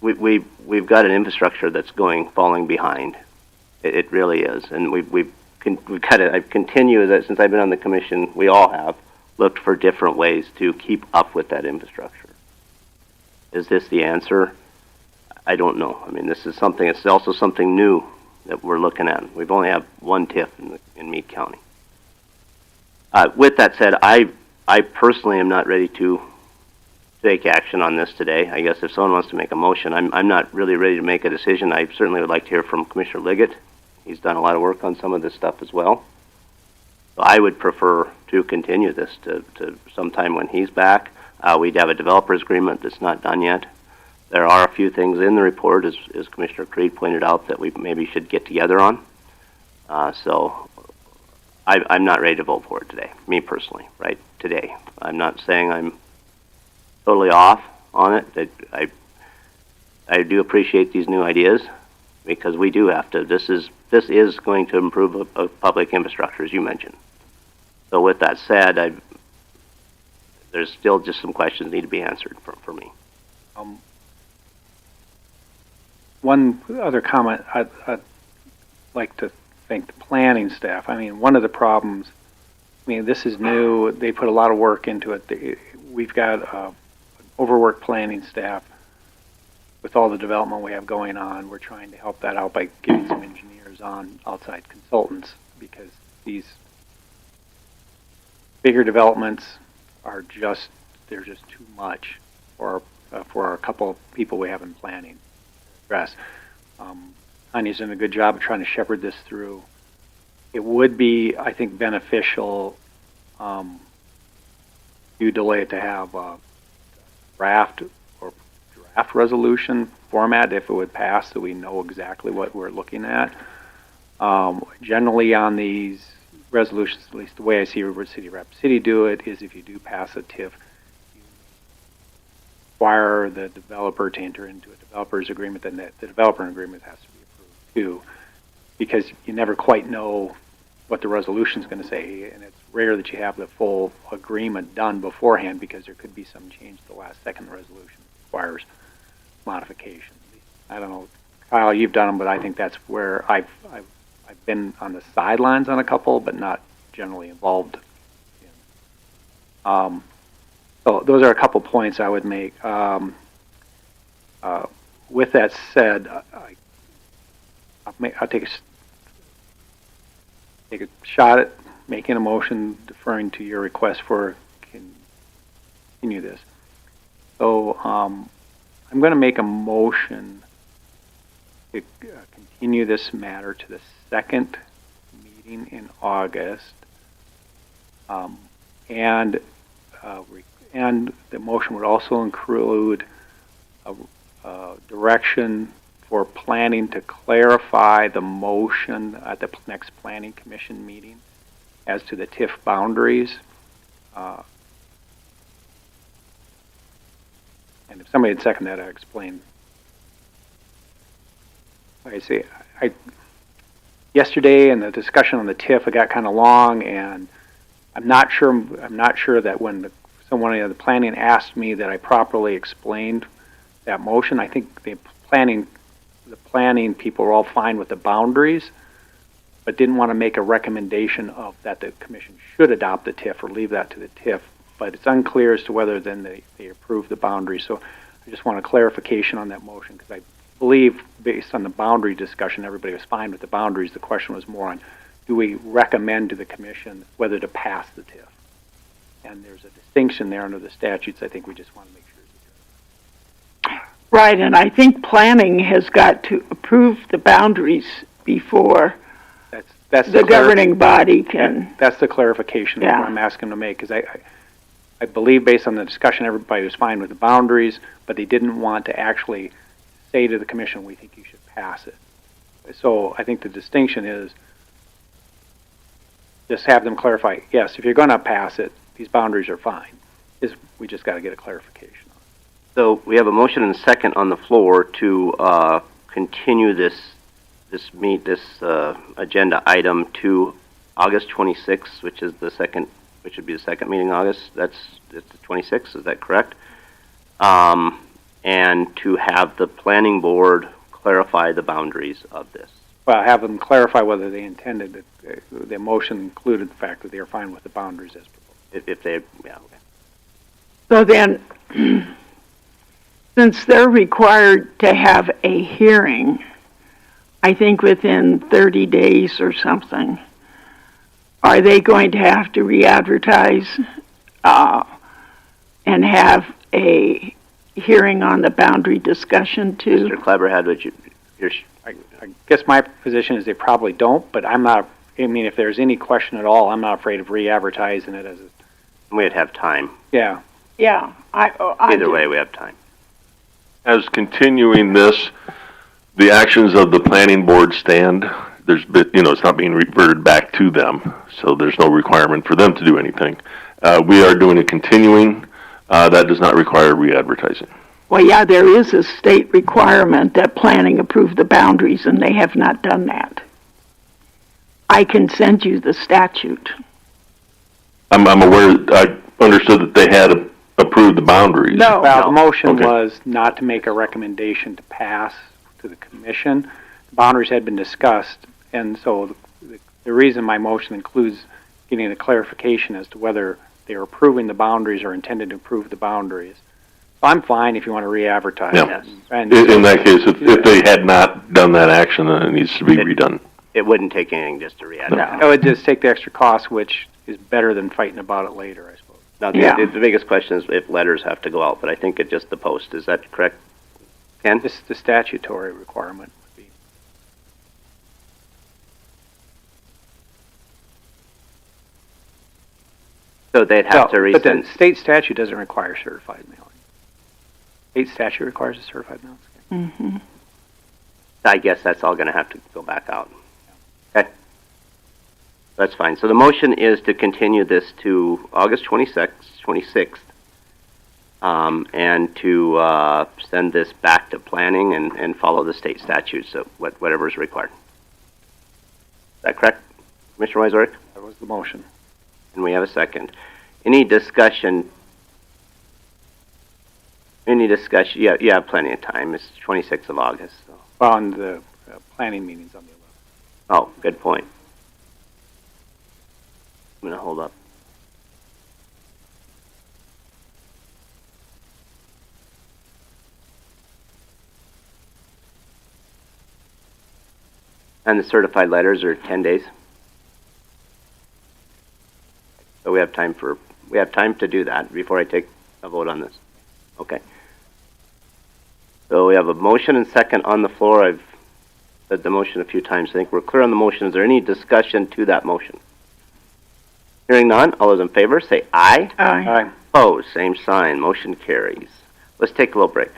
we've got an infrastructure that's falling behind. It really is, and we've got to. I've continued that since I've been on the commission. We all have looked for different ways to keep up with that infrastructure. Is this the answer? I don't know. I mean, this is something. It's also something new that we're looking at. We've only have one TIF in Meade County. With that said, I personally am not ready to take action on this today. I guess if someone wants to make a motion, I'm not really ready to make a decision. I certainly would like to hear from Commissioner Liggett. He's done a lot of work on some of this stuff as well. So I would prefer to continue this to sometime when he's back. We'd have a developer's agreement that's not done yet. There are a few things in the report, as Commissioner Creed pointed out, that we maybe should get together on. So I'm not ready to vote for it today, me personally, right, today. I'm not saying I'm totally off on it. I do appreciate these new ideas because we do have to. This is going to improve a public infrastructure, as you mentioned. So with that said, there's still just some questions that need to be answered for me. One other comment, I'd like to thank the planning staff. I mean, one of the problems, this is new. They put a lot of work into it. We've got overworked planning staff with all the development we have going on. We're trying to help that out by getting some engineers on, outside consultants, because these bigger developments are they're just too much for a couple of people we have in planning to address. Anya's done a good job of trying to shepherd this through. It would be, I think, beneficial you delay it to have a draft resolution format if it would pass, so we know exactly what we're looking at. Generally on these resolutions, at least the way I see Rapid City do it, is if you do pass a TIF, you require the developer to enter into a developer's agreement, then the developer agreement has to be approved too, because you never quite know what the resolution is going to say, and it's rare that you have the full agreement done beforehand because there could be some change to the last second resolution that requires modification. I don't know, Kyle, you've done them, but I think that's where I've been on the sidelines on a couple, but not generally involved in. So those are a couple points I would make. With that said, I'll take a shot at making a motion deferring to your request for continue this. So I'm going to make a motion to continue this matter to the second meeting in August, and the motion would also include a direction for planning to clarify the motion at the next planning commission meeting as to the TIF boundaries. And if somebody had seconded that, I'd explain. Like I say, yesterday in the discussion on the TIF, it got kind of long, and I'm not sure that when someone in the planning asked me that I properly explained that motion. I think the planning people were all fine with the boundaries, but didn't want to make a recommendation of that the commission should adopt the TIF or leave that to the TIF. But it's unclear as to whether then they approve the boundaries. So I just want a clarification on that motion, because I believe based on the boundary discussion, everybody was fine with the boundaries. The question was more on, do we recommend to the commission whether to pass the TIF? And there's a distinction there under the statutes. I think we just want to make sure. Right, and I think planning has got to approve the boundaries before That's the governing body can. That's the clarification that I'm asking to make, because I believe based on the discussion, everybody was fine with the boundaries, but they didn't want to actually say to the commission, we think you should pass it. So I think the distinction is just have them clarify, yes, if you're going to pass it, these boundaries are fine. We just got to get a clarification. So we have a motion and a second on the floor to continue this agenda item to August 26th, which would be the second meeting in August. It's the 26th, is that correct? And to have the planning board clarify the boundaries of this. Well, have them clarify whether they intended that the motion included the fact that they are fine with the boundaries as proposed. If they, yeah, okay. So then, since they're required to have a hearing, I think within 30 days or something, are they going to have to re-advertise and have a hearing on the boundary discussion too? Mr. Kleberhead, I guess my position is they probably don't, but I'm not, I mean, if there's any question at all, I'm not afraid of re-advertising it as a... We'd have time. Yeah. Yeah. Either way, we have time. As continuing this, the actions of the planning board stand. There's been, it's not being reverted back to them, so there's no requirement for them to do anything. We are doing a continuing. That does not require re-advertising. Well, yeah, there is a state requirement that planning approve the boundaries, and they have not done that. I can send you the statute. I'm aware. I understood that they had approved the boundaries. Well, the motion was not to make a recommendation to pass to the commission. The boundaries had been discussed, and so the reason my motion includes getting a clarification as to whether they are approving the boundaries or intended to approve the boundaries. So I'm fine if you want to re-advertise it. And In that case, if they had not done that action, then it needs to be redone. It wouldn't take anything just to re-advertise. It would just take the extra cost, which is better than fighting about it later, I suppose. Now, the biggest question is if letters have to go out, but I think it's just the post. Is that correct, Ken? This is the statutory requirement. So they'd have to resend. But the state statute doesn't require certified mailing. State statute requires a certified mailing. Mm-hmm. I guess that's all going to have to go back out. Okay. That's fine. So the motion is to continue this to August 26th, and to send this back to planning and follow the state statutes, so whatever is required. Is that correct, Commissioner Wysorick? That was the motion. And we have a second. Any discussion? Yeah, you have plenty of time. It's 26th of August. So. Well, and the planning meeting's on the 11th. Oh, good point. I'm going to hold up. And the certified letters are 10 days. So we have time to do that before I take a vote on this. Okay. So we have a motion and second on the floor. I've said the motion a few times. I think we're clear on the motion. Is there any discussion to that motion? Hearing none, all those in favor say aye. Aye. Opposed, same sign. Motion carries. Let's take a little break.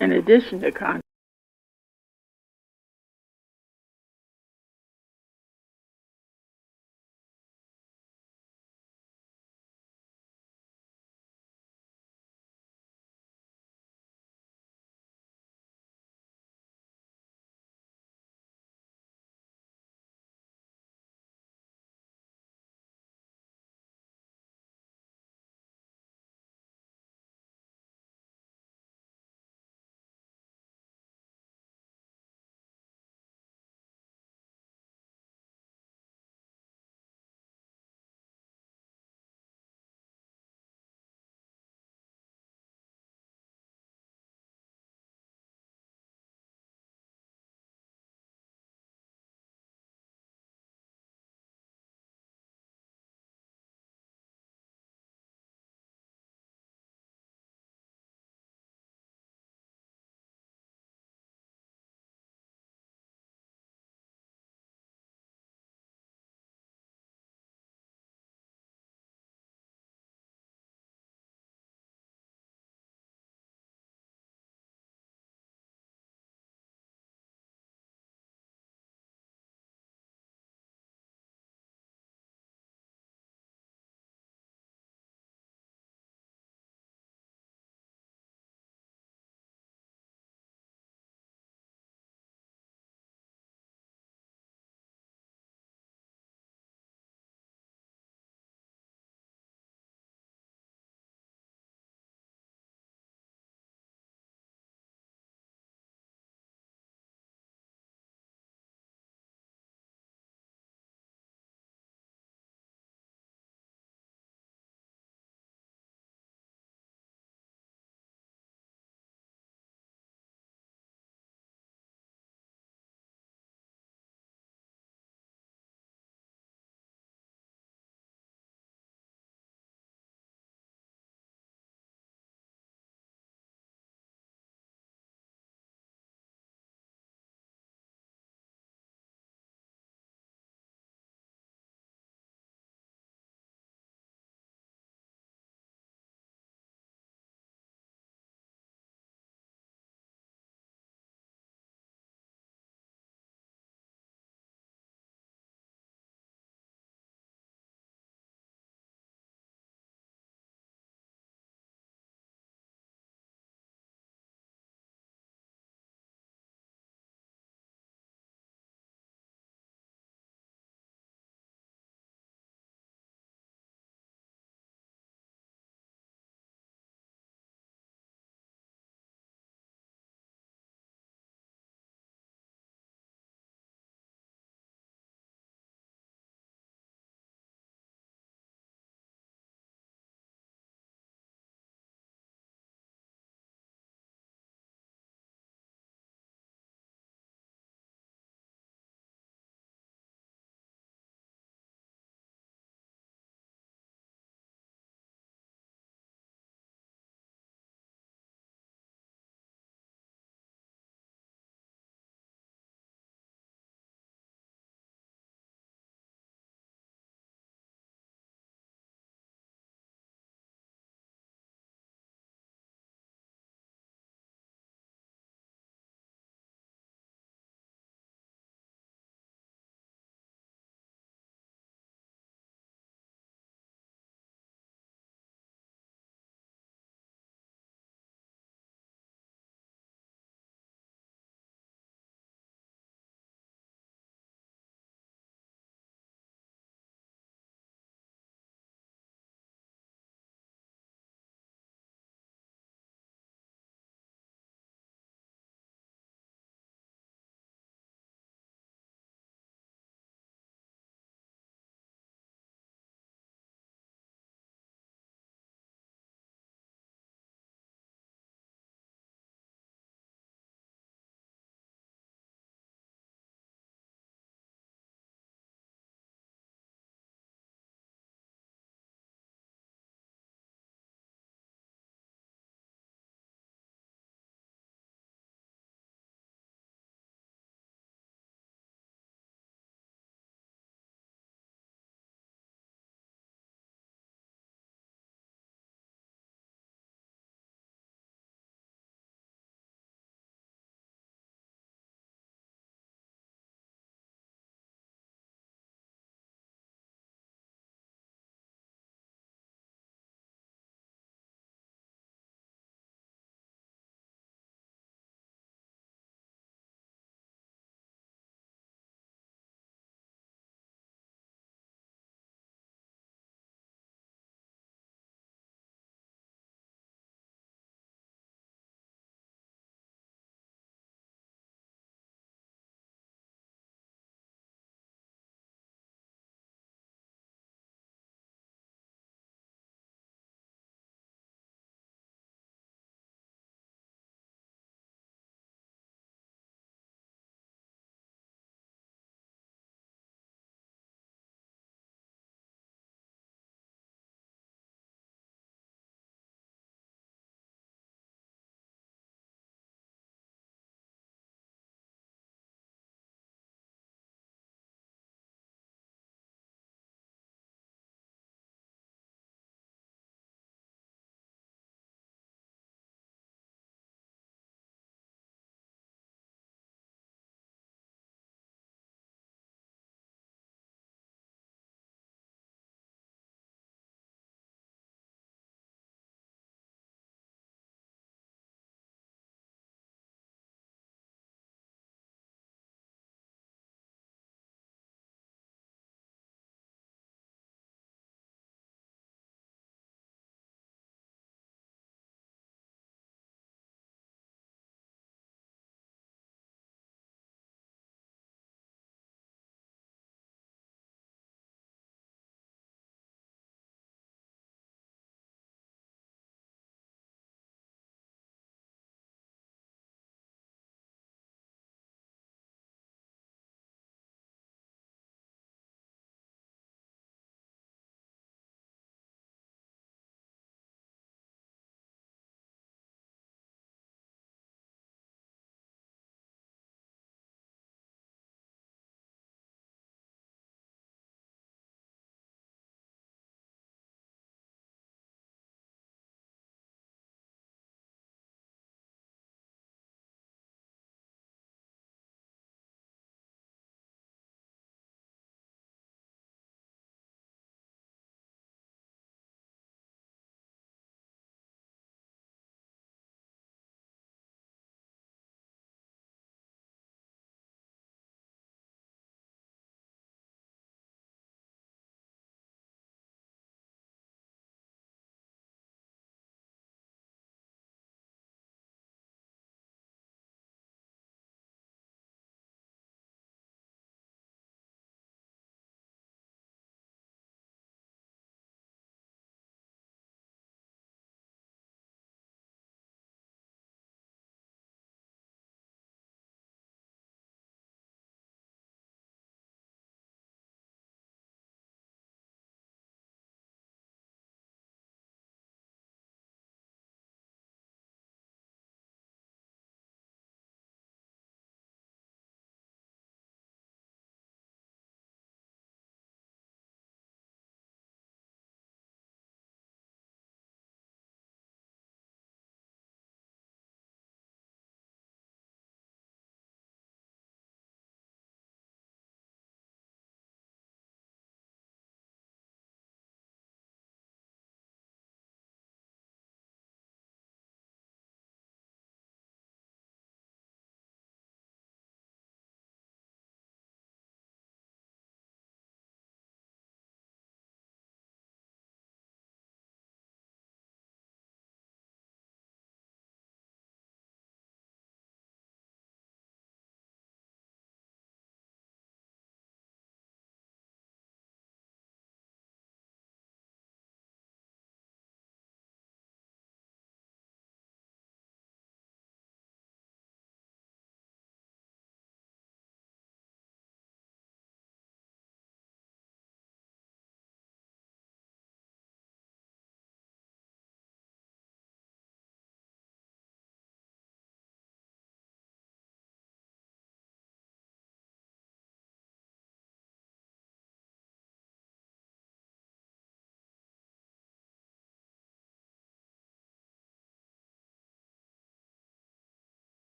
In addition to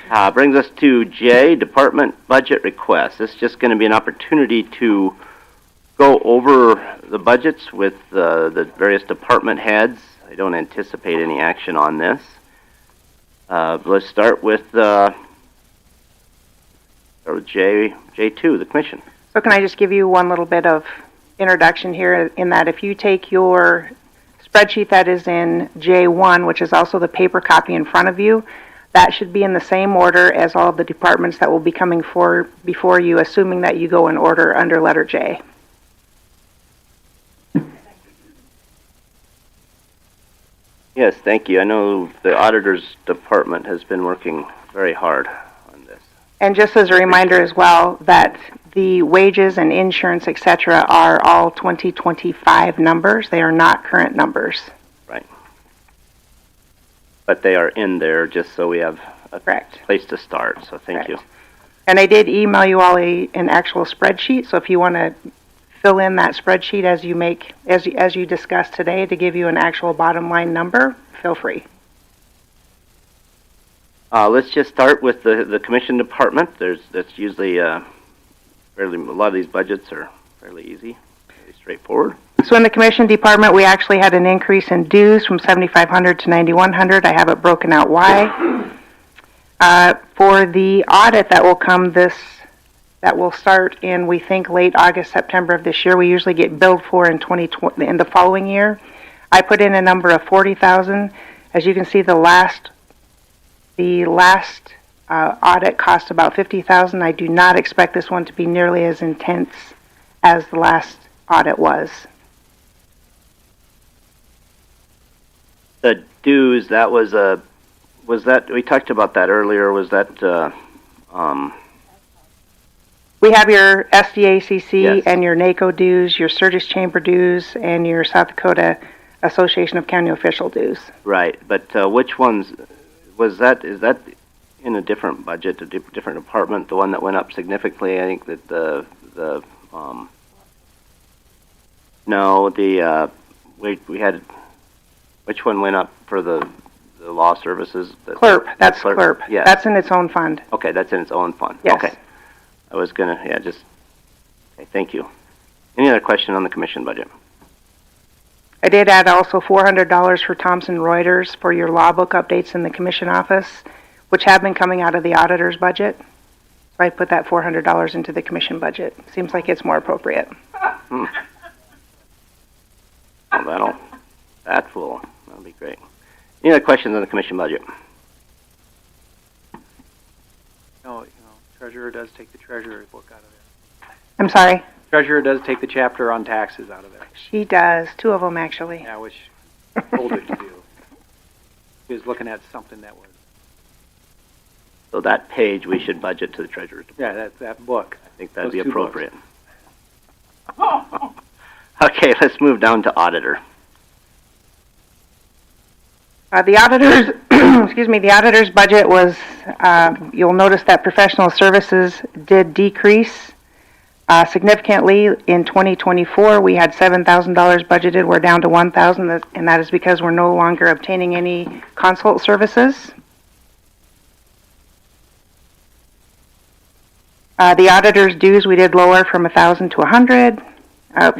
Brings us to J, department budget request. This is just going to be an opportunity to go over the budgets with the various department heads. I don't anticipate any action on this. Let's start with J2, the commission. So can I just give you one little bit of introduction here in that if you take your spreadsheet that is in J1, which is also the paper copy in front of you, that should be in the same order as all of the departments that will be coming before you, assuming that you go in order under letter J. Yes, thank you. I know the auditor's department has been working very hard on this. And just as a reminder as well, that the wages and insurance, etc., are all 2025 numbers. They are not current numbers. Right. But they are in there just so we have a place to start. So thank you. And I did email you all an actual spreadsheet. So if you want to fill in that spreadsheet as you discussed today to give you an actual bottom line number, feel free. Let's just start with the commission department. That's usually a lot of these budgets are fairly easy, fairly straightforward. So in the commission department, we actually had an increase in dues from $7,500 to $9,100. I have it broken out why. For the audit that will come that will start in, we think, late August, September of this year. We usually get billed for in the following year. I put in a number of $40,000. As you can see, the last audit cost about $50,000. I do not expect this one to be nearly as intense as the last audit was. The dues, that was we talked about that earlier. Was that we have your SDACC Yes. and your NACO dues, your Sturgis Chamber dues, and your South Dakota Association of County Official dues. right? But which ones was that? Is that in a different budget, a different department? The one that went up significantly, I think that we had, which one went up for the law services? CLERP, that's CLERP. CLERP. Yes. That's in its own fund. Okay, that's in its own fund. Yes. Okay. I was gonna, okay, thank you. Any other question on the commission budget? I did add also $400 for Thomson Reuters for your law book updates in the commission office, which have been coming out of the auditor's budget. So I put that $400 into the commission budget. Seems like it's more appropriate. Well, that'll be great. Any other questions on the commission budget? No, treasurer does take the treasurer's book out of there. I'm sorry? Treasurer does take the chapter on taxes out of there. She does. 2 of them, actually. Yeah, which I told her to do. She was looking at something that was... So that page we should budget to the treasurer's department. Yeah, that book. I think that'd Those be 2 appropriate. Okay, let's move down to auditor. The auditor's, the auditor's budget was, you'll notice that professional services did decrease significantly in 2024. We had $7,000 budgeted. We're down to $1,000, and that is because we're no longer obtaining any consult services. The auditor's dues we did lower from $1,000 to $100.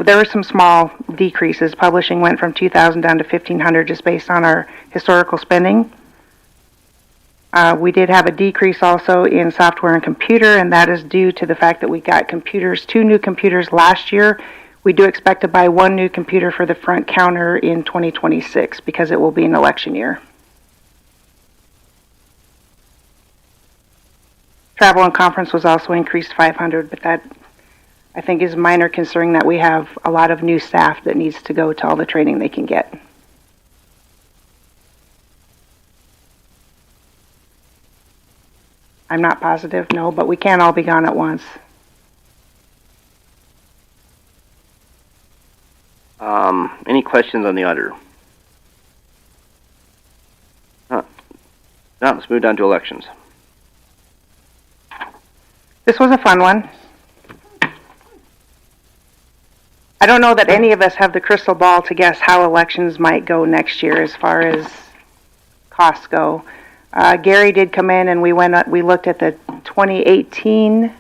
There were some small decreases. Publishing went from $2,000 down to $1,500 just based on our historical spending. We did have a decrease also in software and computer, and that is due to the fact that we got 2 new computers last year. We do expect to buy 1 new computer for the front counter in 2026 because it will be an election year. Travel and conference was also increased $500, but that I think is minor considering that we have a lot of new staff that needs to go to all the training they can get. I'm not positive, no, but we can't all be gone at once. Any questions on the auditor? Now let's move down to elections. This was a fun one. I don't know that any of us have the crystal ball to guess how elections might go next year as far as costs go. Gary did come in and we looked at the 2018,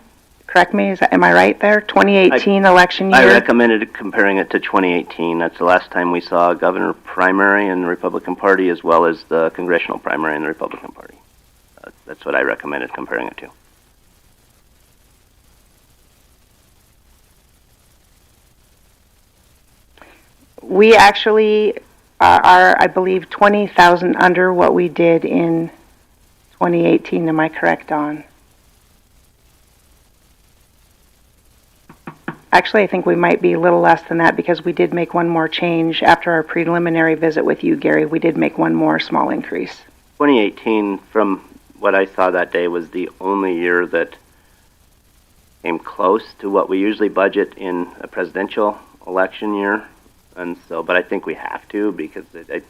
correct me, am I right there? 2018 election year? I recommended comparing it to 2018. That's the last time we saw a governor primary in the Republican Party as well as the congressional primary in the Republican Party. That's what I recommended comparing it to. We actually are, I believe, 20,000 under what we did in 2018. Am I correct, Dawn? Actually, I think we might be a little less than that because we did make one more change after our preliminary visit with you, Gary. We did make one more small increase. 2018, from what I saw that day, was the only year that came close to what we usually budget in a presidential election year. And so, but I think we have to because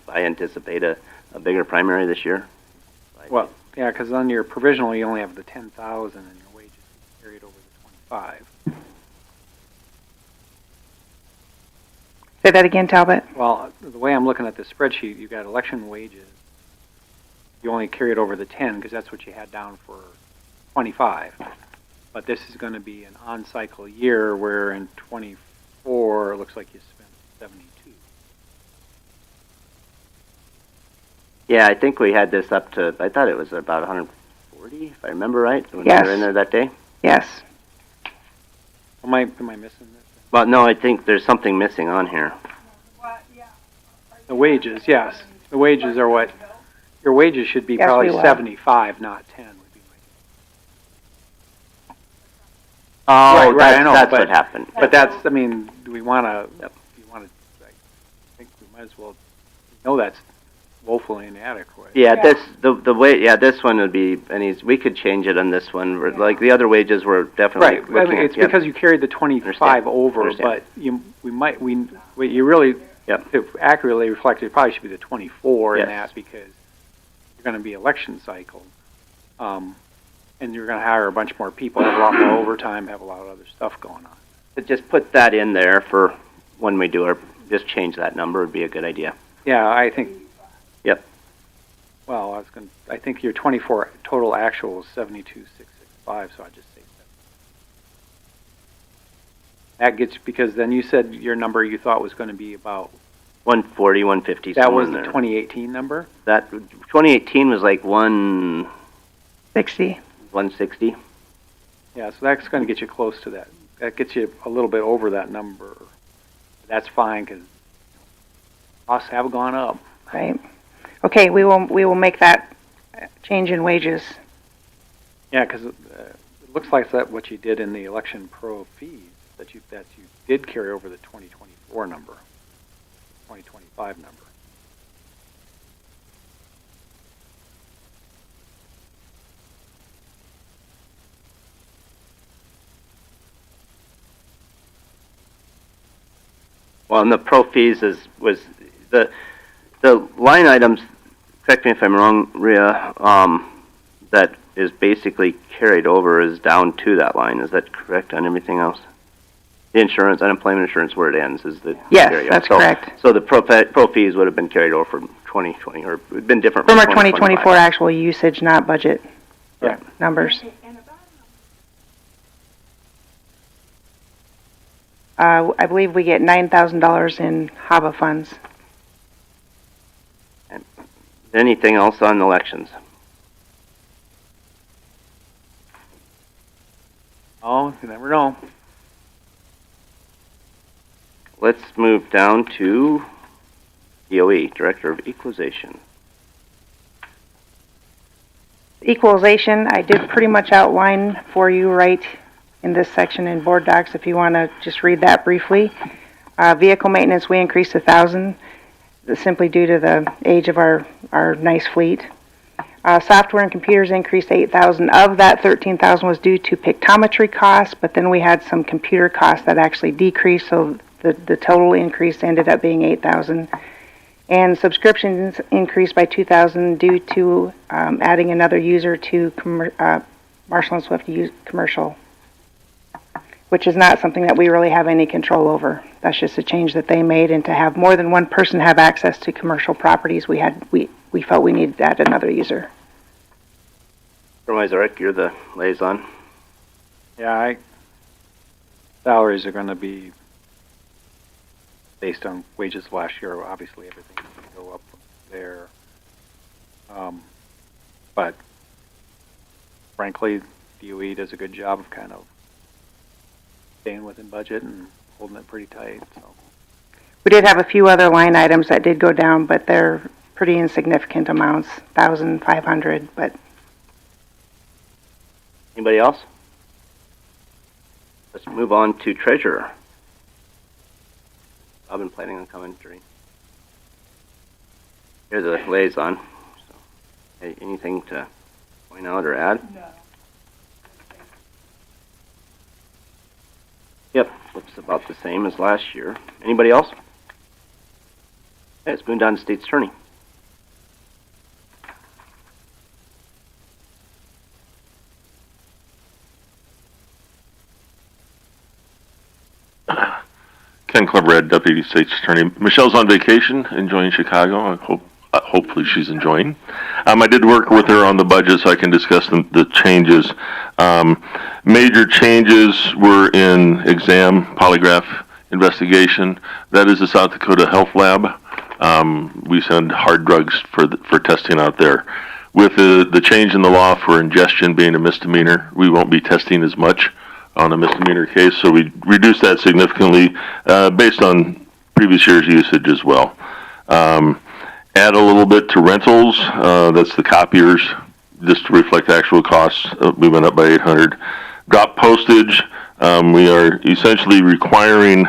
I anticipate a bigger primary this year. Well, yeah, because on your provisional you only have the 10,000 and your wages carried over the 25. Say that again, Talbot. Well, the way I'm looking at this spreadsheet, you've got election wages. You only carried over the 10 because that's what you had down for 25. But this is going to be an on-cycle year where in 24 it looks like you spent 72. Yeah, I think we had this up to, I thought it was about 140, if I remember right, when Yes. we were in there that day. Yes. Am I missing this? Well, no, I think there's something missing on here. The wages, yes. The wages are what, your wages should be Yes, probably we will. 75, not 10. Oh, right, I know, that's but, what happened. But that's, I mean, do we want to, I think we might as well know that's woefully inadequate. Yeah, the way, this one would be, and we could change it on this one. Like the other wages were definitely. Right, I mean, it's because you carried the 25 over, Understand. but you really, to accurately reflect it, probably should be the 24 in Yes. that because you're going to be election cycle. And you're going to hire a bunch more people, have a lot more overtime, have a lot of other stuff going on. But just put that in there for when we do just change that number would be a good idea. Yeah, I think. Yep. Well, I think your 24 total actual is 72,665, so I just say that gets, because then you said your number you thought was going to be about 140, 150. that was the there. 2018 number. That 2018 was like 160. 160. Yeah, so that's going to get you close to that. That gets you a little bit over that number. That's fine because costs have gone up. Right. Okay, we will make that change in wages. Yeah, because it looks like that what you did in the election pro fees that you did carry over the 2024 number, 2025 number. Well, and the pro fees was the line items. Correct me if I'm wrong, Rhea. That is basically carried over is down to that line. Is that correct on everything else? The insurance, unemployment insurance, where it ends is the Yes, carryover. that's So- correct. So the pro fees would have been carried over from 2020, or it would have been different From our 2025. 2024 actual usage, not budget numbers. I believe we get $9,000 in HAVA funds. Anything else on elections? Oh, you never know. Let's move down to DOE, Director of Equalization. Equalization, I did pretty much outline for you right in this section in board docs if you want to just read that briefly. Vehicle maintenance, we increased 1,000 simply due to the age of our nice fleet. Software and computers increased 8,000. Of that, 13,000 was due to pictometry costs, but then we had some computer costs that actually decreased, so the total increase ended up being 8,000. And subscriptions increased by 2,000 due to adding another user to Marshall & Swift commercial, which is not something that we really have any control over. That's just a change that they made, and to have more than one person have access to commercial properties, we felt we needed to add another user. Supervisor Rick, you're the liaison. Yeah, salaries are gonna be based on wages last year. Obviously, everything's gonna go up from there. But frankly, DOE does a good job of kind of staying within budget and holding it pretty tight, so. We did have a few other line items that did go down, but they're pretty insignificant amounts, 1,500, but. Anybody else? Let's move on to treasurer. I've been planning on coming during. You're the liaison. So, hey, anything to point out or add? No. Yep, looks about the same as last year. Anybody else? Okay, let's move down to state's attorney. Ken Cleverhead, Deputy State's Attorney. Michelle's on vacation, enjoying Chicago. Hopefully she's enjoying. I did work with her on the budget, so I can discuss the changes. Major changes were in exam, polygraph investigation. That is the South Dakota Health Lab. We send hard drugs for testing out there. With the change in the law for ingestion being a misdemeanor, we won't be testing as much on a misdemeanor case, so we reduced that significantly based on previous year's usage as well. Add a little bit to rentals, that's the copiers, just to reflect actual costs. We went up by 800. Drop postage, we are essentially requiring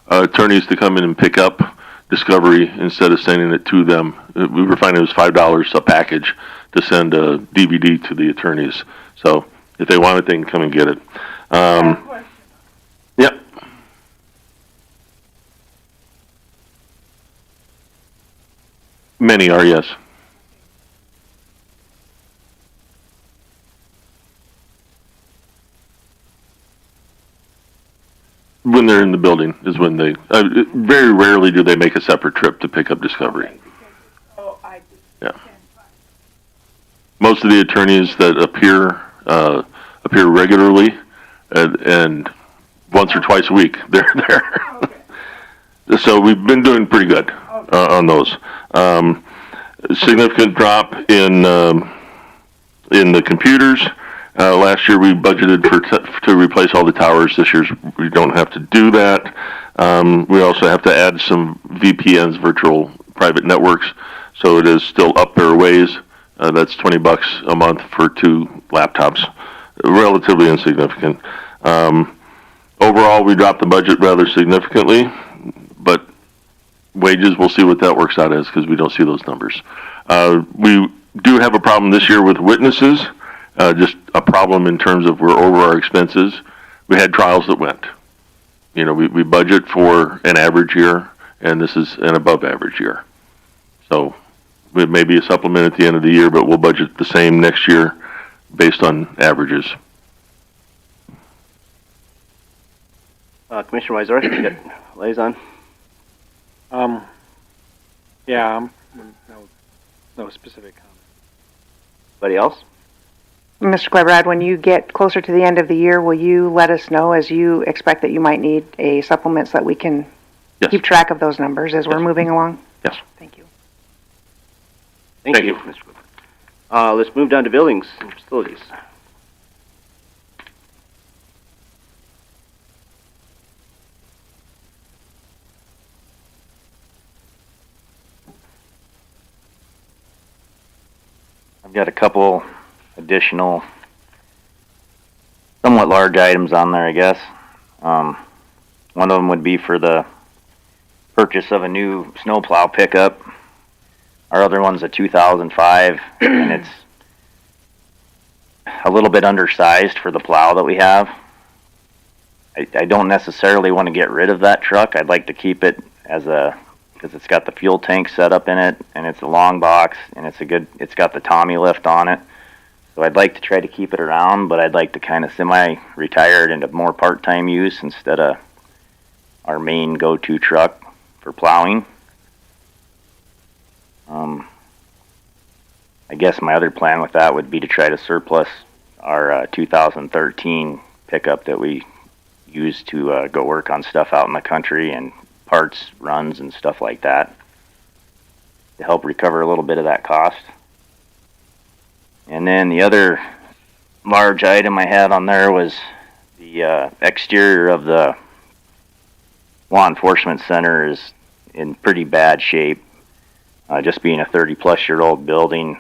attorneys to come in and pick up discovery instead of sending it to them. We were finding it was $5 a package to send a DVD to the attorneys. So if they want it, they can come and get it. Yep. Many are, yes. When they're in the building is when they, very rarely do they make a separate trip to pick up discovery. Yeah. Most of the attorneys that appear regularly, and once or twice a week, they're there. So we've been doing pretty good on those. Significant drop in the computers. Last year we budgeted to replace all the towers. This year we don't have to do that. We also have to add some VPNs, virtual private networks, so it is still up there a ways. That's $20 a month for 2 laptops. Relatively insignificant. Overall, we dropped the budget rather significantly, but wages, we'll see what that works out as because we don't see those numbers. We do have a problem this year with witnesses, just a problem in terms of we're over our expenses. We had trials that went. You know, we budget for an average year, and this is an above average year. So it may be a supplement at the end of the year, but we'll budget the same next year based on averages. Commissioner Weiser, you got liaison? Yeah, no specific comment. Anybody else? Mr. Cleverad, when you get closer to the end of the year, will you let us know as you expect that you might need a supplement so that we can keep track of those numbers as we're moving along? Yes. Thank you. Thank you, Mr. Cleverad. Let's move down to buildings and facilities. I've got a couple additional, somewhat large items on there, I guess. One of them would be for the purchase of a new snowplow pickup. Our other one's a 2005, and it's a little bit undersized for the plow that we have. I don't necessarily want to get rid of that truck. I'd like to keep it as because it's got the fuel tank set up in it, and it's a long box, and it's got the Tommy lift on it. So I'd like to try to keep it around, but I'd like to kind of semi-retire it into more part-time use instead of our main go-to truck for plowing. I guess my other plan with that would be to try to surplus our 2013 pickup that we use to go work on stuff out in the country and parts runs and stuff like that to help recover a little bit of that cost. And then the other large item I had on there was the exterior of the law enforcement center is in pretty bad shape. Just being a 30-plus-year-old building,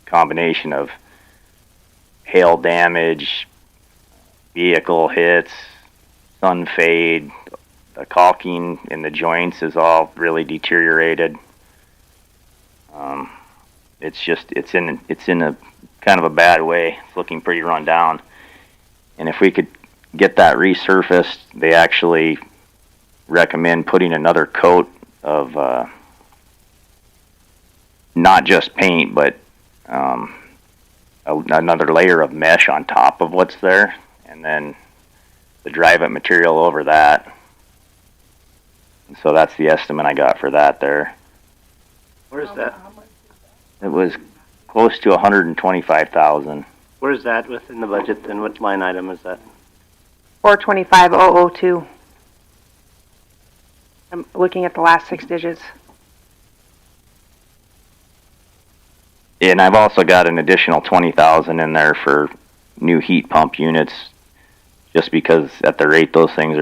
combination of hail damage, vehicle hits, sun fade, the caulking in the joints is all really deteriorated. It's in a kind of a bad way. It's looking pretty run down. And if we could get that resurfaced, they actually recommend putting another coat of not just paint, but another layer of mesh on top of what's there, and then the drive-up material over that. And so that's the estimate I got for that there. Where's that? It was close to 125,000. Where's that within the budget, and what line item is that? 425002. I'm looking at the last 6 digits. And I've also got an additional 20,000 in there for new heat pump units, just because at the rate those things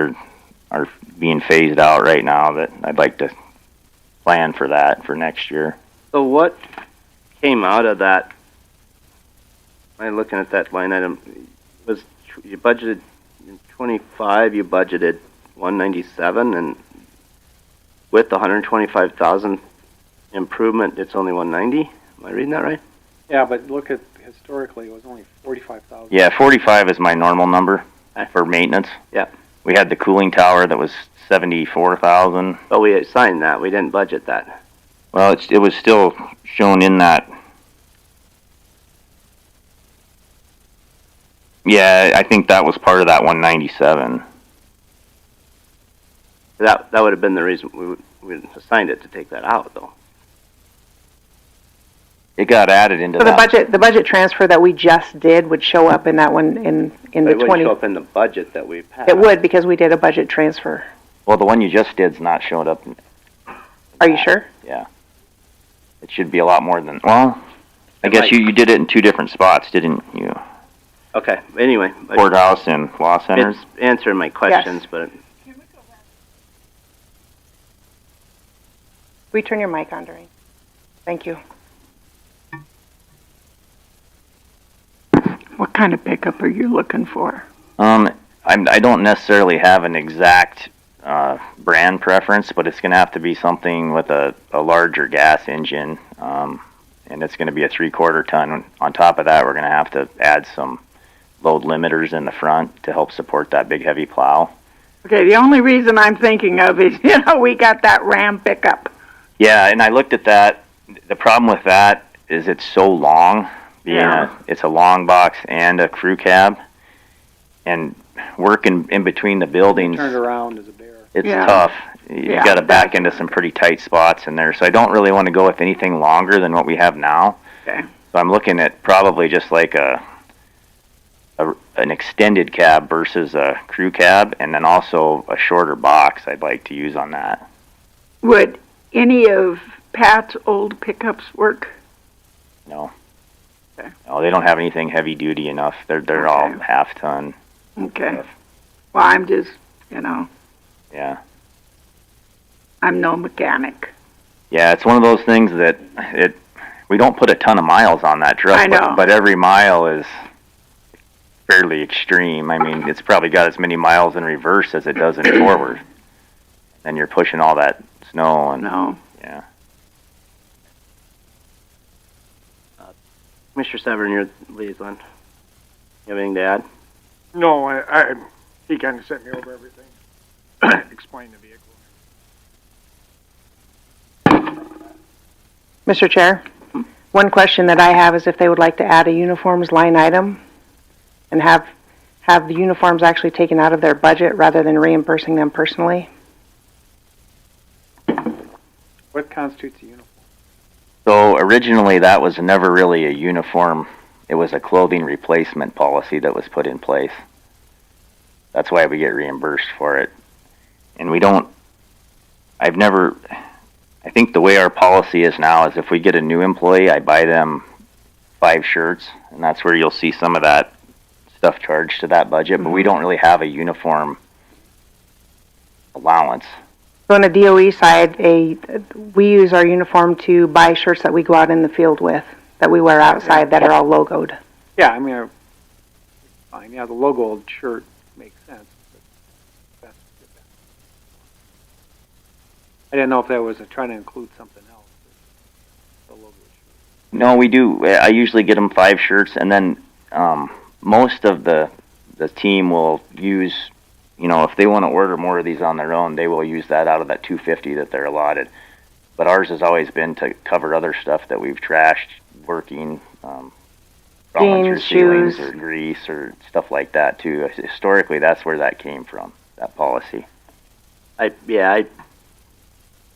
are being phased out right now, that I'd like to plan for that for next year. So what came out of that? I'm looking at that line item. Was you budgeted in 25? You budgeted 197, and with the 125,000 improvement, it's only 190. Am I reading that right? Yeah, but look at historically, it was only 45,000. Yeah, 45 is my normal number for maintenance. Yeah. We had the cooling tower that was 74,000. But we assigned that. We didn't budget that. Well, it was still shown in that. Yeah, I think that was part of that 197. That would have been the reason we assigned it to take that out, though. It got added into So that. the budget transfer that we just did would show up in that one in But the it wouldn't 20. show up in the budget that we passed. It would, because we did a budget transfer. Well, the one you just did's not showed up. Are you sure? Yeah. It should be a lot more than, well, I guess you did it in 2 different spots, didn't you? Okay, anyway. Courthouse and law centers? It's answering my questions, but... Will you turn your mic on, Doreen? Thank you. What kind of pickup are you looking for? I don't necessarily have an exact brand preference, but it's going to have to be something with a larger gas engine, and it's going to be a 3/4 ton. On top of that, we're going to have to add some load limiters in the front to help support that big heavy plow. Okay, the only reason I'm thinking of is, we got that Ram pickup. Yeah, and I looked at that. The problem with that is it's so long. It's a long box and a crew cab, and working in between the buildings. Turned around as a bear. It's tough. You've got to back into some pretty tight spots in there. So I don't really want to go with anything longer than what we have now. Okay. So I'm looking at probably just like an extended cab versus a crew cab, and then also a shorter box I'd like to use on that. Would any of Pat's old pickups work? No. Okay. No, they don't have anything heavy duty enough. They're all half ton. Okay. Well, I'm just, Yeah. I'm no mechanic. Yeah, it's one of those things that we don't put a ton of miles on that truck, I know. but every mile is fairly extreme. I mean, it's probably got as many miles in reverse as it does in forward. And you're pushing all that snow and yeah. Mr. Severn, your liaison. You have anything to add? No, he kind of sent me over everything. Explain the vehicle. Mr. Chair, one question that I have is if they would like to add a uniforms line item and have the uniforms actually taken out of their budget rather than reimbursing them personally. What constitutes a uniform? So originally that was never really a uniform, it was a clothing replacement policy that was put in place. That's why we get reimbursed for it. And I think the way our policy is now is if we get a new employee, I buy them 5 shirts, and that's where you'll see some of that stuff charged to that budget, but we don't really have a uniform allowance. So on the DOE side, we use our uniform to buy shirts that we go out in the field with, that we wear outside, that are all logoed. Yeah, I mean, fine. Yeah, the logo shirt makes sense. But I didn't know if that was trying to include something else. The logo shirt. No, we do. I usually get them 5 shirts, and then most of the team will use, if they want to order more of these on their own, they will use that out of that $250 that they're allotted. But ours has always been to cover other stuff that we've trashed, working, Jeans, ceilings, shoes, or grease, or stuff like that too. Historically, that's where that came from, that policy.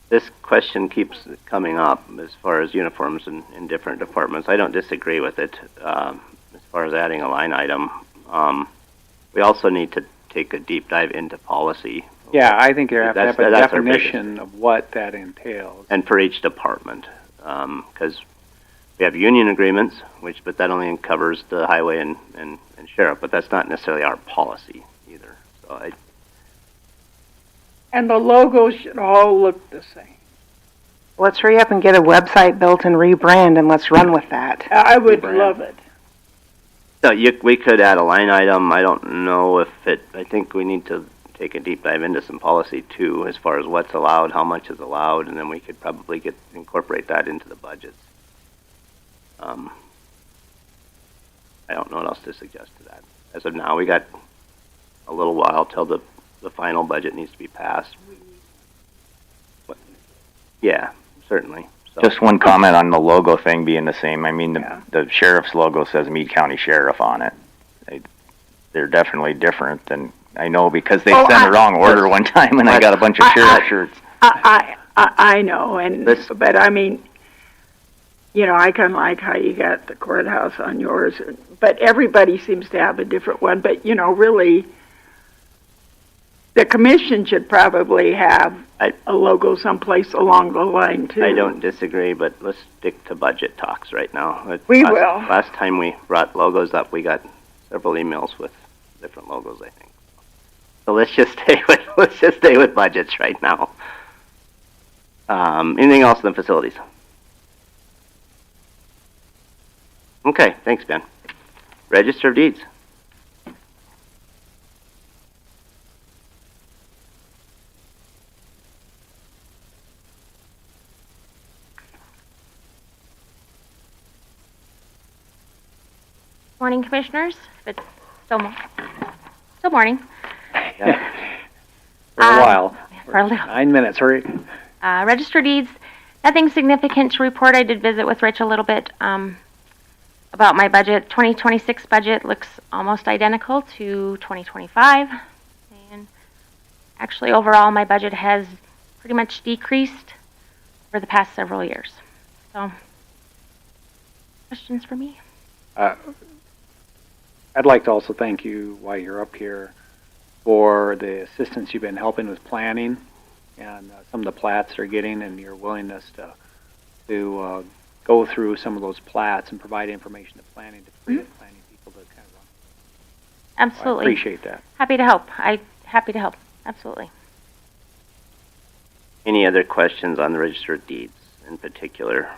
This question keeps coming up as far as uniforms in different departments. I don't disagree with it as far as adding a line item. We also need to take a deep dive into policy. Yeah, I think you have to have a That's our definition of what that entails. and for each department, because we have union agreements, but that only covers the highway and sheriff, but that's not necessarily our policy either. So And the logos should all look the same. Let's hurry up and get a website built and rebrand, and let's run with that. I would love it. So we could add a line item. I don't know if I think we need to take a deep dive into some policy too, as far as what's allowed, how much is allowed, and then we could probably incorporate that into the budgets. I don't know what else to suggest to that. As of now, we got a little while till the final budget needs to be passed. But, yeah, certainly. So. Just one comment on the logo thing being the same. I mean, the sheriff's logo says Meade County Sheriff on it. They're definitely different than I know, because they sent the wrong order one time and I got a bunch of sheriff shirts. I know, but I mean, I kind of like how you got the courthouse on yours, but everybody seems to have a different one. But really, the commission should probably have a logo someplace along the line too. I don't disagree, but let's stick to budget talks right now. We will. Last time we brought logos up, we got several emails with different logos, I think. So let's just stay with budgets right now. Anything else in the facilities? Okay, thanks, Ben. Register of Deeds. Morning, Commissioners. It's still morning. Yeah. For a while. For a little. 9 minutes, hurry. Register deeds, nothing significant to report. I did visit with Rich a little bit about my budget. 2026 budget looks almost identical to 2025. And actually, overall, my budget has pretty much decreased for the past several years. So, questions for me? I'd like to also thank you while you're up here for the assistance you've been helping with planning and some of the plats they're getting, and your willingness to go through some of those plats and provide information to planning to free up planning people to kind of run. Absolutely. I appreciate that. Happy to help. Happy to help. Absolutely. Any other questions on the Register of Deeds in particular?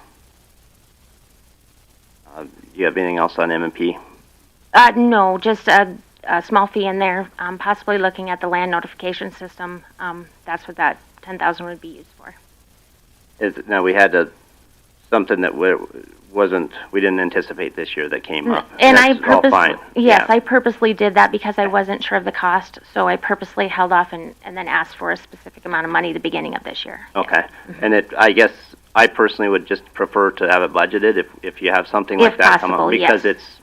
Do you have anything else on M&P? No, just a small fee in there. Possibly looking at the land notification system. That's what that $10,000 would be used for. Now we had something that we didn't anticipate this year that came up. And That's I purposely did that because I wasn't sure of the cost, so I purposely held off and then asked for a specific amount of money at the beginning of this year. Okay, and I guess I personally would just prefer to have it budgeted if you have something like that come up,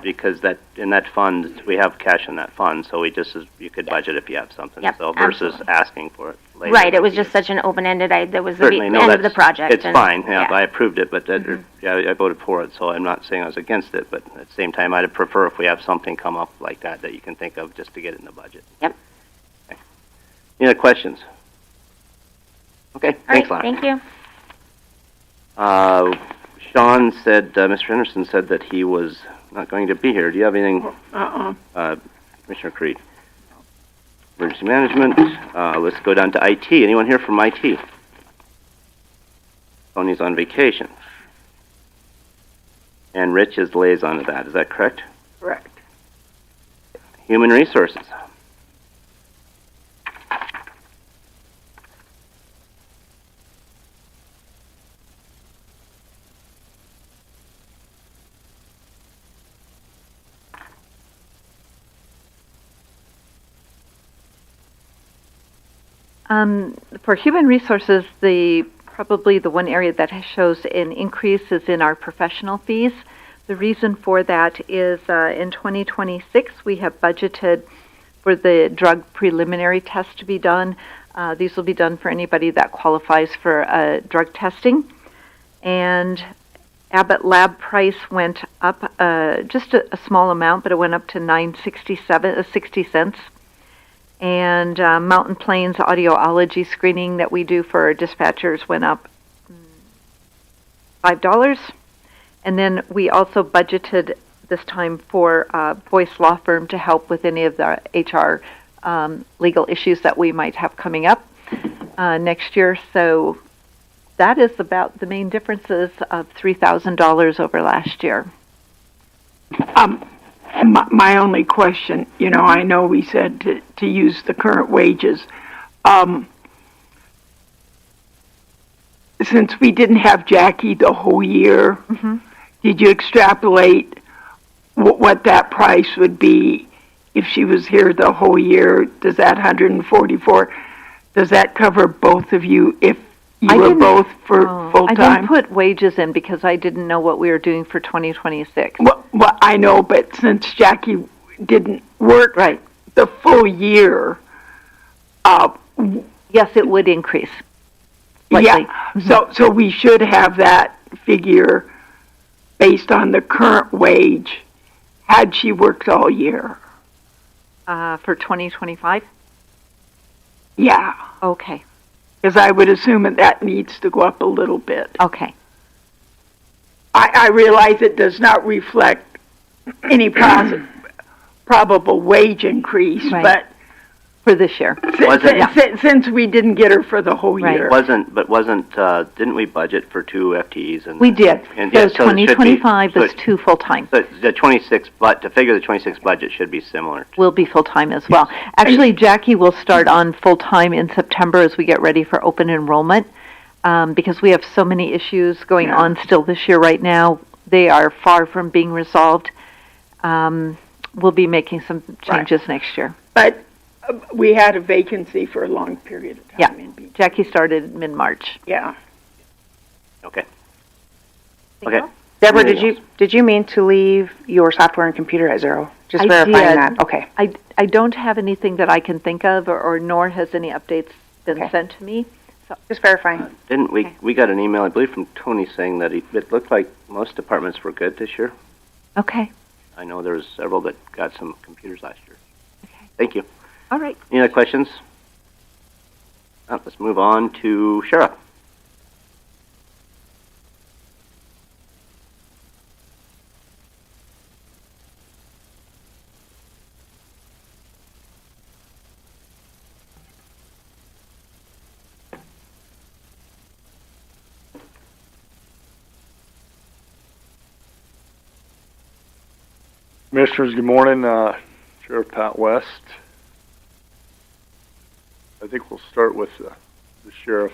because that in that fund we have cash in that fund, so you could budget if you have something. Yep, so versus absolutely. asking for it later. Right, it was just such an open-ended, that was the Certainly, no, end of the that's- project. It's and- fine, yeah, I approved it, but yeah, I voted for it, so I'm not saying I was against it, but at the same time, I'd prefer if we have something come up like that you can think of just to get it in the budget. Yep. Okay. Any other questions? Okay, All thanks, right, Lana. thank you. Sean said, Mr. Henderson said that he was not going to be here. Do you have anything, Commissioner Creed? Emergency management. Let's go down to IT. Anyone here from IT? Tony's on vacation. And Rich is liaison to that. Is that correct? Correct. Human resources. For human resources, probably the one area that shows an increase is in our professional fees. The reason for that is in 2026 we have budgeted for the drug preliminary test to be done. These will be done for anybody that qualifies for drug testing. And Abbott Lab price went up just a small amount, but it went up to $9.60. And Mountain Plains audiology screening that we do for our dispatchers went up $5. And then we also budgeted this time for Boyce Law Firm to help with any of the HR legal issues that we might have coming up next year. So that is about the main differences of $3,000 over last year. My only question, I know we said to use the current wages. Since we didn't have Jackie the whole year, did you extrapolate what that price would be if she was here the whole year? Does that 144, does that cover both of you if you were both for full time? I didn't put wages in because I didn't know what we were doing for 2026. Well, I know, but since Jackie didn't work the full year, yes, it would increase. Slightly. Yeah, so we should have that figure based on the current wage had she worked all year. For 2025? Yeah. Okay. Because I would assume that needs to go up a little bit. Okay. I realize it does not reflect any probable wage increase, but for this year, since we didn't get her for the whole year, Didn't we budget for 2 FTEs? And we did. And So so it should be- 2025 is so 2 full time. So the 26, but to figure the 26 budget should be similar. Will be full time as well. Actually, Jackie will start on full time in September as we get ready for open enrollment. Because we have so many issues going on still this year right now. They are far from being resolved. We'll be making some changes next year. But we had a vacancy for a long period of time. Yeah, Jackie started mid-March. Yeah. Okay. Okay. Deborah, did you mean to leave your software and computer at 0? Just verifying that. Okay. I don't have anything that I can think of, or nor has any updates been sent to me. So just verifying. Didn't we got an email, I believe, from Tony saying that it looked like most departments were good this year. Okay. I know there was several that got some computers last year. Okay. Thank you. All right. Any other questions? Let's move on to Sheriff. Commissioners, good morning. Sheriff Pat West. I think we'll start with the sheriff.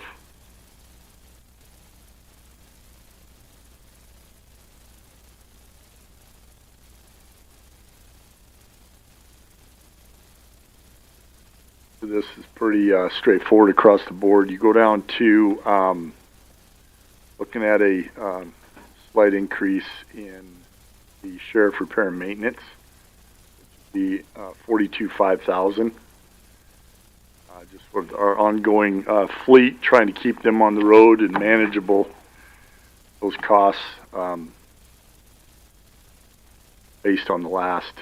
This is pretty straightforward across the board. You go down to looking at a slight increase in the sheriff repair and maintenance, which would be $42,500. Just with our ongoing fleet, trying to keep them on the road and manageable. Those costs, based on the last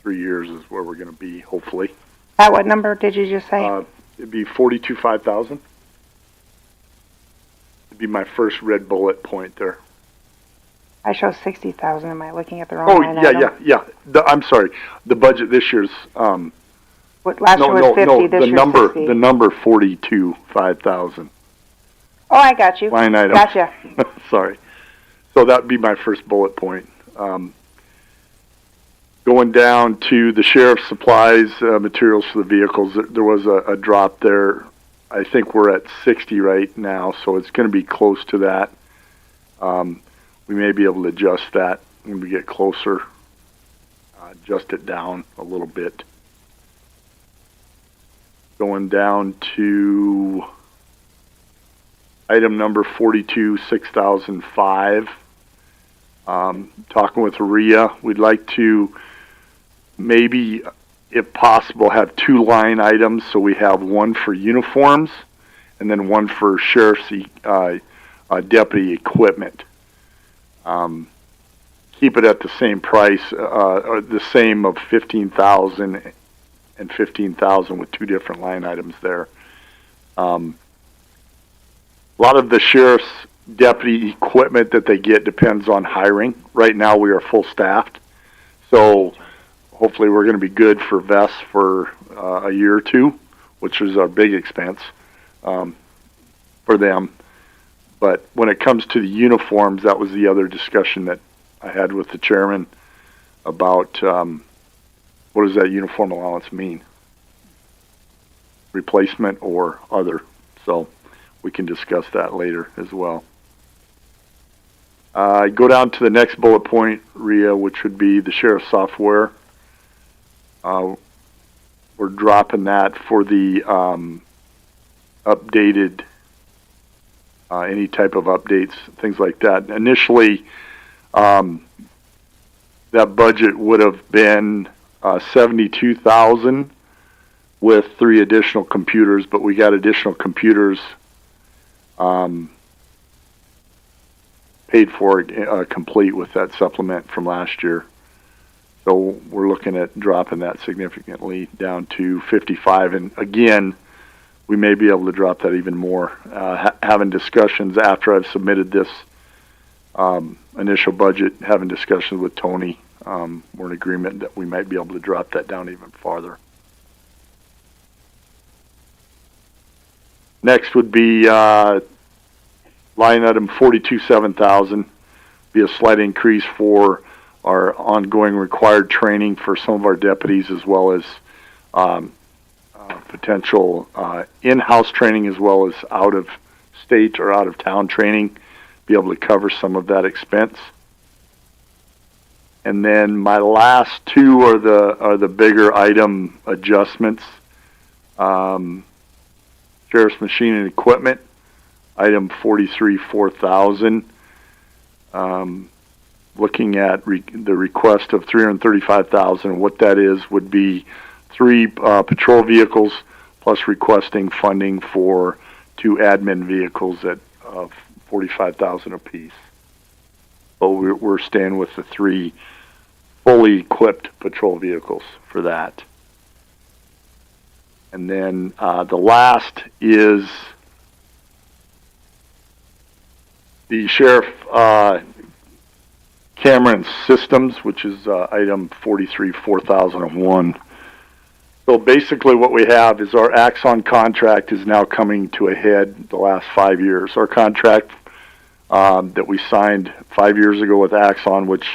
3 years, is where we're going to be, hopefully. At what number did you just say? It'd be 42,500. It'd be my first red bullet point there. I show 60,000. Am I looking at the wrong Oh, line item? yeah. I'm sorry. The budget this year's, What, last year was 50, this the year's number, 60. the number 42,500. Oh, I got you. Line item. Gotcha. Sorry. So that'd be my first bullet point. Going down to the sheriff's supplies, materials for the vehicles, there was a drop there. I think we're at 60 right now, so it's going to be close to that. We may be able to adjust that when we get closer, adjust it down a little bit. Going down to item number 42, 6,005. Talking with Rhea, we'd like to maybe, if possible, have 2 line items. So we have one for uniforms and then one for sheriff's deputy equipment. Keep it at the same price, or the same of 15,000 and 15,000 with 2 different line items there. A lot of the sheriff's deputy equipment that they get depends on hiring. Right now we are full staffed, so hopefully we're going to be good for vests for a year or two, which is our big expense for them. But when it comes to the uniforms, that was the other discussion that I had with the chairman about what does that uniform allowance mean? Replacement or other. So we can discuss that later as well. Go down to the next bullet point, Rhea, which would be the sheriff's software. We're dropping that for the updated, any type of updates, things like that. Initially, that budget would have been 72,000 with 3 additional computers, but we got additional computers paid for complete with that supplement from last year. So we're looking at dropping that significantly down to 55. And again, we may be able to drop that even more. Having discussions after I've submitted this initial budget, having discussions with Tony, we're in agreement that we might be able to drop that down even farther. Next would be line item 42,700, be a slight increase for our ongoing required training for some of our deputies, as well as potential in-house training, as well as out-of-state or out-of-town training, be able to cover some of that expense. And then my last 2 are the bigger item adjustments. Sheriff's machine and equipment, item 43,400. Looking at the request of 335,000, what that is would be 3 patrol vehicles, plus requesting funding for 2 admin vehicles at 45,000 apiece. But we're staying with the 3 fully equipped patrol vehicles for that. And then the last is the sheriff camera and systems, which is item 43,4001. So basically what we have is our Axon contract is now coming to a head the last 5 years. Our contract that we signed 5 years ago with Axon, which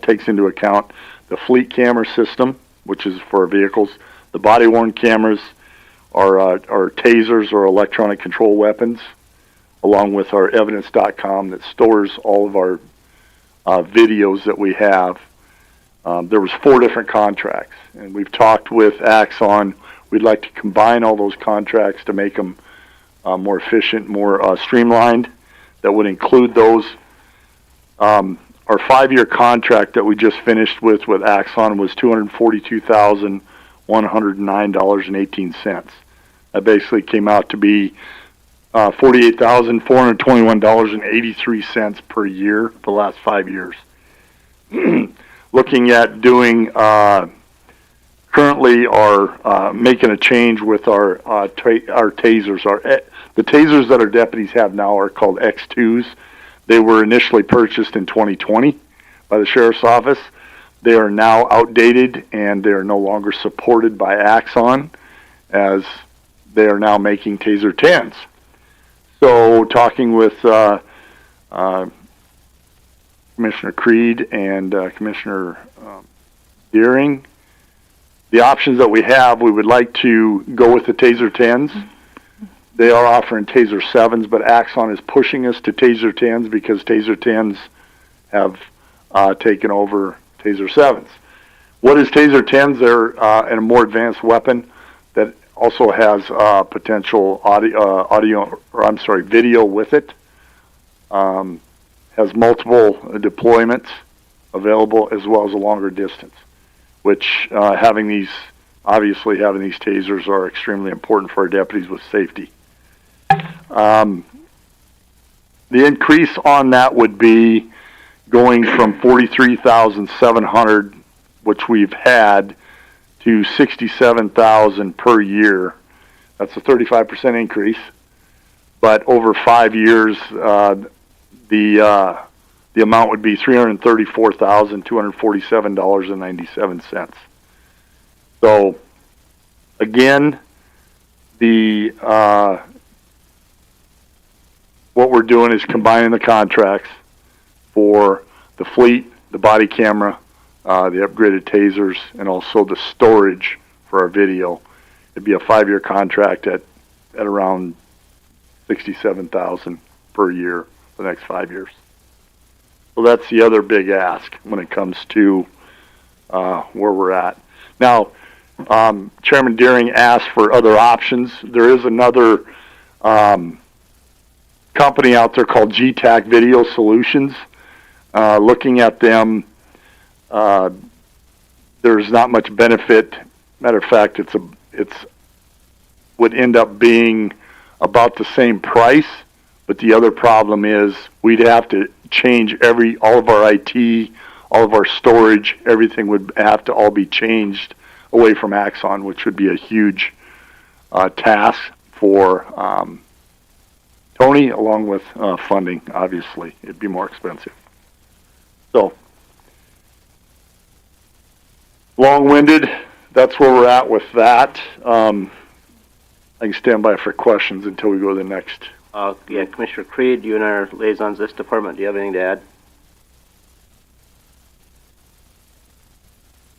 takes into account the fleet camera system, which is for our vehicles, the body-worn cameras, our tasers or electronic control weapons, along with our evidence.com that stores all of our videos that we have. There was 4 different contracts, and we've talked with Axon. We'd like to combine all those contracts to make them more efficient, more streamlined. That would include those. Our 5-year contract that we just finished with Axon was $242,109.18. That basically came out to be $48,421.83 per year for the last 5 years. Looking at doing, currently are making a change with our tasers. The tasers that our deputies have now are called X2s. They were initially purchased in 2020 by the Sheriff's Office. They are now outdated and they are no longer supported by Axon, as they are now making Taser 10s. So talking with Commissioner Creed and Commissioner Deering, the options that we have, we would like to go with the Taser 10s. They are offering Taser 7s, but Axon is pushing us to Taser 10s because Taser 10s have taken over Taser 7s. What is Taser 10s? They're a more advanced weapon that also has potential video with it. Has multiple deployments available, as well as a longer distance, which having these tasers are extremely important for our deputies with safety. The increase on that would be going from 43,700, which we've had, to 67,000 per year. That's a 35% increase. But over 5 years, the amount would be $334,247.97. So, again, what we're doing is combining the contracts for the fleet, the body camera, the upgraded tasers, and also the storage for our video. It'd be a 5-year contract at around $67,000 per year for the next 5 years. So that's the other big ask when it comes to where we're at. Now, Chairman Deering asked for other options. There is another company out there called GTAC Video Solutions. Looking at them, there's not much benefit. Matter of fact, it's would end up being about the same price, but the other problem is we'd have to change all of our IT, all of our storage, everything would have to all be changed away from Axon, which would be a huge task for Tony, along with funding, obviously. It'd be more expensive. So, long-winded, that's where we're at with that. I can stand by for questions until we go to the next. Yeah, Commissioner Creed, you and I are liaisons to this department. Do you have anything to add?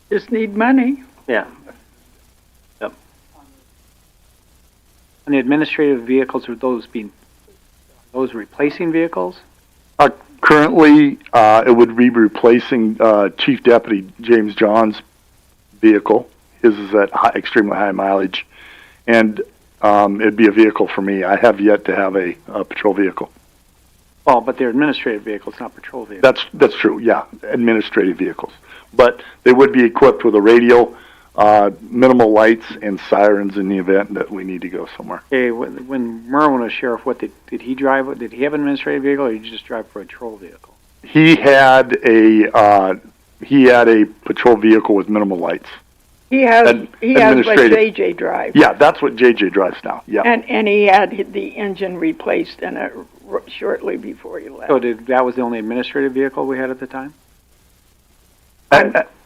Just need money. Yeah. Yep. On the administrative vehicles, would those replacing vehicles? Currently, it would be replacing Chief Deputy James John's vehicle. His is at extremely high mileage. And it'd be a vehicle for me. I have yet to have a patrol vehicle. Well, but they're administrative vehicles, not patrol vehicles. That's true, yeah, administrative vehicles. But they would be equipped with a radio, minimal lights, and sirens in the event that we need to go somewhere. Okay, when Merwin was sheriff, did he drive? Did he have an administrative vehicle, or did he just drive a patrol vehicle? He had a patrol vehicle with minimal lights. He has what JJ drives. Yeah, that's what JJ drives now. Yeah. And he had the engine replaced shortly before he left. So that was the only administrative vehicle we had at the time?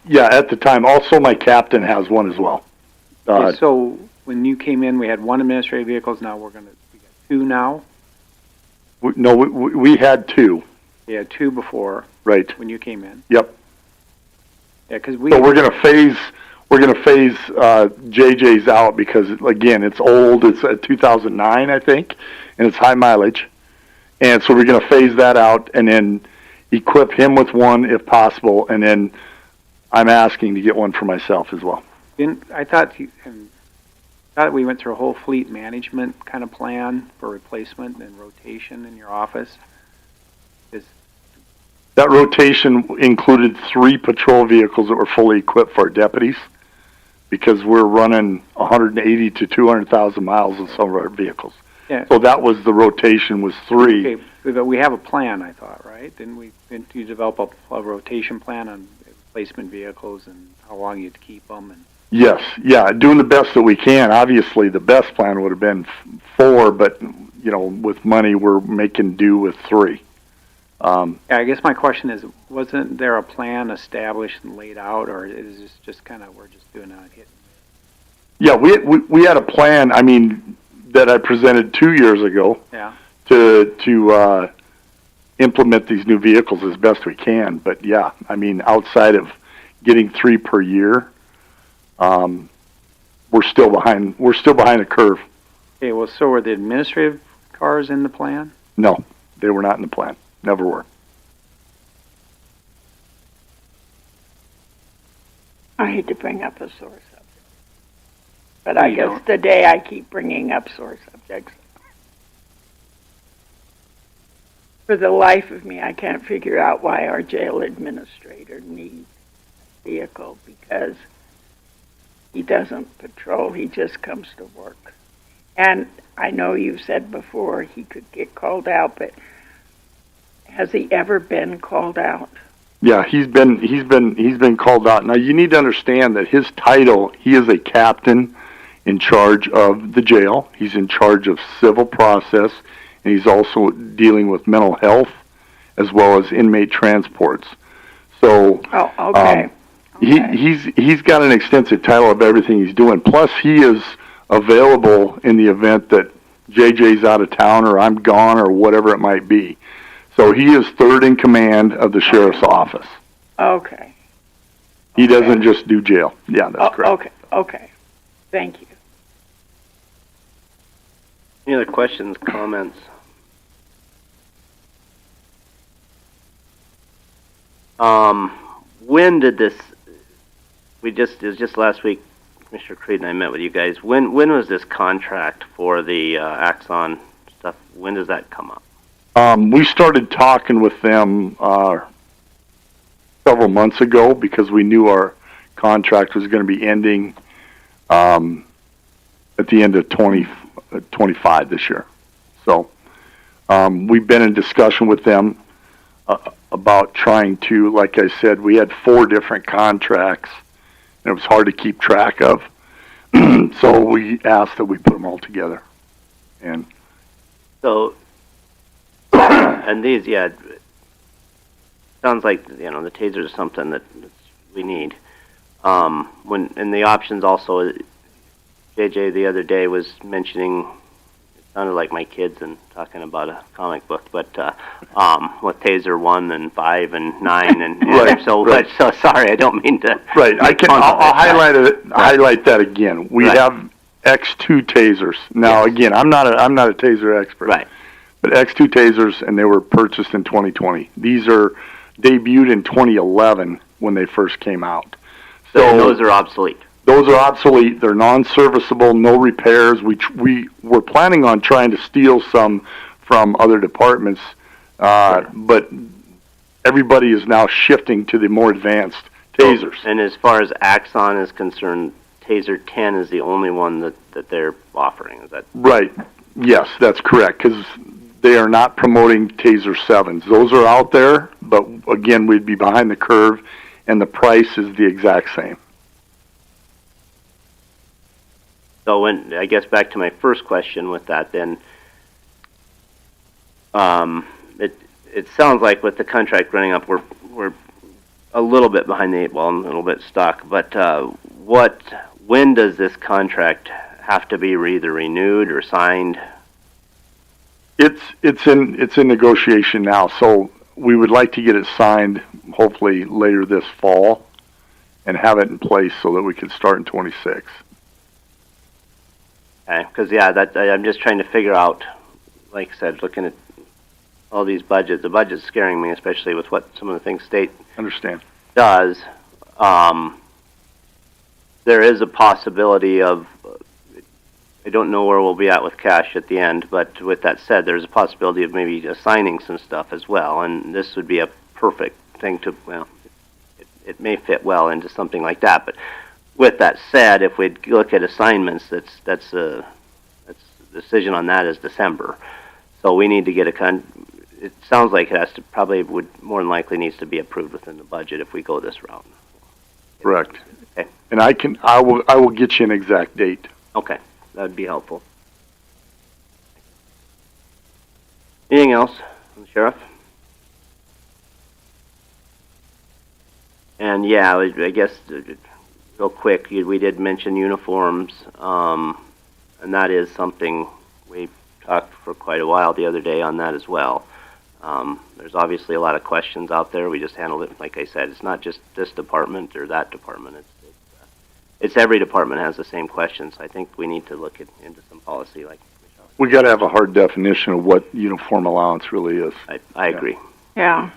Yeah, at the time. Also, my captain has one as well. Okay, so when you came in, we had one administrative vehicle. Now we got two now? We had two. We had two before. Right. When you came in. Yep. Yeah, because So we're going to phase JJ's out because, again, it's old. It's a 2009, I think, and it's high mileage. And so we're going to phase that out and then equip him with one if possible, and then I'm asking to get one for myself as well. I thought we went through a whole fleet management kind of plan for replacement and rotation in your office. That rotation included 3 patrol vehicles that were fully equipped for our deputies, because we're running 100 180 to 200,000 miles in some of our vehicles. Yeah. So that was the rotation was 3. Okay, but we have a plan, I thought, right? Didn't you develop a rotation plan on replacement vehicles and how long you'd keep them? And Yes, yeah, doing the best that we can. Obviously, the best plan would have been 4, but with money, we're making do with 3. yeah, I guess my question is, wasn't there a plan established and laid out, or is this just kind of we're just doing a hit? Yeah, we had a plan. I mean, that I presented 2 years ago. Yeah. To implement these new vehicles as best we can. But yeah, I mean, outside of getting 3 per year, we're still behind. We're still behind the curve. Okay, well, so were the administrative cars in the plan? No, they were not in the plan. Never were. I hate to bring up a sore subject, but I guess today I keep bringing up sore subjects. For the life of me, I can't figure out why our jail administrator needs a vehicle, because he doesn't patrol, he just comes to work. And I know you've said before he could get called out, but has he ever been called out? Yeah, he's been called out. Now you need to understand that his title, he is a captain in charge of the jail. He's in charge of civil process, and he's also dealing with mental health as well as inmate transports. So he's got an extensive title of everything he's doing. Plus, he is available in the event that JJ's out of town or I'm gone or whatever it might be. So he is third in command of the sheriff's office. Okay. He doesn't just do jail. Yeah, that's correct. Okay. Thank you. Any other questions, comments? When did this? It was just last week. Commissioner Creed and I met with you guys. When was this contract for the Axon stuff? When does that come up? We started talking with them several months ago because we knew our contract was going to be ending at the end of 2025 this year. So we've been in discussion with them about trying to, like I said, we had 4 different contracts, and it was hard to keep track of. So we asked that we put them all together. And so, and these, yeah, sounds like, the tasers are something that we need. And the options also, JJ the other day was mentioning, it sounded like my kids and talking about a comic book, but with Taser 1 and 5 and 9 and right, so right. So sorry, I don't mean to. Right, I'll highlight that again. We have X2 tasers. Now again, I'm not a taser expert. Right. But X2 tasers, and they were purchased in 2020. These are debuted in 2011 when they first came out. So those are obsolete. Those are obsolete. They're non-serviceable, no repairs. We were planning on trying to steal some from other departments, but everybody is now shifting to the more advanced tasers. And as far as Axon is concerned, Taser 10 is the only one that they're offering. Is that right? Yes, that's correct, because they are not promoting Taser 7s. Those are out there, but again, we'd be behind the curve, and the price is the exact same. So I guess back to my first question with that, then, it sounds like with the contract running up, we're a little bit behind the 8 ball and a little bit stuck. But when does this contract have to be either renewed or signed? It's in negotiation now, so we would like to get it signed hopefully later this fall and have it in place so that we can start in 26. Okay, because I'm just trying to figure out, like I said, looking at all these budgets. The budget's scaring me, especially with what some of the things state does. There is a possibility of, I don't know where we'll be at with cash at the end, but with that said, there's a possibility of maybe assigning some stuff as well, and this would be a perfect thing to, it may fit well into something like that, but with that said, if we look at assignments, that's the decision on that is December. So we need to get it sounds like it has to, probably would more than likely needs to be approved within the budget if we go this route. Correct. Okay. And I will get you an exact date. Okay, that'd be helpful. Anything else from the sheriff? And yeah, I guess real quick, we did mention uniforms, and that is something we talked for quite a while the other day on that as well. There's obviously a lot of questions out there. We just handled it, like I said, it's not just this department or that department. It's every department has the same questions. I think we need to look into some policy. Like We got to have a hard definition of what uniform allowance really is. I agree. Yeah.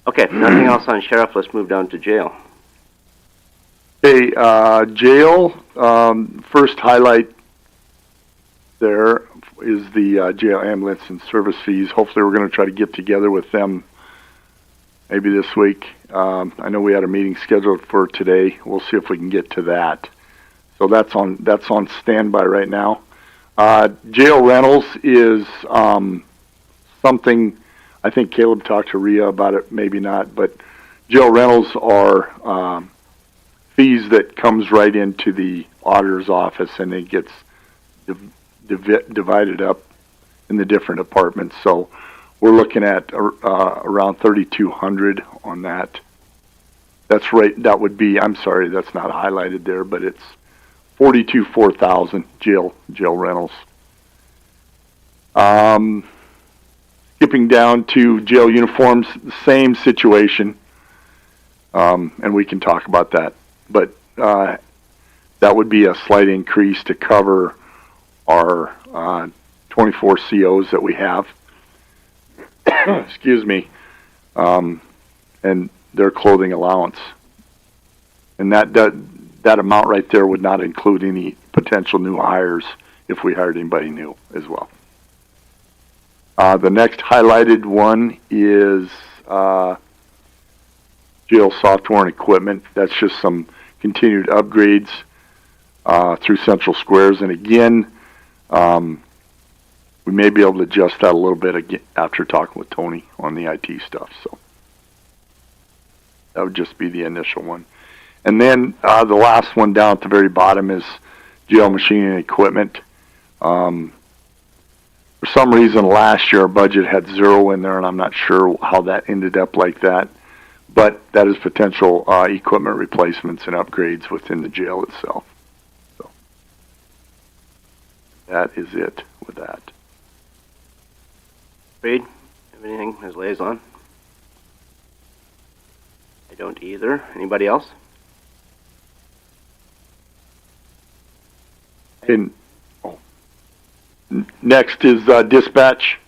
Okay, nothing else on sheriff. Let's move down to jail. Okay, jail. First highlight there is the jail ambulance and service fees. Hopefully, we're going to try to get together with them maybe this week. I know we had a meeting scheduled for today. We'll see if we can get to that. So that's on standby right now. Jail rentals is something. I think Caleb talked to Rhea about it, maybe not, but jail rentals are fees that comes right into the auditor's office, and it gets divided up in the different departments. So we're looking at around 3,200 on that. That's right. That would be. I'm sorry, that's not highlighted there, but it's 4,000 jail rentals. Skipping down to jail uniforms, the same situation, and we can talk about that. But that would be a slight increase to cover our 24 COs that we have. Excuse me, and their clothing allowance, and that amount right there would not include any potential new hires if we hired anybody new as well. The next highlighted one is jail software and equipment. That's just some continued upgrades through Central Squares. And again, we may be able to adjust that a little bit again after talking with Tony on the IT stuff. So that would just be the initial one. And then the last one down at the very bottom is jail machinery and equipment. For some reason, last year our budget had 0 in there, and I'm not sure how that ended up like that. But that is potential equipment replacements and upgrades within the jail itself. So that is it with that. Reed, have anything as liaison? I don't either. Anybody else? And next is dispatch.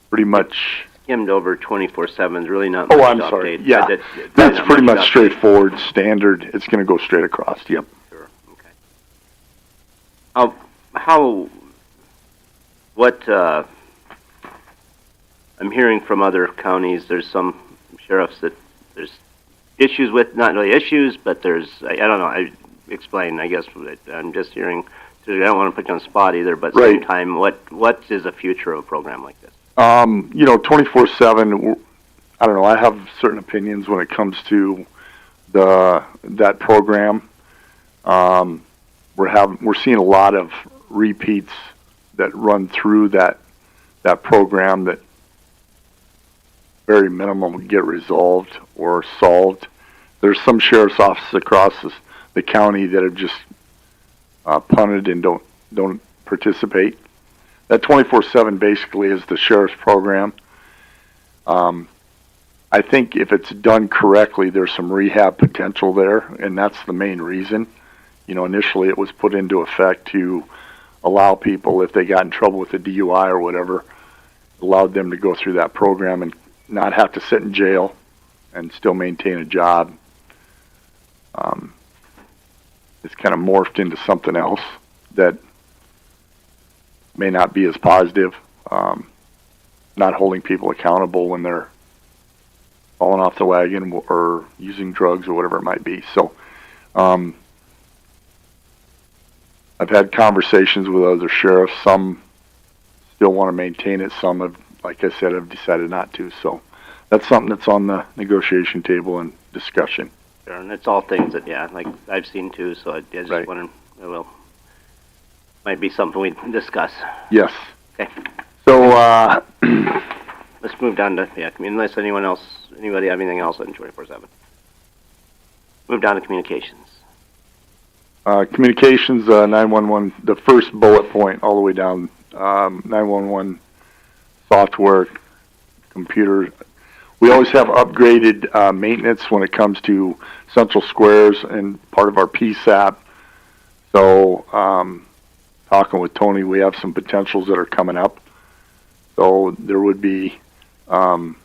Pretty much Skimmed over 24/7. Really not. Oh, much I'm to sorry. update. Yeah, that's pretty much straightforward, standard. It's going to go straight across. Yep. Sure. Okay. What I'm hearing from other counties, there's some sheriffs that there's issues with, not really issues, but there's, I don't know, explain, I guess. I'm just hearing, I don't want to put you on the spot either, but at the same time, what is the future of a program like this? 24/7, I don't know, I have certain opinions when it comes to that program. We're seeing a lot of repeats that run through that program that very minimum get resolved or solved. There's some sheriff's offices across the county that have just punted and don't participate. That 24/7 basically is the sheriff's program. I think if it's done correctly, there's some rehab potential there, and that's the main reason. Initially it was put into effect to allow people, if they got in trouble with a DUI or whatever, allowed them to go through that program and not have to sit in jail and still maintain a job. It's kind of morphed into something else that may not be as positive, not holding people accountable when they're falling off the wagon or using drugs or whatever it might be. So, I've had conversations with other sheriffs. Some still want to maintain it. Some have, like I said, have decided not to. So that's something that's on the negotiation table and discussion. Sure, and it's all things that, yeah, like I've seen too, so I just Right. wondering, well, might be something we discuss. Yes. Okay. So, let's move down to, yeah, unless anybody have anything else on 24/7. Move down to communications. Communications, 911, the first bullet point all the way down, 911 software, computer. We always have upgraded maintenance when it comes to central squares and part of our PSAP. So, talking with Tony, we have some potentials that are coming up. So there would be somewhat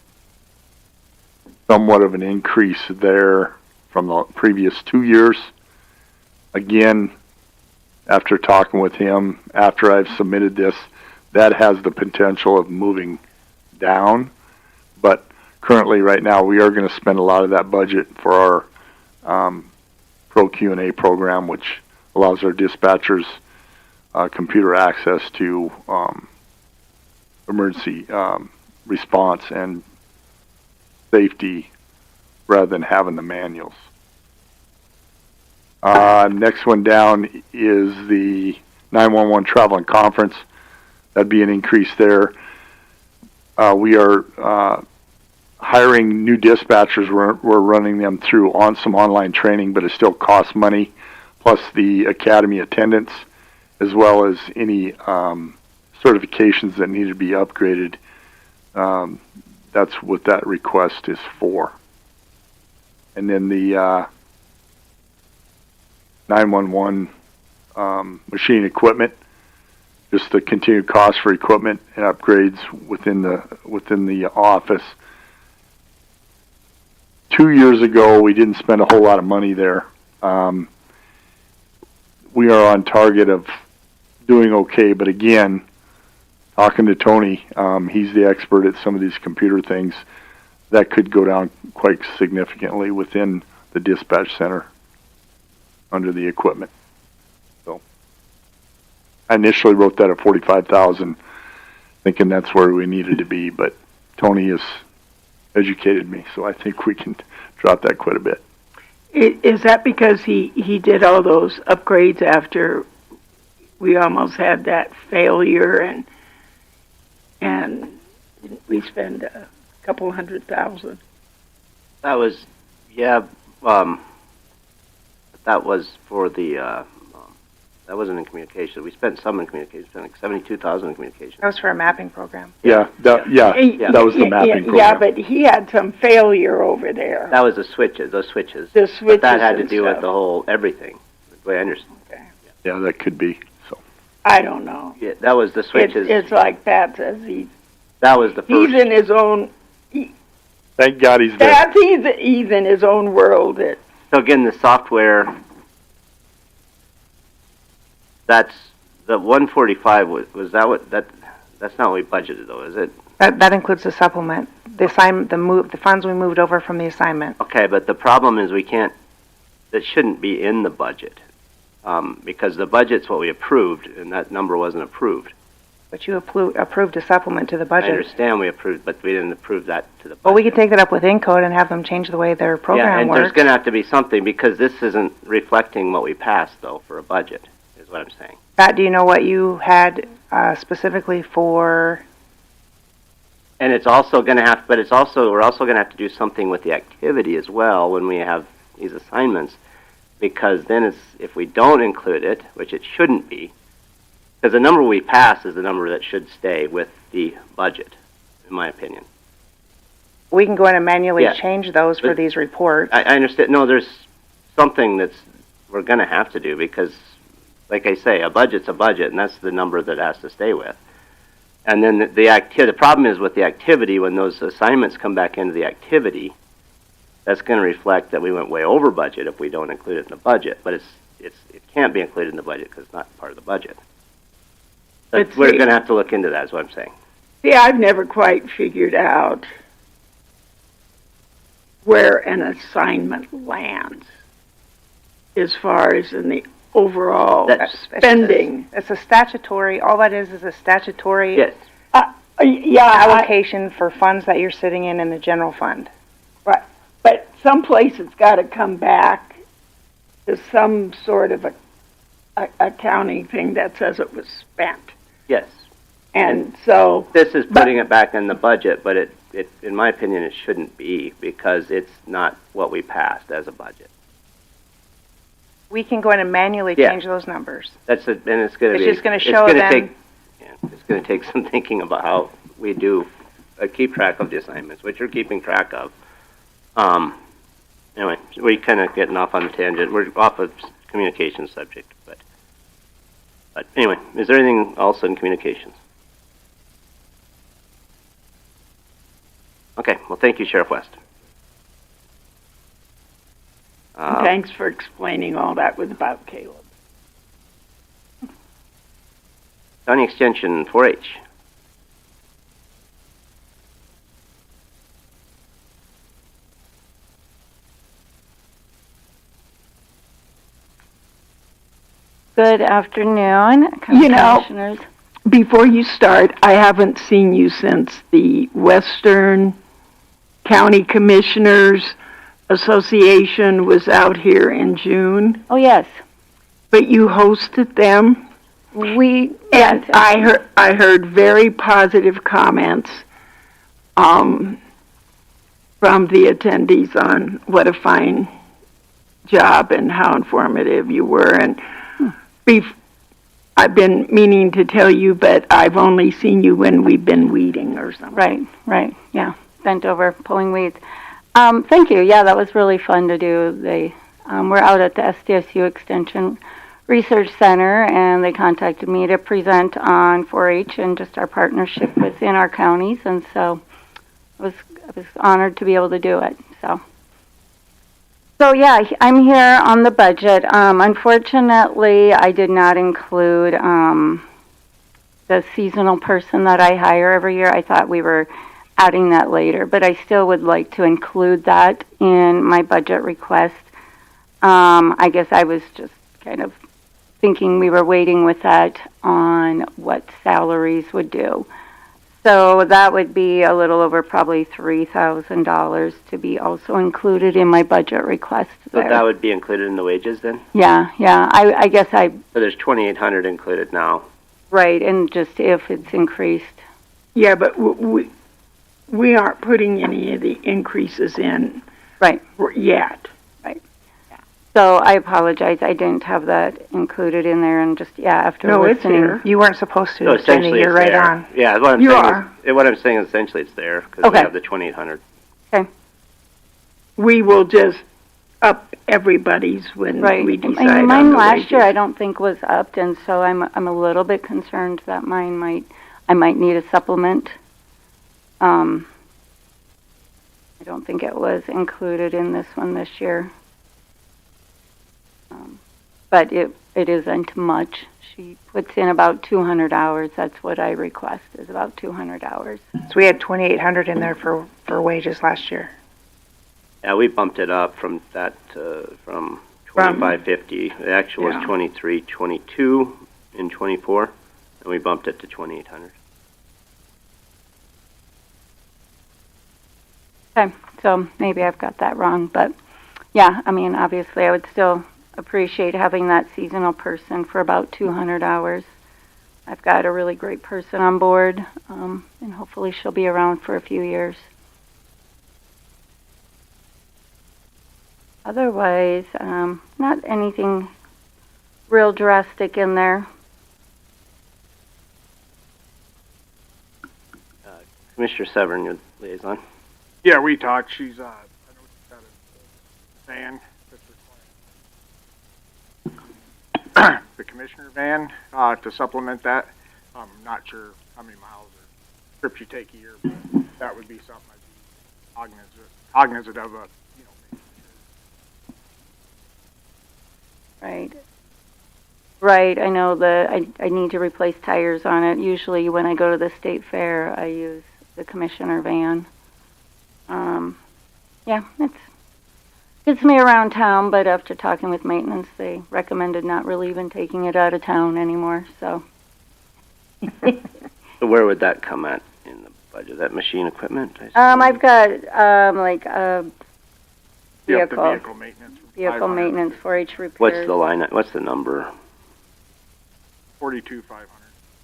of an increase there from the previous 2 years. Again, after talking with him, after I've submitted this, that has the potential of moving down. But currently, right now, we are going to spend a lot of that budget for our Pro Q&A program, which allows our dispatchers computer access to emergency response and safety rather than having the manuals. Next one down is the 911 travel and conference. That'd be an increase there. We are hiring new dispatchers. We're running them through some online training, but it still costs money, plus the academy attendance, as well as any certifications that need to be upgraded. That's what that request is for. And then the 911 machine equipment, just the continued cost for equipment and upgrades within the office. 2 years ago, we didn't spend a whole lot of money there. We are on target of doing okay, but again, talking to Tony, he's the expert at some of these computer things. That could go down quite significantly within the dispatch center under the equipment. So I initially wrote that at 45,000, thinking that's where we needed to be, but Tony has educated me, so I think we can drop that quite a bit. Is that because he did all those upgrades after we almost had that failure and we spend a couple $100,000? That was, yeah, that was for the, that wasn't in communication. We spent some in communication, we spent like 72,000 in communication. That was for a mapping program. Yeah, that was the mapping program. Yeah, but he had some failure over there. That was those switches. The switches But that had to and do with stuff. the whole, everything, the way I understand. Okay. Yeah, that could be. So I don't know. Yeah, that was the switches. It's like Pat says, That was the first. he's in his own. Thank God he's there. Pat, he's in his own world. So again, the software, that's, the 145, was that what, that's not what we budgeted though, is it? That includes the supplement, the funds we moved over from the assignment. Okay, but the problem is that shouldn't be in the budget. Because the budget's what we approved, and that number wasn't approved. But you approved a supplement to the budget. I understand we approved, but we didn't approve that to the budget. Well, we could take that up with Encode and have them change the way their program Yeah, and works. there's gonna have to be something, because this isn't reflecting what we passed though for a budget, is what I'm saying. Pat, do you know what you had specifically for? And it's also gonna have, but we're also gonna have to do something with the activity as well when we have these assignments, because then if we don't include it, which it shouldn't be, because the number we pass is the number that should stay with the budget, in my opinion. We can go in and manually Yeah. change those for these reports. I understand. No, there's something we're going to have to do, because, like I say, a budget's a budget, and that's the number that has to stay with. And then the problem is with the activity, when those assignments come back into the activity, that's going to reflect that we went way over budget if we don't include it in the budget. But it can't be included in the budget because it's not part of the budget. But we're going to have to look into that, is what I'm saying. See, I've never quite figured out where an assignment lands as far as in the overall spending. It's a statutory, all that is a statutory Yes. allocation for funds that you're sitting in the general fund. Right. But someplace it's got to come back to some sort of a accounting thing that says it was spent. Yes. And so This is putting it back in the budget, but it, in my opinion, it shouldn't be because it's not what we passed as a budget. We can go in and manually Yeah. change those numbers. And it's going to It's be. just gonna it's show gonna them- take- It's going to take some thinking about how we do keep track of the assignments, which we're keeping track of. Anyway, we kind of getting off on the tangent. We're off of communications subject, but anyway, is there anything else in communications? Okay, well, thank you, Sheriff West. thanks for explaining all that with about Caleb. County Extension 4-H. Good afternoon, You know, Commissioners. before you start, I haven't seen you since the Western County Commissioners Association was out here in June. Oh, yes. But you hosted them? And I heard very positive comments from the attendees on what a fine job and how informative you were. And I've been meaning to tell you, but I've only seen you when we've been weeding or something. Right, yeah, bent over pulling weeds. Thank you, yeah, that was really fun to do. We're out at the SDSU Extension Research Center, and they contacted me to present on 4-H and just our partnership within our counties, and so I was honored to be able to do it. So yeah, I'm here on the budget. Unfortunately, I did not include the seasonal person that I hire every year. I thought we were adding that later, but I still would like to include that in my budget request. I guess I was just kind of thinking we were waiting with that on what salaries would do. So that would be a little over probably $3,000 to be also included in my budget request So there. that would be included in the wages then? Yeah. I guess So there's 2,800 included now. right, and just if it's increased. Yeah, but we aren't putting any of the increases in Right. yet. Right. So I apologize. I didn't have that included in there, and just after No, it's listening, there. You weren't supposed to, So Jenny. essentially You're it's right there. on. Yeah, what I'm You saying are. what I'm saying is essentially it's there because we Okay. have the 2,800. We will just up everybody's when right. we And decide on mine the last year wages. I don't think was upped, and so I'm a little bit concerned that I might need a supplement. I don't think it was included in this one this year. But it isn't much. She puts in about 200 hours. That's what I request, is about 200 hours. So we had 2,800 in there for wages last year. Yeah, we bumped it up from that from 2,550. The actual was 2,322 in 24, and we bumped it to 2,800. Okay, so maybe I've got that wrong, but yeah, I mean, obviously I would still appreciate having that seasonal person for about 200 hours. I've got a really great person on board, and hopefully she'll be around for a few years. Otherwise, not anything real drastic in there. Commissioner Severn, your liaison. Yeah, we talked. I know she's got a van that's required. The commissioner van, to supplement that. I'm not sure how many miles or trips you take a year, but that would be something I'd be cognizant of. Right. I know I need to replace tires on it. Usually when I go to the state fair, I use the commissioner van. Yeah, it gets me around town, but after talking with maintenance, they recommended not really even taking it out of town anymore, so. So where would that come at in the budget? That machine equipment? I assume? I've got, like, a Yep, the vehicle, vehicle maintenance. vehicle maintenance, 4-H repairs. What's the line, what's the number? 42,500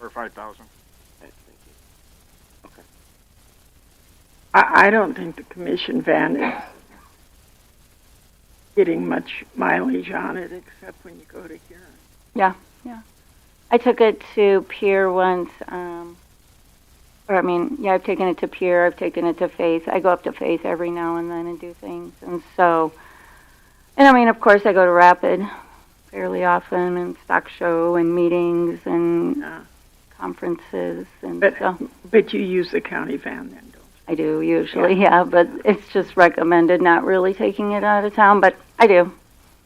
or 5,000. I don't think the commission van is getting much mileage on it, except when you go to here. Yeah, yeah. I took it to Pier once, I've taken it to Pier, I've taken it to Faith. I go up to Faith every now and then and do things. And so, of course I go to Rapid fairly often, and stock show and meetings and conferences. And But you use the county van then, don't you? I do usually, yeah, but it's just recommended not really taking it out of town, but I do.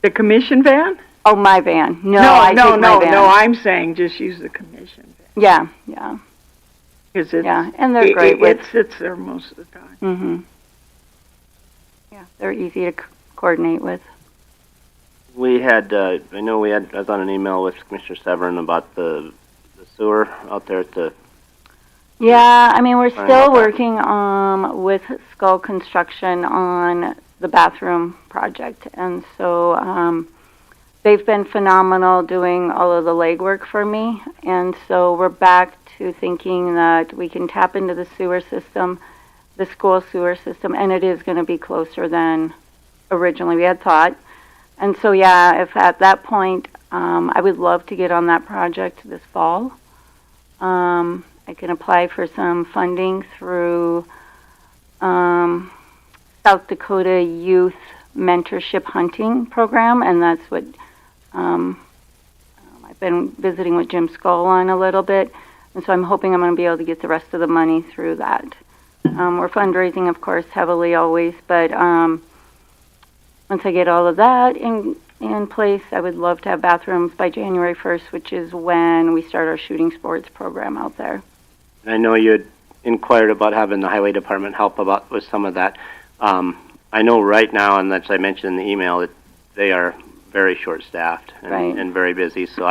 The commission van? Oh, my van. No, No, I'm saying just use the commission van. Yeah, yeah. Because and they're great. It sits there most of the time. Mm-hmm. Yeah, they're easy to coordinate with. We had, I was on an email with Commissioner Severin about the sewer out there at the... Yeah, we're still working with Skull Construction on the bathroom project, and so they've been phenomenal doing all of the legwork for me, and so we're back to thinking that we can tap into the sewer system, the school sewer system, and it is going to be closer than originally we had thought. And so, yeah, if at that point, I would love to get on that project this fall. I can apply for some funding through South Dakota Youth Mentorship Hunting Program, and that's what I've been visiting with Jim Skull on a little bit, and so I'm hoping I'm going to be able to get the rest of the money through that. We're fundraising, of course, heavily always, but once I get all of that in place, I would love to have bathrooms by January 1st, which is when we start our shooting sports program out there. I know you had inquired about having the highway department help with some of that. I know right now, and as I mentioned in the email, that they are very short-staffed and very busy. So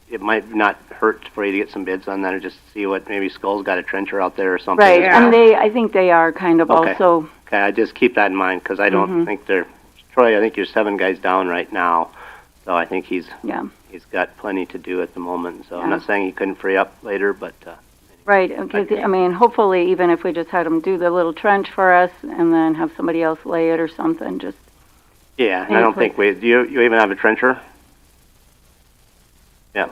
it might not hurt for you to get some bids on that, or just see what maybe Skull's got a trencher out there or something. Right, and I think they are kind of also. Okay, I just keep that in mind because I don't think Troy, I think you're 7 guys down right now, so I think he's got plenty to do at the moment. So I'm not saying he couldn't free up later, but. Right, okay. Hopefully, even if we just had them do the little trench for us and then have somebody else lay it or something, just. Yeah, I don't think do you even have a trencher? Yeah.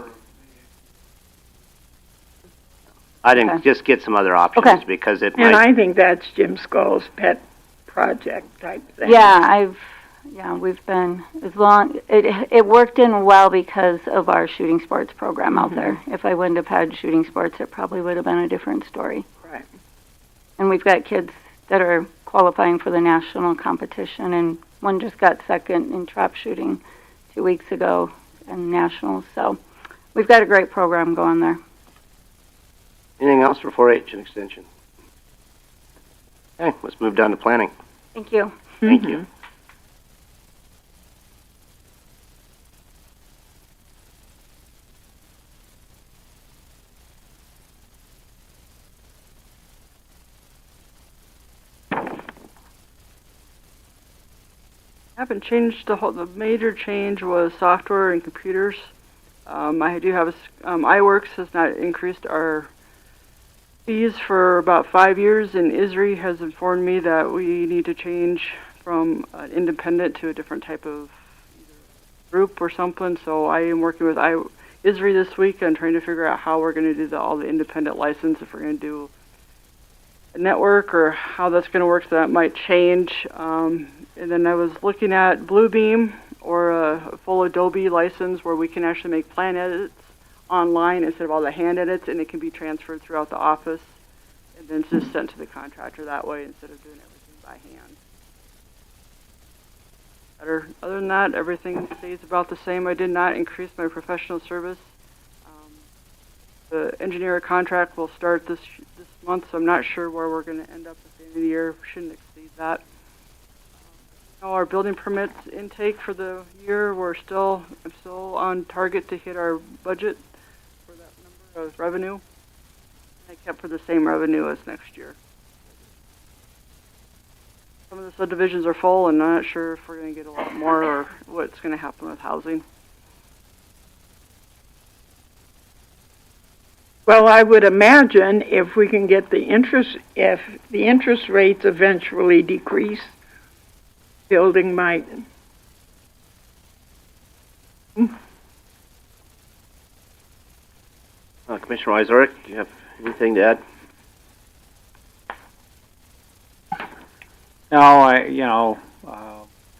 I didn't just get some other options because it might. And I think that's Jim Skull's pet project type thing. Yeah, we've been it worked in well because of our shooting sports program out there. If I wouldn't have had shooting sports, it probably would have been a different story. Right. And we've got kids that are qualifying for the national competition, and one just got second in trap shooting 2 weeks ago in nationals. So we've got a great program going there. Anything else for 4-H and Extension? Okay, let's move down to planning. Thank you. Thank you. Haven't changed the major change was software and computers. I do have iWorks has not increased our fees for about 5 years, and ISRI has informed me that we need to change from an independent to a different type of group or something. So I am working with ISRI this week on trying to figure out how we're going to do all the independent license, if we're going to do a network or how that's going to work. So that might change. And then I was looking at Bluebeam or a full Adobe license where we can actually make plan edits online instead of all the hand edits, and it can be transferred throughout the office and then just sent to the contractor that way instead of doing everything by hand. Other than that, everything stays about the same. I did not increase my professional service. The engineer contract will start this month, so I'm not sure where we're going to end up at the end of the year. We shouldn't exceed that. Our building permits intake for the year, I'm still on target to hit our budget for that number of revenue. I kept for the same revenue as next year. Some of the subdivisions are full, and I'm not sure if we're going to get a lot more or what's going to happen with housing. Well, I would imagine if we can get if the interest rates eventually decrease, building might. Commissioner Wysorick, do you have anything to add? No,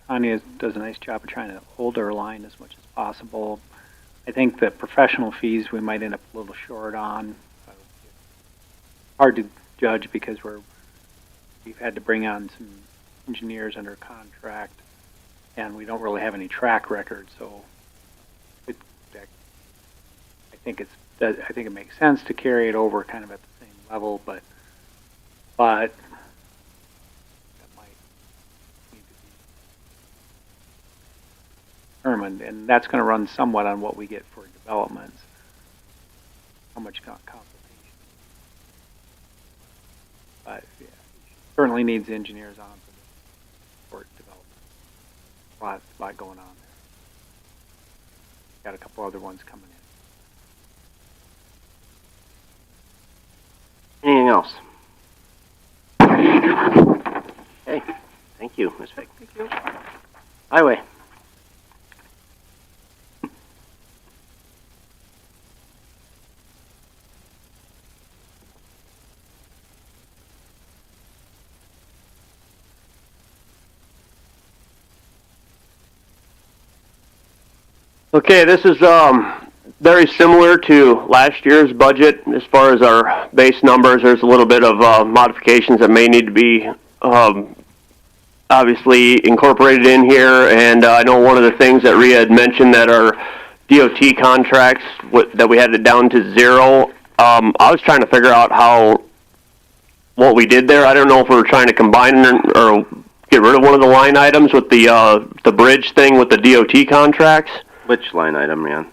Tanya does a nice job of trying to hold her line as much as possible. I think the professional fees we might end up a little short on. Hard to judge because we've had to bring on some engineers under contract, and we don't really have any track record. So, I think it makes sense to carry it over kind of at the same level, but that might need to be determined, and that's going to run somewhat on what we get for developments. How much consultation? But yeah, certainly needs engineers on for development. A lot going on there. Got a couple other ones coming in. Anything else? Okay, thank you, Ms. Vick. Thank you. Highway. Okay, this is very similar to last year's budget as far as our base numbers. There's a little bit of modifications that may need to be obviously incorporated in here, and I know one of the things that Rhea had mentioned that our DOT contracts that we had it down to 0. I was trying to figure out what we did there. I don't know if we were trying to combine or get rid of one of the line items with the bridge thing with the DOT contracts. Which line item, man?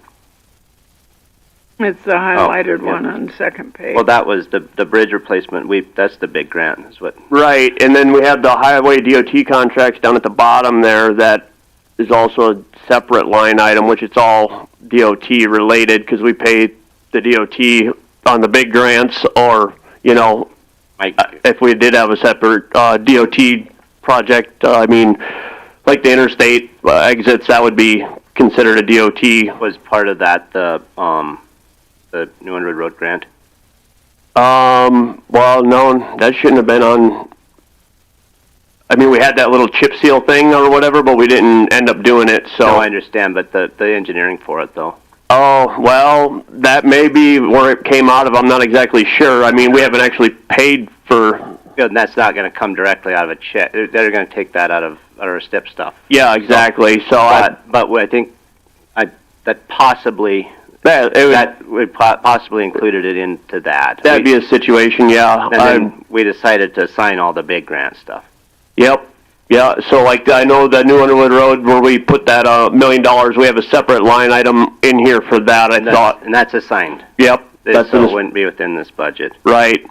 It's the highlighted one on the second page. Well, that was the bridge replacement. That's the big grant, is what. Right, and then we have the highway DOT contracts down at the bottom there. That is also a separate line item, which it's all DOT related because we pay the DOT on the big grants, or if we did have a separate DOT project. I mean, like the interstate exits, that would be considered a DOT. Was part of that the New Underwood Road grant? Well, no, that shouldn't have been on. I mean, we had that little chip seal thing or whatever, but we didn't end up doing it. So No, I understand, but the engineering for it, though. Oh, well, that may be where it came out of. I'm not exactly sure. I mean, we haven't actually paid for. Good, and that's not going to come directly out of a check. They're going to take that out of our STIP stuff. Yeah, exactly. But I think that possibly that we possibly included it into that. That'd be a situation, yeah. And then we decided to assign all the big grant stuff. Yep. Yeah, so like I know the New Underwood Road where we put that $1 million, we have a separate line item in here for that, I thought. And that's assigned. Yep. So it wouldn't be within this budget. Right.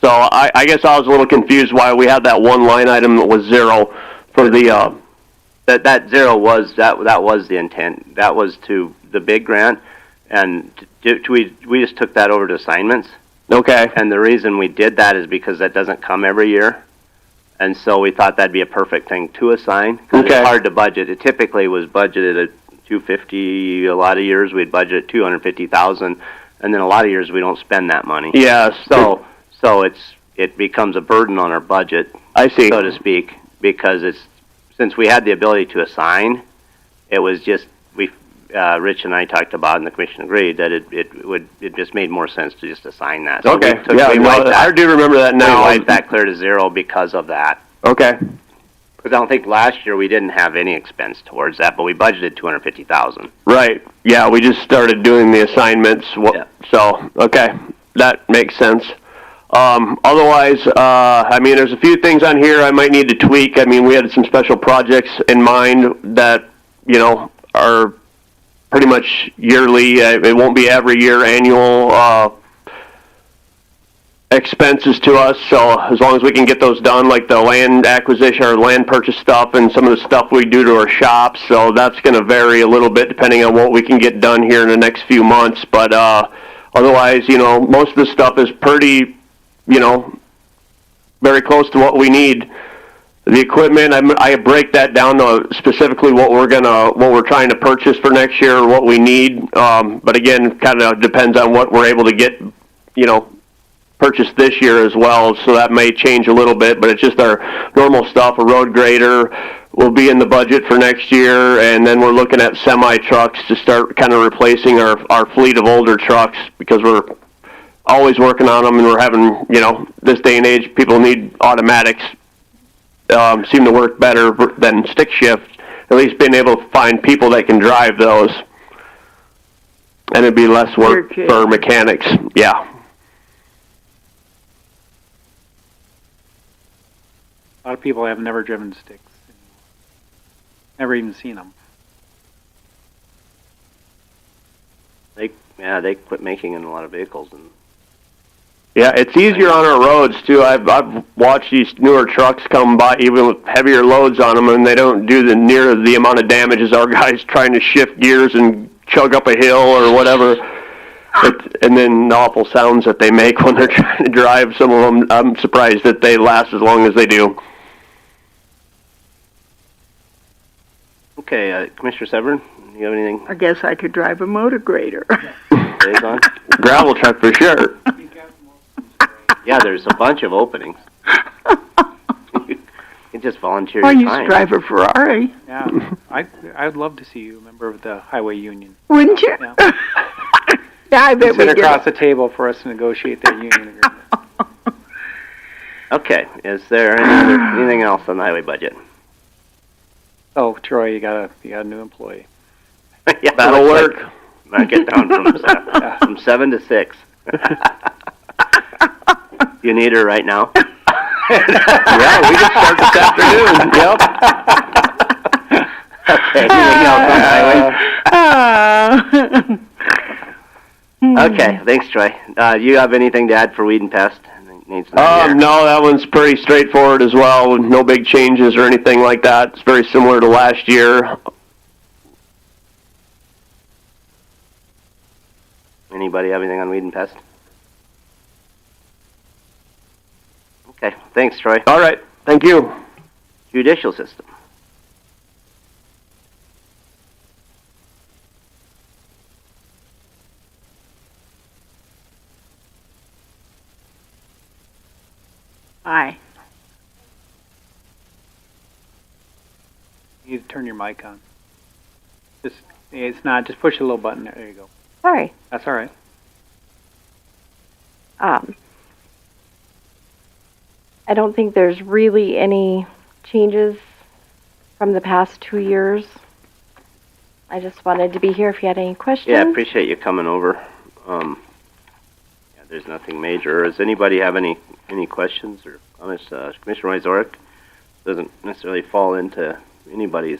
So I guess I was a little confused why we had that one line item that was 0 for the... That 0 was, that was the intent. That was to the big grant, and we just took that over to assignments. Okay. And the reason we did that is because that doesn't come every year. And so we thought that'd be a perfect thing to assign. Because it's hard to budget. It typically was budgeted at $250. A lot of years we'd budget $250,000, and then a lot of years we don't spend that money. Yes. So it becomes a burden on our budget. I see. So to speak, because since we had the ability to assign, it was just Rich and I talked about, and the commission agreed that it just made more sense to just assign that. So okay. I do remember that now. We wiped that clear to 0 because of that. Okay. Because I don't think last year we didn't have any expense towards that, but we budgeted $250,000. Right. Yeah, we just started doing the assignments. So okay, that makes sense. Otherwise, I mean, there's a few things on here I might need to tweak. I mean, we had some special projects in mind that, you know, are pretty much yearly. It won't be every year annual expenses to us. So as long as we can get those done, like the land acquisition or land purchase stuff and some of the stuff we do to our shops. So that's going to vary a little bit depending on what we can get done here in the next few months. But otherwise, you know, most of the stuff is pretty, you know, very close to what we need. The equipment, I break that down to specifically what we're trying to purchase for next year or what we need. But again, kind of depends on what we're able to get, you know, purchased this year as well. So that may change a little bit, but it's just our normal stuff. A road grader will be in the budget for next year, and then we're looking at semi trucks to start kind of replacing our fleet of older trucks because we're always working on them, and we're having, you know, this day and age, people need automatics. Seem to work better than stick shift. At least being able to find people that can drive those, and it'd be less work for mechanics. Yeah. A lot of people have never driven sticks, never even seen them. They quit making in a lot of vehicles. And yeah, it's easier on our roads too. I've watched these newer trucks come by, even with heavier loads on them, and they don't do near the amount of damage as our guys trying to shift gears and chug up a hill or whatever. And then the awful sounds that they make when they're trying to drive. Some of them, I'm surprised that they last as long as they do. Okay, Commissioner Severn, you have anything? I guess I could drive a motor grader. Liaison? Gravel truck for sure. Yeah, there's a bunch of openings. You just volunteer I your used time. to drive a Ferrari. Yeah, I'd love to see you a member of the Highway Union. Wouldn't you? Yeah. Yeah, I bet we Sit across the table for us to negotiate that union agreement. Okay, is there anything else on the highway budget? Oh, Troy, you got a new employee. Yeah, that'll work. Knock it down from 7 to 6. You need her right now? Yeah, we can start this afternoon. Yep. Okay, anything else on highway? Okay, thanks, Troy. You have anything to add for weed and pest? No, that one's pretty straightforward as well. No big changes or anything like that. It's very similar to last year. Anybody have anything on weed and pest? Okay, thanks, Troy. All right, thank you. Judicial system. Aye. You need to turn your mic on. It's not, just push the little button there. There you go. Sorry. That's all right. I don't think there's really any changes from the past 2 years. I just wanted to be here if you had any questions. Yeah, I appreciate you coming over. There's nothing major. Does anybody have any questions or comments? Commissioner Wyzorek doesn't necessarily fall into anybody's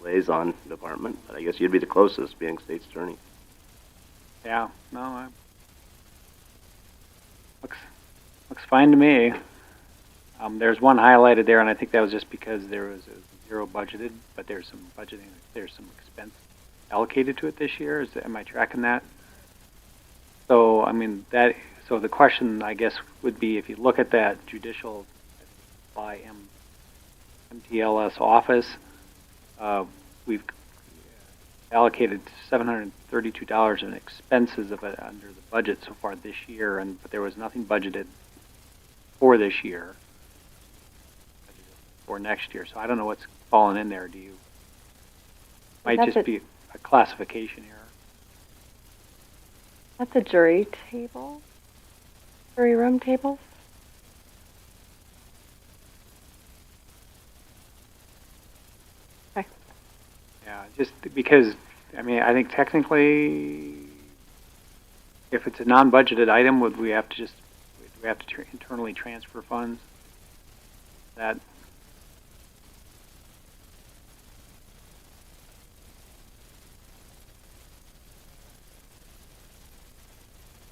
liaison department, but I guess you'd be the closest, being state's attorney. Yeah, no, looks fine to me. There's one highlighted there, and I think that was just because there was a zero budgeted, but there's some budgeting, there's some expense allocated to it this year. Am I tracking that? So, I mean, so the question, I guess, would be if you look at that judicial by MTLS office, we've allocated $732 in expenses of it under the budget so far this year, but there was nothing budgeted for this year, or next year. So I don't know what's fallen in there. Might just be a classification error. That's a jury table? Jury room tables? Okay. Yeah, just because, I mean, I think technically, if it's a non-budgeted item, would we have to just we have to internally transfer funds? That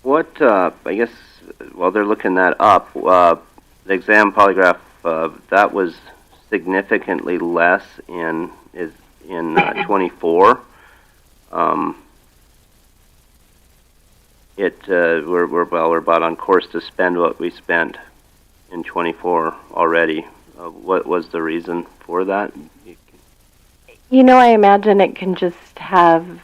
What, I guess, while they're looking that up, the exam polygraph, that was significantly less in 24. We're about on course to spend what we spent in 24 already. What was the reason for that? You know, I imagine it can just have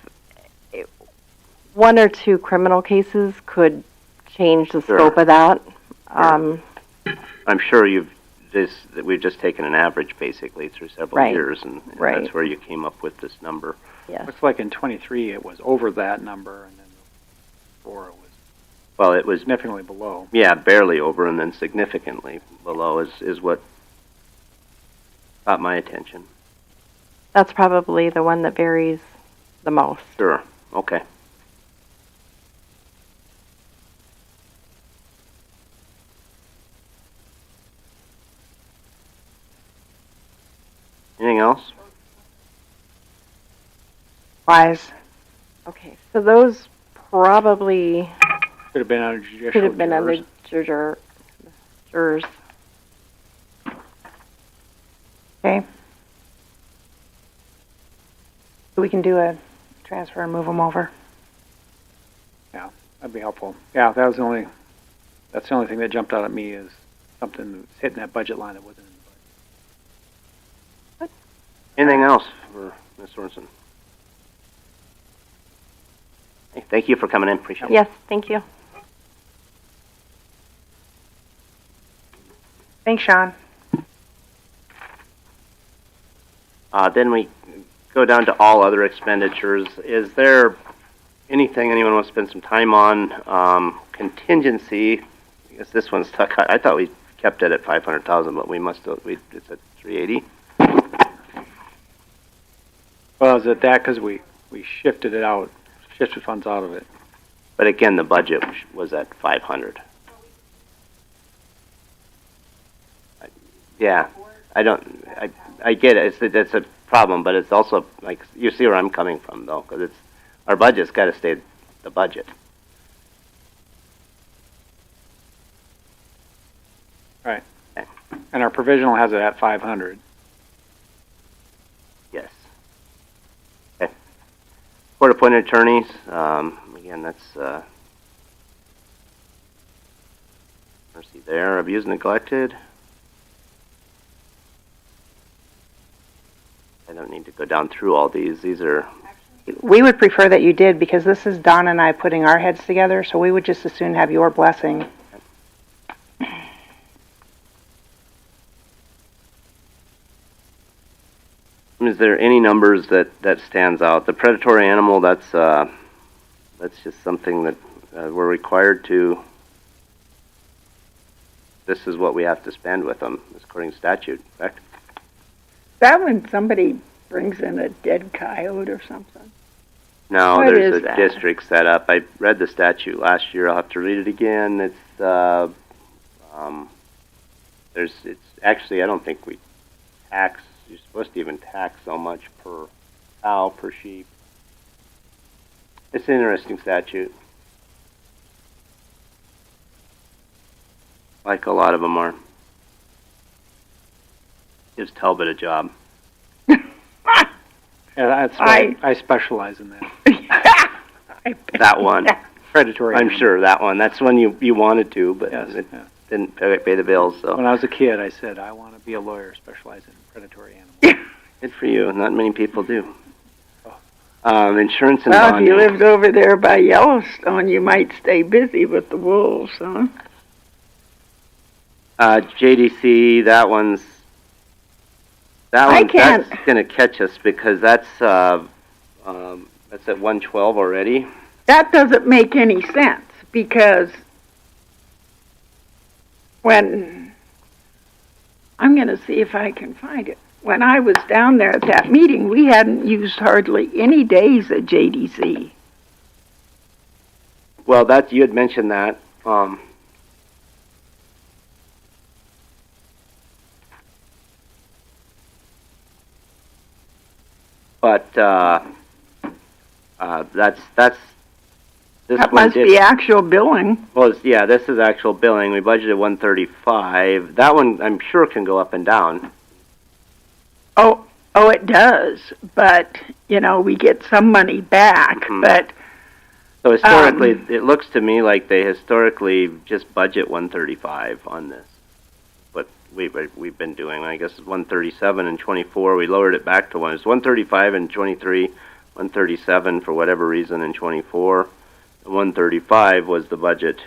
one or two criminal cases could change the scope of that. I'm sure we've just taken an average basically through several years, and that's where you came up with this number. Yes. Looks like in 23 it was over that number, and then before it was significantly below. Yeah, barely over, and then significantly below is what caught my attention. That's probably the one that varies the most. Sure. Okay. Anything else? Wise. Okay, so those probably Could have been on judicial could have been on jurors. the jurors. Okay. So we can do a transfer and move them over. Yeah, that'd be helpful. Yeah, that's the only thing that jumped out at me is something that's hitting that budget line that wasn't in the budget. Anything else for Ms. Sorensen? Hey, thank you for coming in. Appreciate it. Yes, thank you. Thanks, Sean. Then we go down to all other expenditures. Is there anything anyone wants to spend some time on? Contingency, I guess this one's stuck. I thought we kept it at 500,000, but we must have, it's at 380. Well, is it that because we shifted it out, shifted funds out of it? But again, the budget was at 500. Yeah, I get it. It's a problem, but it's also like you see where I'm coming from, though, because our budget's got to stay the budget. Right. And our provisional has it at 500. Yes. Okay. Court-appointed attorneys. Again, that's mercy there. Abused, neglected. I don't need to go down through all these. These are. We would prefer that you did because this is Don and I putting our heads together, so we would just as soon have your blessing. Is there any numbers that stands out? The predatory animal, that's just something that we're required to. This is what we have to spend with them, according to statute, correct? That when somebody brings in a dead coyote or something? No, What there's is a that? district set up. I read the statute last year. I'll have to read it again. It's actually, I don't think we tax. You're supposed to even tax so much per cow, per sheep. It's an interesting statute. Like a lot of them are. Gives Talbot a job. Yeah, that's why I specialize in that. That one. Predatory. I'm sure that one. That's one you wanted to, but it didn't pay the bills. So When I was a kid, I said I want to be a lawyer specializing in predatory animals. good for you. Not many people do. Insurance and Well, if bonding. you lived over there by Yellowstone, you might stay busy with the wolves, huh? JDC, that's going to catch us because that's at 112 already. That doesn't make any sense because when I'm going to see if I can find it. When I was down there at that meeting, we hadn't used hardly any days at JDC. Well, you had mentioned that. but, that's, this That one must did- be actual billing. Well, yeah, this is actual billing. We budgeted 135. That one, I'm sure, can go up and down. Oh, it does. But, we get some money back, but So historically, it looks to me like they historically just budget 135 on this. What we've been doing, I guess, it's 137 and 24. We lowered it back to one. It's 135 and 23, 137 for whatever reason in 24. 135 was the budget.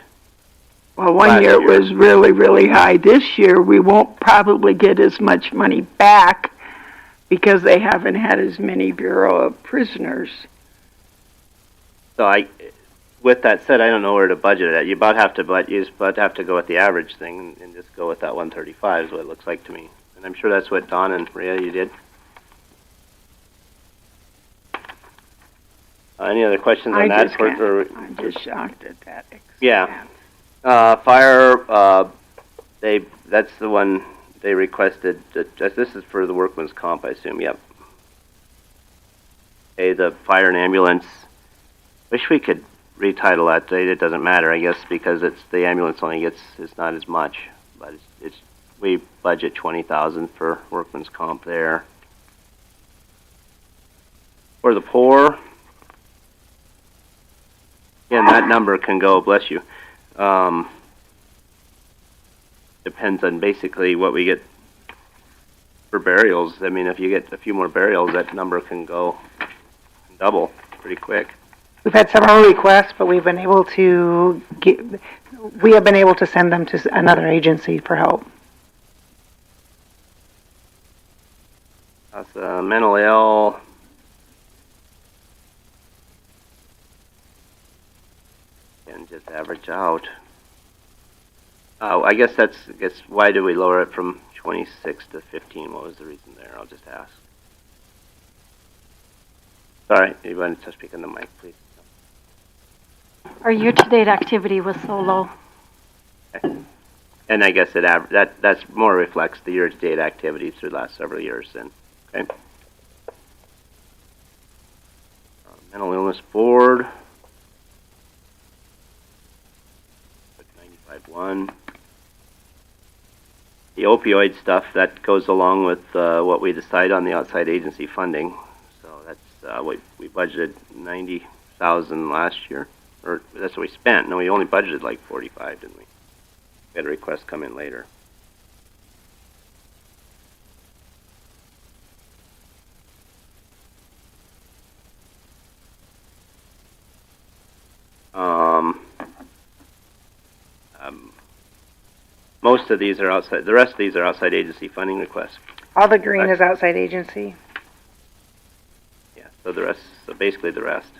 well, one last year it was really, really high. This year we won't probably get as much money back because they haven't had as many Bureau of Prisoners. So with that said, I don't know where to budget it at. You about have to go with the average thing and just go with that 135 is what it looks like to me. And I'm sure that's what Don and Maria, you did. Any other questions on that? I'm just shocked at that. Yeah. Fire, that's the one they requested. This is for the workman's comp, I assume. Yep. Okay, the fire and ambulance. Wish we could retitle that. It doesn't matter, I guess, because it's the ambulance it's not as much. But we budget 20,000 for workman's comp there. For the poor. Again, that number can go, bless you. Depends on basically what we get for burials. I mean, if you get a few more burials, that number can go double pretty quick. We've had several requests, but we have been able to send them to another agency for help. That's mental ill. And just average out. I guess why did we lower it from 26 to 15? What was the reason there? I'll just ask. Sorry, you want to speak on the mic, please? Our year-to-date activity was so low. Okay. And I guess that's more reflects the year-to-date activity through the last several years then. Okay. Mental illness board. 95.1. The opioid stuff, that goes along with what we decide on the outside agency funding. So that's we budgeted 90,000 last year, or that's what we spent. No, we only budgeted like 45, didn't we? We had a request come in later. Most of these are outside. The rest of these are outside agency funding requests. All the green is outside agency. Yeah. So the rest. So basically the rest.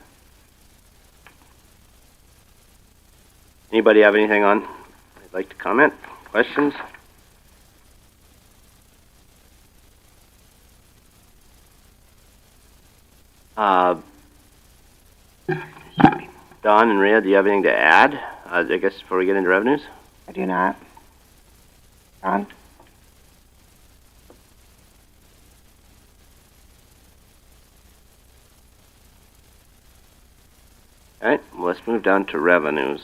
Anybody have anything on? I'd like to comment. Questions? Don and Rhea, do you have anything to add? I guess before we get into revenues. I do not. Don? All right, well, let's move down to revenues.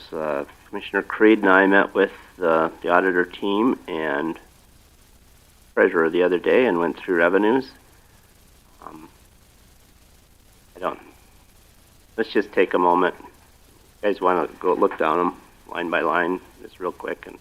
Commissioner Creed and I met with the auditor team and treasurer the other day and went through revenues. Let's just take a moment. You guys want to go look down them line by line, just real quick, and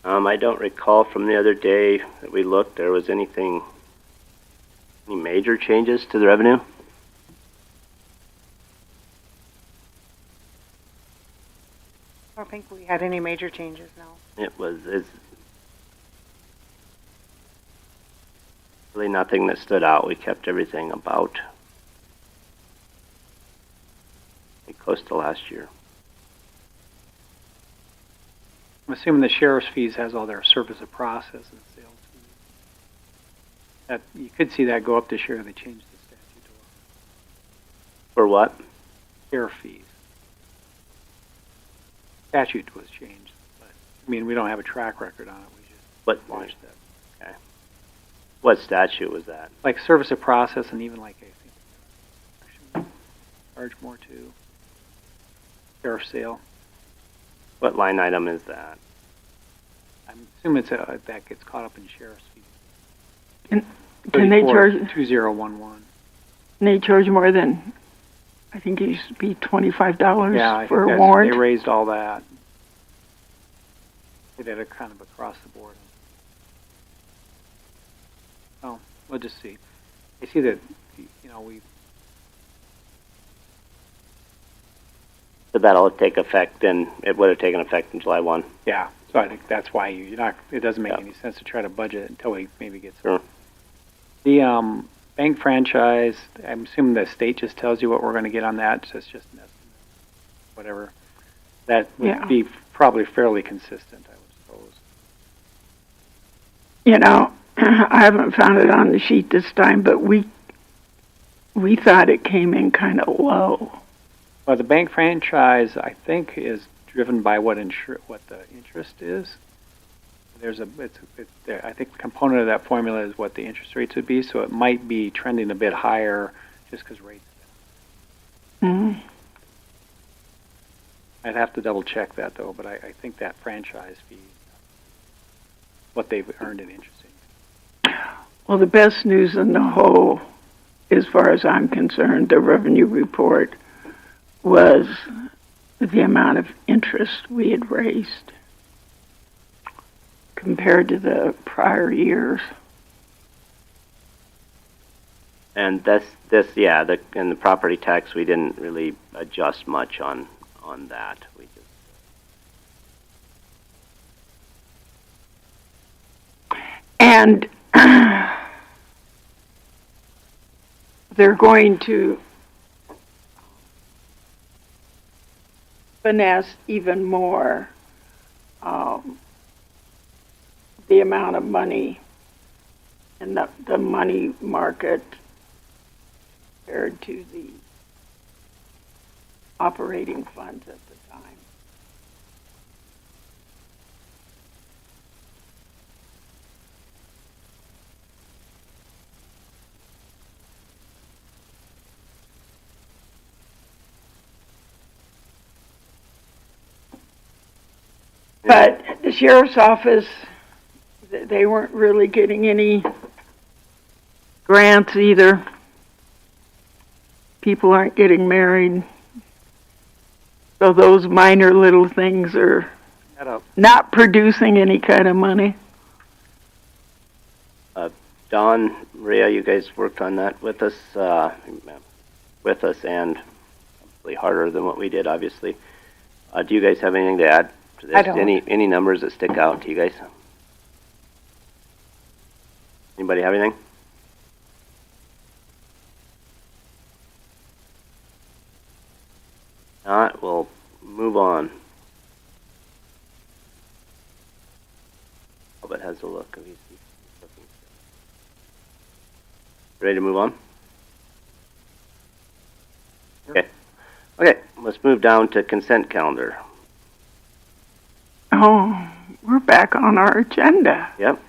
I don't recall from the other day that we looked, there was any major changes to the revenue? I don't think we had any major changes, no. It's really nothing that stood out. We kept everything about close to last year. I'm assuming the sheriff's fees has all their service of process and sales fees. That, you could see that go up this year. They changed the statute. For what? Sheriff fees. Statute was changed, but I mean, we don't have a track record on it. We just watched that. Okay. What statute was that? Like service of process, and even like I think charge more to sheriff sale. What line item is that? I'm assuming that gets caught up in sheriff's fees. Can they charge 2011? Can they charge more than? I think it used to be $25 yeah, for a warrant. They raised all that. They did it kind of across the board. Oh, we'll just see. I see that, So that'll take effect, and it would have taken effect in July 1. Yeah, so I think that's why it doesn't make any sense to try to budget it until we maybe get some. Sure. The bank franchise, I'm assuming the state just tells you what we're going to get on that, so it's just an estimate, whatever. That would be probably fairly consistent, I would suppose. I haven't found it on the sheet this time, but we thought it came in kind of low. Well, the bank franchise, I think, is driven by what the interest is. I think the component of that formula is what the interest rates would be, so it might be trending a bit higher just because rates. Mm-hmm. I'd have to double check that though, but I think that franchise fee, what they've earned in interest. Well, the best news in the whole, as far as I'm concerned, the revenue report was the amount of interest we had raised compared to the prior years. And in the property tax, we didn't really adjust much on that. We just and they're going to finesse even more the amount of money in the money market compared to the operating funds at the time. But the sheriff's office, they weren't really getting any grants either. People aren't getting married. So those minor little things are not producing any kind of money. Don, Maria, you guys worked on that with us and probably harder than what we did, obviously. Do you guys have anything to add to this? I don't. Any numbers that stick out to you guys? Anybody have anything? Not, we'll move on. Hope it has a look. Ready to move on? Okay. Okay, let's move down to consent calendar. Oh, we're back on our agenda. Yep.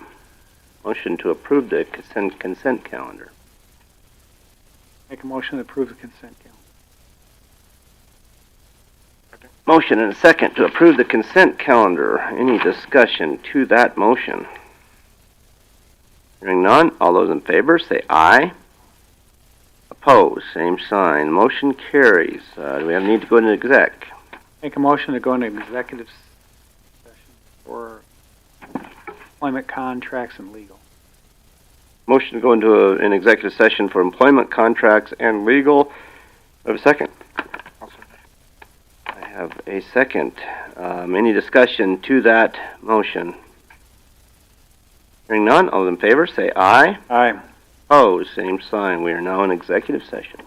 Motion to approve the consent calendar. Make a motion to approve the consent calendar. Motion and a second to approve the consent calendar. Any discussion to that motion? Hearing none, all those in favor say aye. Opposed, same sign. Motion carries. Do we have need to go into exec? Make a motion to go into executive session for employment contracts and legal. Motion to go into an executive session for employment contracts and legal. I have a second. I have a second. Any discussion to that motion? Hearing none, all in favor say aye. Aye. Opposed, same sign. We are now in executive session.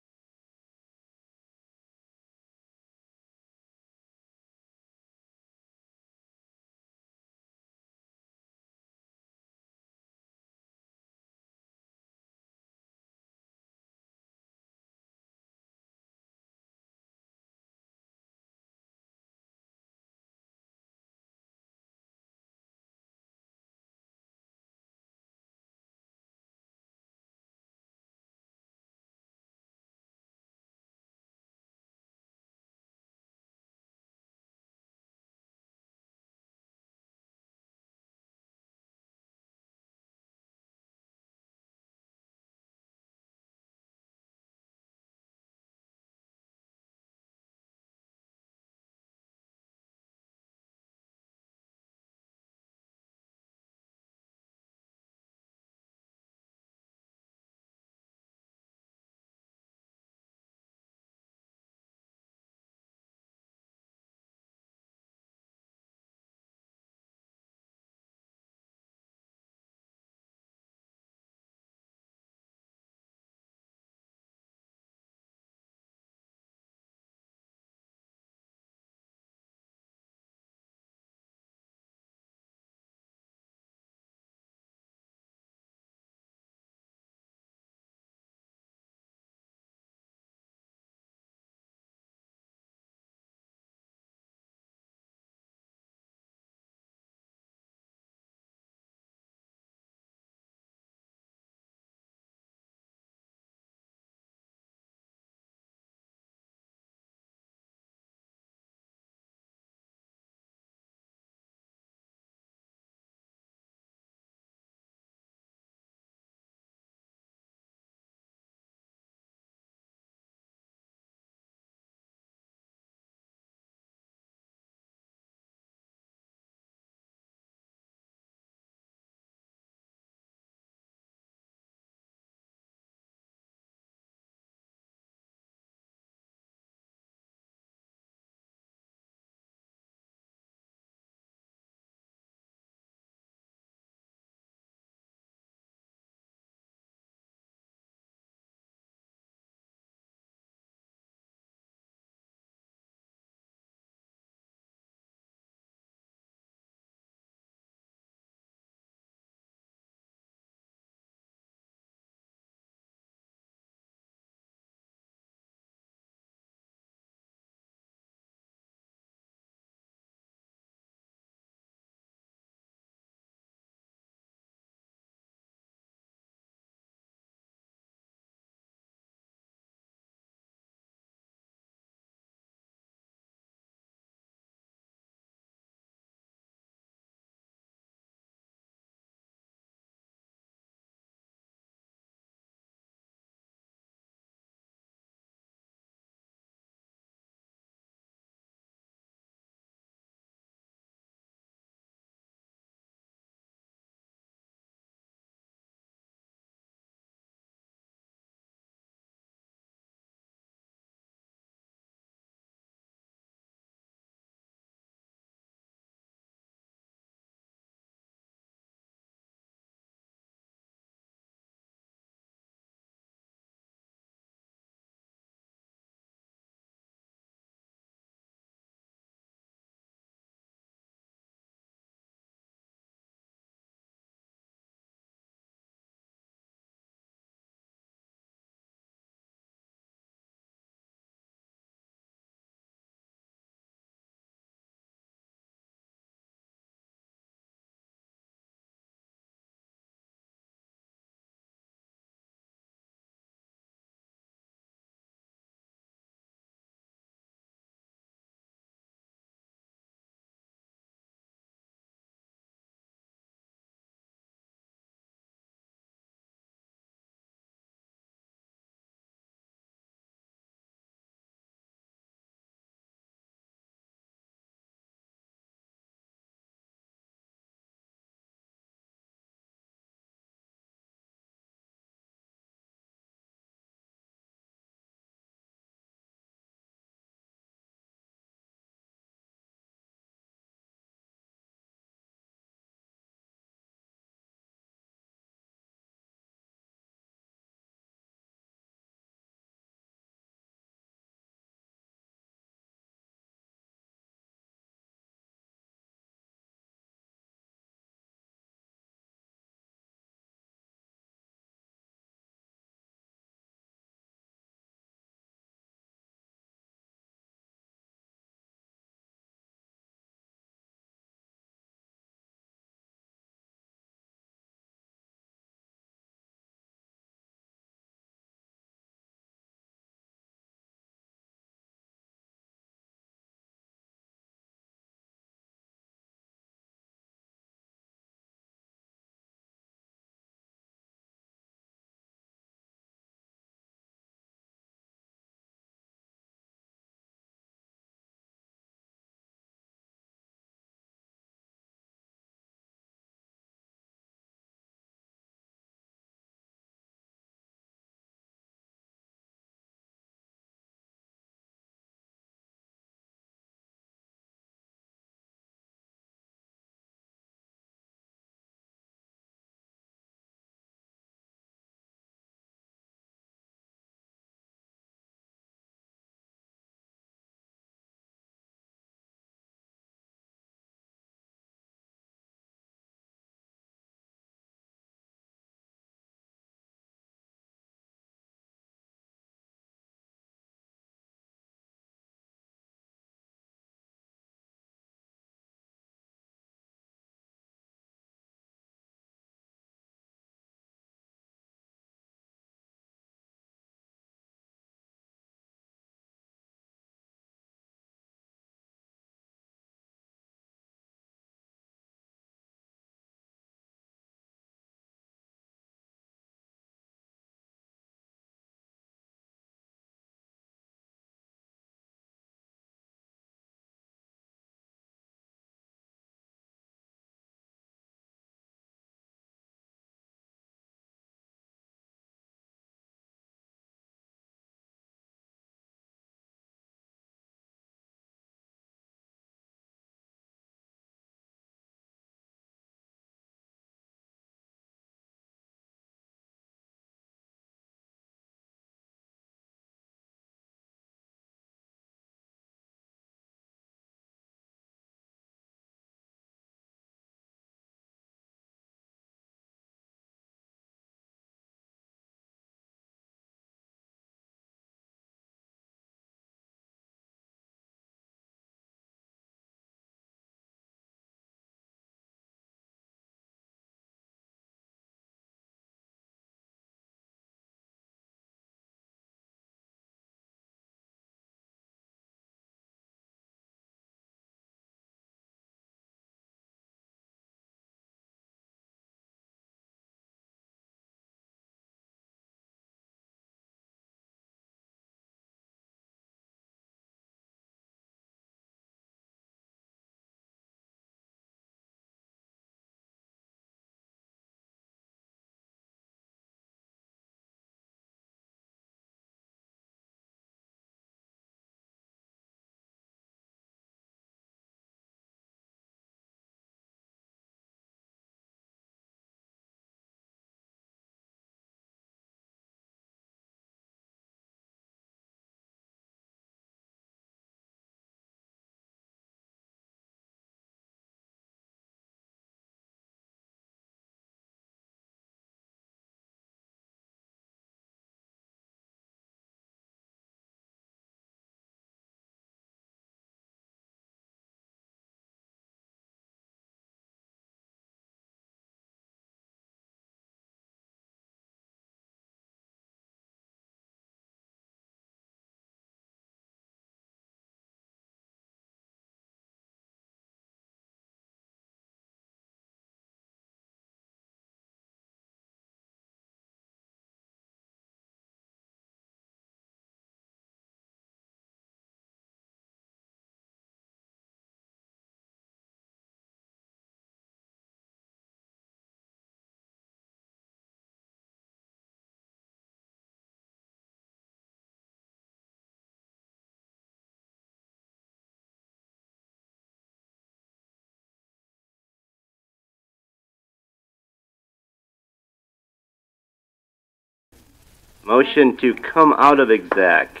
Motion to come out of exec.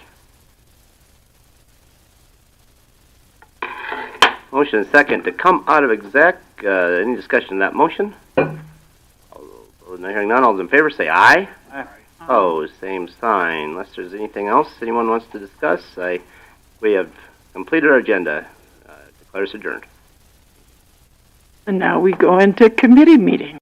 Motion and second to come out of exec. Any discussion on that motion? Hearing none, all those in favor say aye. Aye. Opposed, same sign. Unless there's anything else anyone wants to discuss, we have completed our agenda. Declare us adjourned. And now we go into committee meeting.